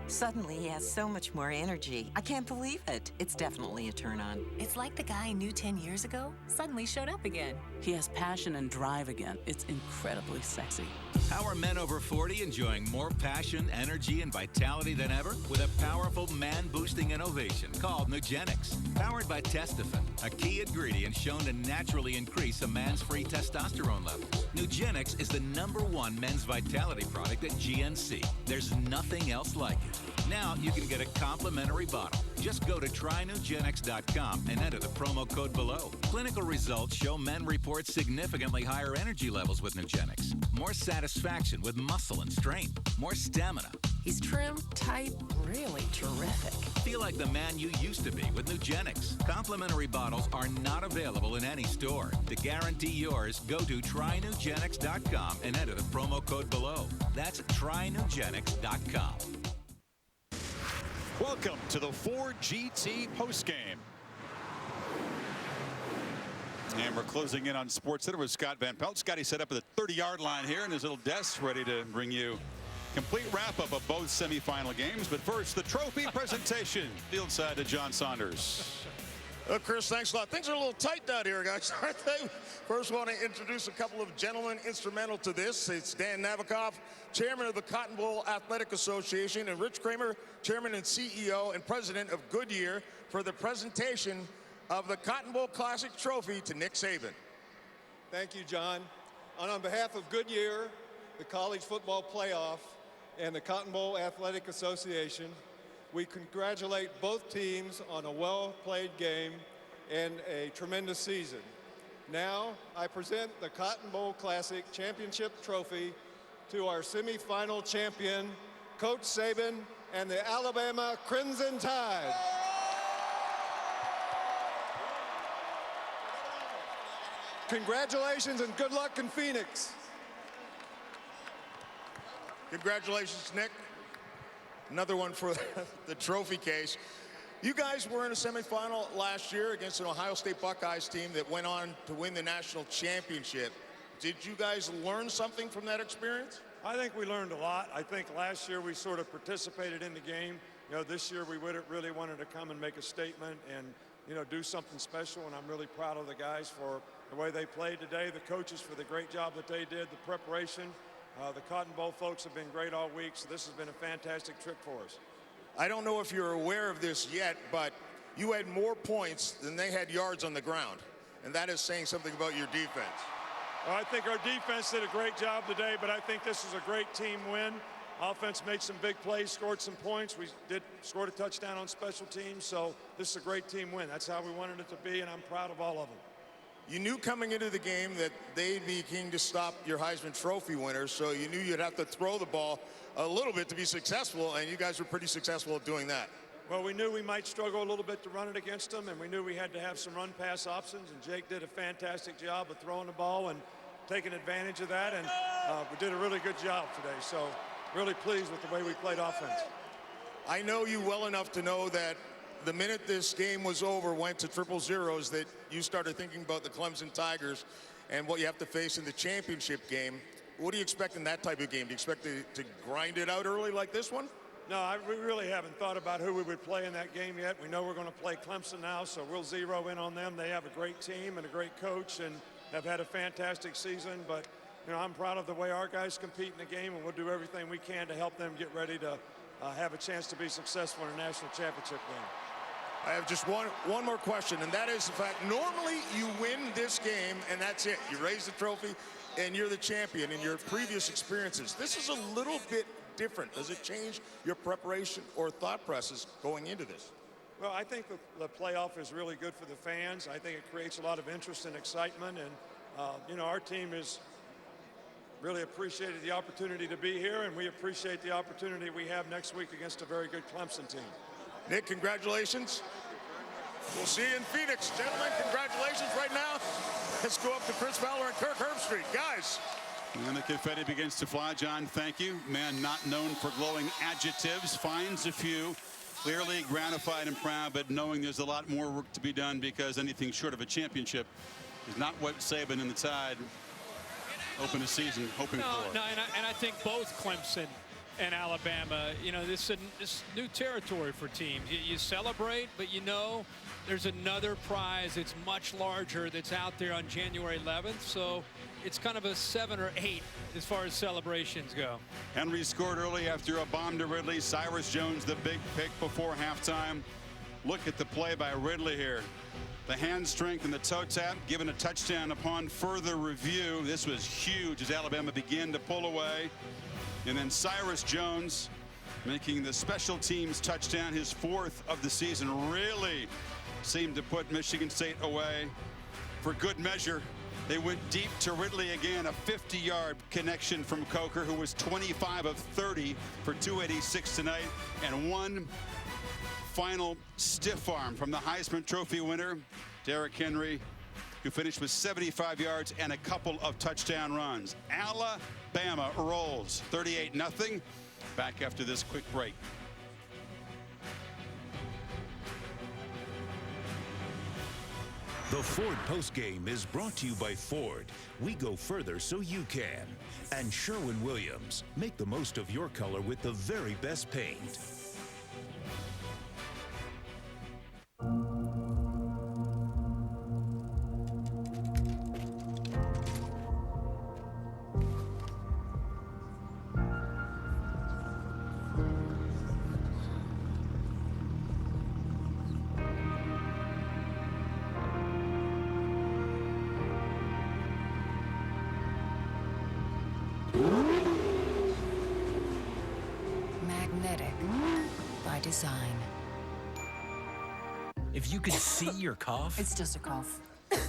Suddenly, he has so much more energy. I can't believe it. It's definitely a turn on. It's like the guy I knew 10 years ago suddenly showed up again. He has passion and drive again. It's incredibly sexy. How are men over 40 enjoying more passion, energy, and vitality than ever? With a powerful man-boosting innovation called Nugenix. Powered by Testofen, a key ingredient shown to naturally increase a man's free testosterone levels. Nugenix is the #1 men's vitality product at GNC. There's nothing else like it. Now you can get a complimentary bottle. Just go to trynugenix.com and enter the promo code below. Clinical results show men report significantly higher energy levels with Nugenix. More satisfaction with muscle and strength. More stamina. He's trim, tight, really terrific. Feel like the man you used to be with Nugenix. Complimentary bottles are not available in any store. To guarantee yours, go to trynugenix.com and enter the promo code below. That's trynugenix.com. Welcome to the Ford GT postgame. And we're closing in on SportsCenter with Scott Van Pelt. Scotty set up at the 30-yard line here in his little desk, ready to bring you complete wrap-up of both semifinal games. But first, the trophy presentation. Field side to John Saunders. Well, Chris, thanks a lot. Things are a little tight down here, guys, aren't they? First, I want to introduce a couple of gentlemen instrumental to this. It's Dan Navikoff, chairman of the Cotton Bowl Athletic Association, and Rich Kramer, chairman and CEO and president of Goodyear, for the presentation of the Cotton Bowl Classic Trophy to Nick Saban. Thank you, John. On behalf of Goodyear, the College Football Playoff, and the Cotton Bowl Athletic Association, we congratulate both teams on a well-played game and a tremendous season. Now, I present the Cotton Bowl Classic Championship Trophy to our semifinal champion, Coach Saban, and the Alabama Crimson Tide. Congratulations and good luck in Phoenix. Congratulations, Nick. Another one for the trophy case. You guys were in a semifinal last year against an Ohio State Buckeyes team that went on to win the national championship. Did you guys learn something from that experience? I think we learned a lot. I think last year we sort of participated in the game. You know, this year we really wanted to come and make a statement and, you know, do something special. And I'm really proud of the guys for the way they played today, the coaches for the great job that they did, the preparation. The Cotton Bowl folks have been great all week, so this has been a fantastic trip for us. I don't know if you're aware of this yet, but you had more points than they had yards on the ground. And that is saying something about your defense. Well, I think our defense did a great job today, but I think this is a great team win. Offense made some big plays, scored some points. We scored a touchdown on special teams, so this is a great team win. That's how we wanted it to be, and I'm proud of all of them. You knew coming into the game that they'd be keen to stop your Heisman Trophy winners, so you knew you'd have to throw the ball a little bit to be successful, and you guys were pretty successful at doing that. Well, we knew we might struggle a little bit to run it against them, and we knew we had to have some run-pass options, and Jake did a fantastic job of throwing the ball and taking advantage of that, and we did a really good job today, so really pleased with the way we played offense. I know you well enough to know that the minute this game was over, went to 0-0s, that you started thinking about the Clemson Tigers and what you have to face in the championship game. What do you expect in that type of game? Do you expect to grind it out early like this one? No, we really haven't thought about who we would play in that game yet. We know we're going to play Clemson now, so we'll zero in on them. They have a great team and a great coach and have had a fantastic season. But, you know, I'm proud of the way our guys compete in the game, and we'll do everything we can to help them get ready to have a chance to be successful in a national championship game. I have just one more question, and that is the fact, normally you win this game, and that's it. You raise the trophy, and you're the champion in your previous experiences. This is a little bit different. Does it change your preparation or thought process going into this? Well, I think the playoff is really good for the fans. I think it creates a lot of interest and excitement, and you know, our team has really appreciated the opportunity to be here, and we appreciate the opportunity we have next week against a very good Clemson team. Nick, congratulations. We'll see you in Phoenix. Gentlemen, congratulations right now. Let's go up to Chris Fowler and Kirk Herbstreit. Guys. And the confetti begins to fly. John, thank you. Man not known for glowing adjectives, finds a few. Clearly gratified and proud, but knowing there's a lot more work to be done, because anything short of a championship is not what Saban and the Tide open the season hoping for. No, and I think both Clemson and Alabama, you know, this new territory for teams. You celebrate, but you know there's another prize that's much larger that's out there on January 11th. So it's kind of a 7 or 8 as far as celebrations go. Henry scored early after a bomb to Ridley. Cyrus Jones, the big pick before halftime. Look at the play by Ridley here. The hand strength and the toe tap, given a touchdown upon further review. This was huge as Alabama began to pull away. And then Cyrus Jones making the special teams touchdown, his 4th of the season, really seemed to put Michigan State away. For good measure, they went deep to Ridley again, a 50-yard connection from Coker, who was 25 of 30 for 286 tonight. And one final stiff arm from the Heisman Trophy winner, Derrick Henry, who finished with 75 yards and a couple of touchdown runs. Alabama rolls 38-0. Back after this quick break. The Ford postgame is brought to you by Ford. We go further so you can. And Sherwin-Williams. Make the most of your color with the very best paint. Magnetic by design. If you could see your cough, It's just a cough.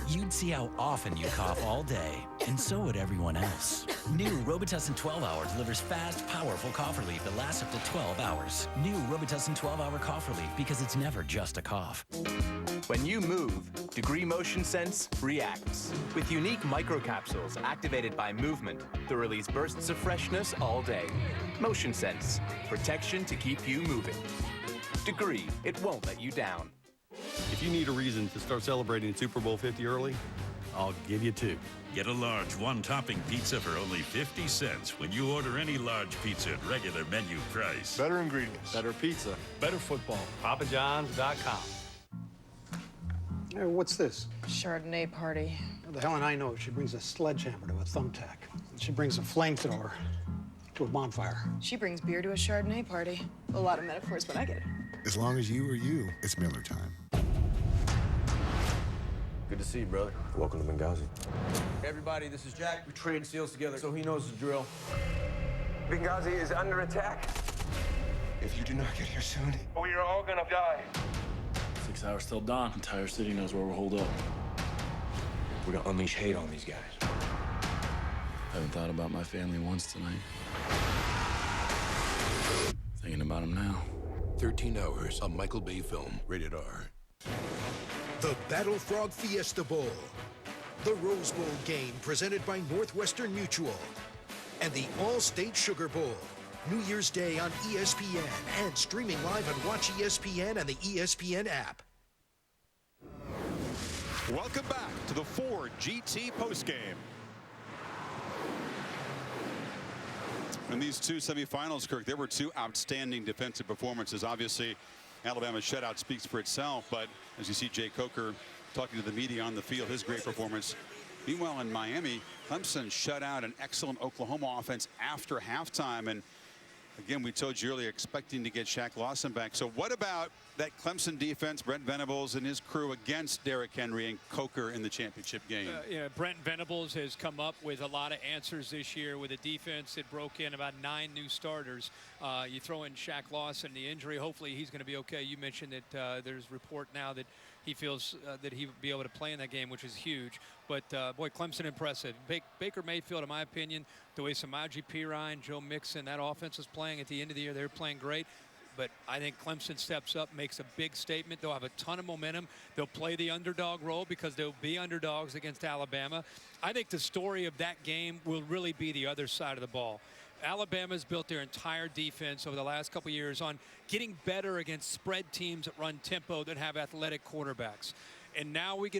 you'd see how often you cough all day, and so would everyone else. New Robitussin 12 Hour delivers fast, powerful cough relief that lasts up to 12 hours. New Robitussin 12 Hour cough relief, because it's never just a cough. When you move, Degree Motion Sense reacts. With unique microcapsules activated by movement that release bursts of freshness all day. Motion Sense, protection to keep you moving. Degree, it won't let you down. If you need a reason to start celebrating Super Bowl 50 early, I'll give you 2. Get a large one-topping pizza for only 50 cents when you order any large pizza at regular menu price. Better ingredients. Better pizza. Better football. PapaJohns.com. Hey, what's this? Chardonnay party. How the hell and I know? She brings a sledgehammer to a thumbtack. She brings a flamethrower to a bonfire. She brings beer to a Chardonnay party. A lot of metaphors, but I get it. As long as you are you, it's Miller time. Good to see you, brother. Welcome to Benghazi. Hey, everybody, this is Jack. We train SEALs together, so he knows the drill. Benghazi is under attack. If you do not get here soon, we are all gonna die. 6 hours till dawn. Entire city knows where we're holed up. We're gonna unleash hate on these guys. I haven't thought about my family once tonight. Thinking about them now. 13 Hours, a Michael Bay film, rated R. The Battle Frog Fiesta Bowl, the Rose Bowl game presented by Northwestern Mutual, and the All-State Sugar Bowl, New Year's Day on ESPN and streaming live on Watch ESPN and the ESPN app. Welcome back to the Ford GT postgame. In these two semifinals, Kirk, there were two outstanding defensive performances. Obviously, Alabama's shutout speaks for itself, but as you see Jay Coker talking to the media on the field, his great performance. Meanwhile, in Miami, Clemson shut out an excellent Oklahoma offense after halftime. And again, we told you earlier, expecting to get Shaq Lawson back. So what about that Clemson defense, Brent Venables and his crew against Derrick Henry and Coker in the championship game? Brent Venables has come up with a lot of answers this year with a defense that broke in about 9 new starters. You throw in Shaq Lawson, the injury. Hopefully he's going to be okay. You mentioned that there's report now that he feels that he would be able to play in that game, which is huge. But, boy, Clemson impressive. Baker Mayfield, in my opinion, the way Samaje Perine, Joe Mixon, that offense is playing at the end of the year, they're playing great. But I think Clemson steps up, makes a big statement. They'll have a ton of momentum. They'll play the underdog role because they'll be underdogs against Alabama. I think the story of that game will really be the other side of the ball. Alabama's built their entire defense over the last couple years on getting better against spread teams that run tempo, that have athletic quarterbacks. And now we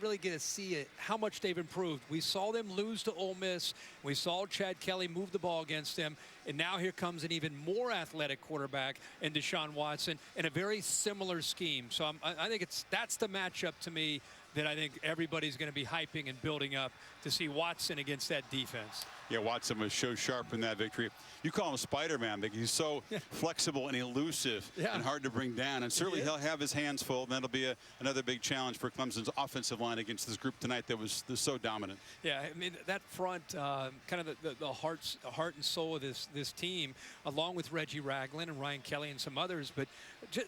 really get to see how much they've improved. We saw them lose to Ole Miss. We saw Chad Kelly move the ball against them. And now here comes an even more athletic quarterback in Deshaun Watson in a very similar scheme. So I think that's the matchup to me that I think everybody's going to be hyping and building up to see Watson against that defense. Yeah, Watson was so sharp in that victory. You call him Spider-Man because he's so flexible and elusive and hard to bring down. And certainly he'll have his hands full. And that'll be another big challenge for Clemson's offensive line against this group tonight that was so dominant. Yeah, I mean, that front, kind of the heart and soul of this team, along with Reggie Ragland and Ryan Kelly and some others. But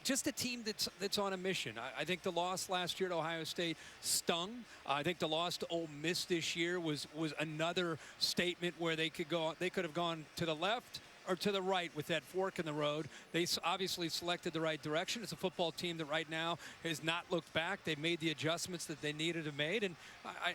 just a team that's on a mission. I think the loss last year to Ohio State stung. I think the loss to Ole Miss this year was another statement where they could have gone to the left or to the right with that fork in the road. They obviously selected the right direction. It's a football team that right now has not looked back. They've made the adjustments that they needed to make. And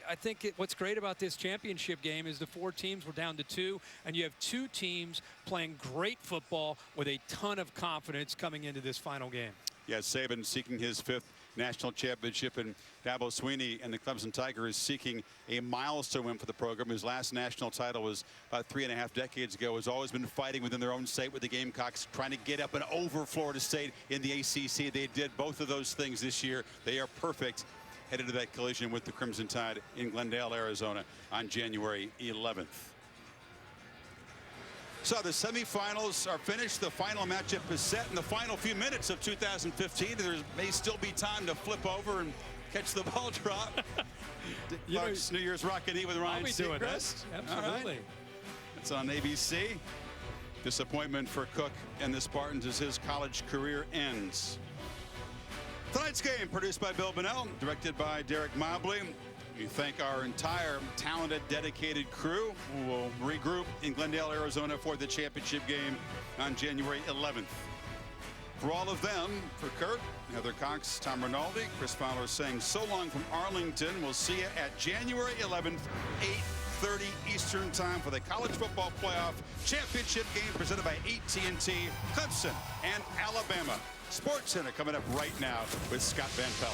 I think what's great about this championship game is the 4 teams were down to 2, and you have 2 teams playing great football with a ton of confidence coming into this final game. Yeah, Saban seeking his 5th national championship, and Dabo Swinney and the Clemson Tigers seeking a milestone win for the program. His last national title was about 3.5 decades ago. Has always been fighting within their own state with the Gamecocks, trying to get up and over Florida State in the ACC. They did both of those things this year. They are perfect. Headed to that collision with the Crimson Tide in Glendale, Arizona on January 11th. So the semifinals are finished. The final matchup is set in the final few minutes of 2015. There may still be time to flip over and catch the ball drop. Clark's New Year's Rockin' Eve with Ryan Seacrest. Absolutely. Right. It's on ABC. Disappointment for Cook and the Spartans as his college career ends. Tonight's game produced by Bill Bonnell, directed by Derek Mobley. We thank our entire talented, dedicated crew who will regroup in Glendale, Arizona for the championship game on January 11th. For all of them, for Kurt, Heather Cox, Tom Rinaldi, Chris Fowler saying so long from Arlington. We'll see you at January 11th, 8:30 Eastern Time for the College Football Playoff Championship game presented by AT&T, Clemson, and Alabama. Sports Center coming up right now with Scott Van Pelt.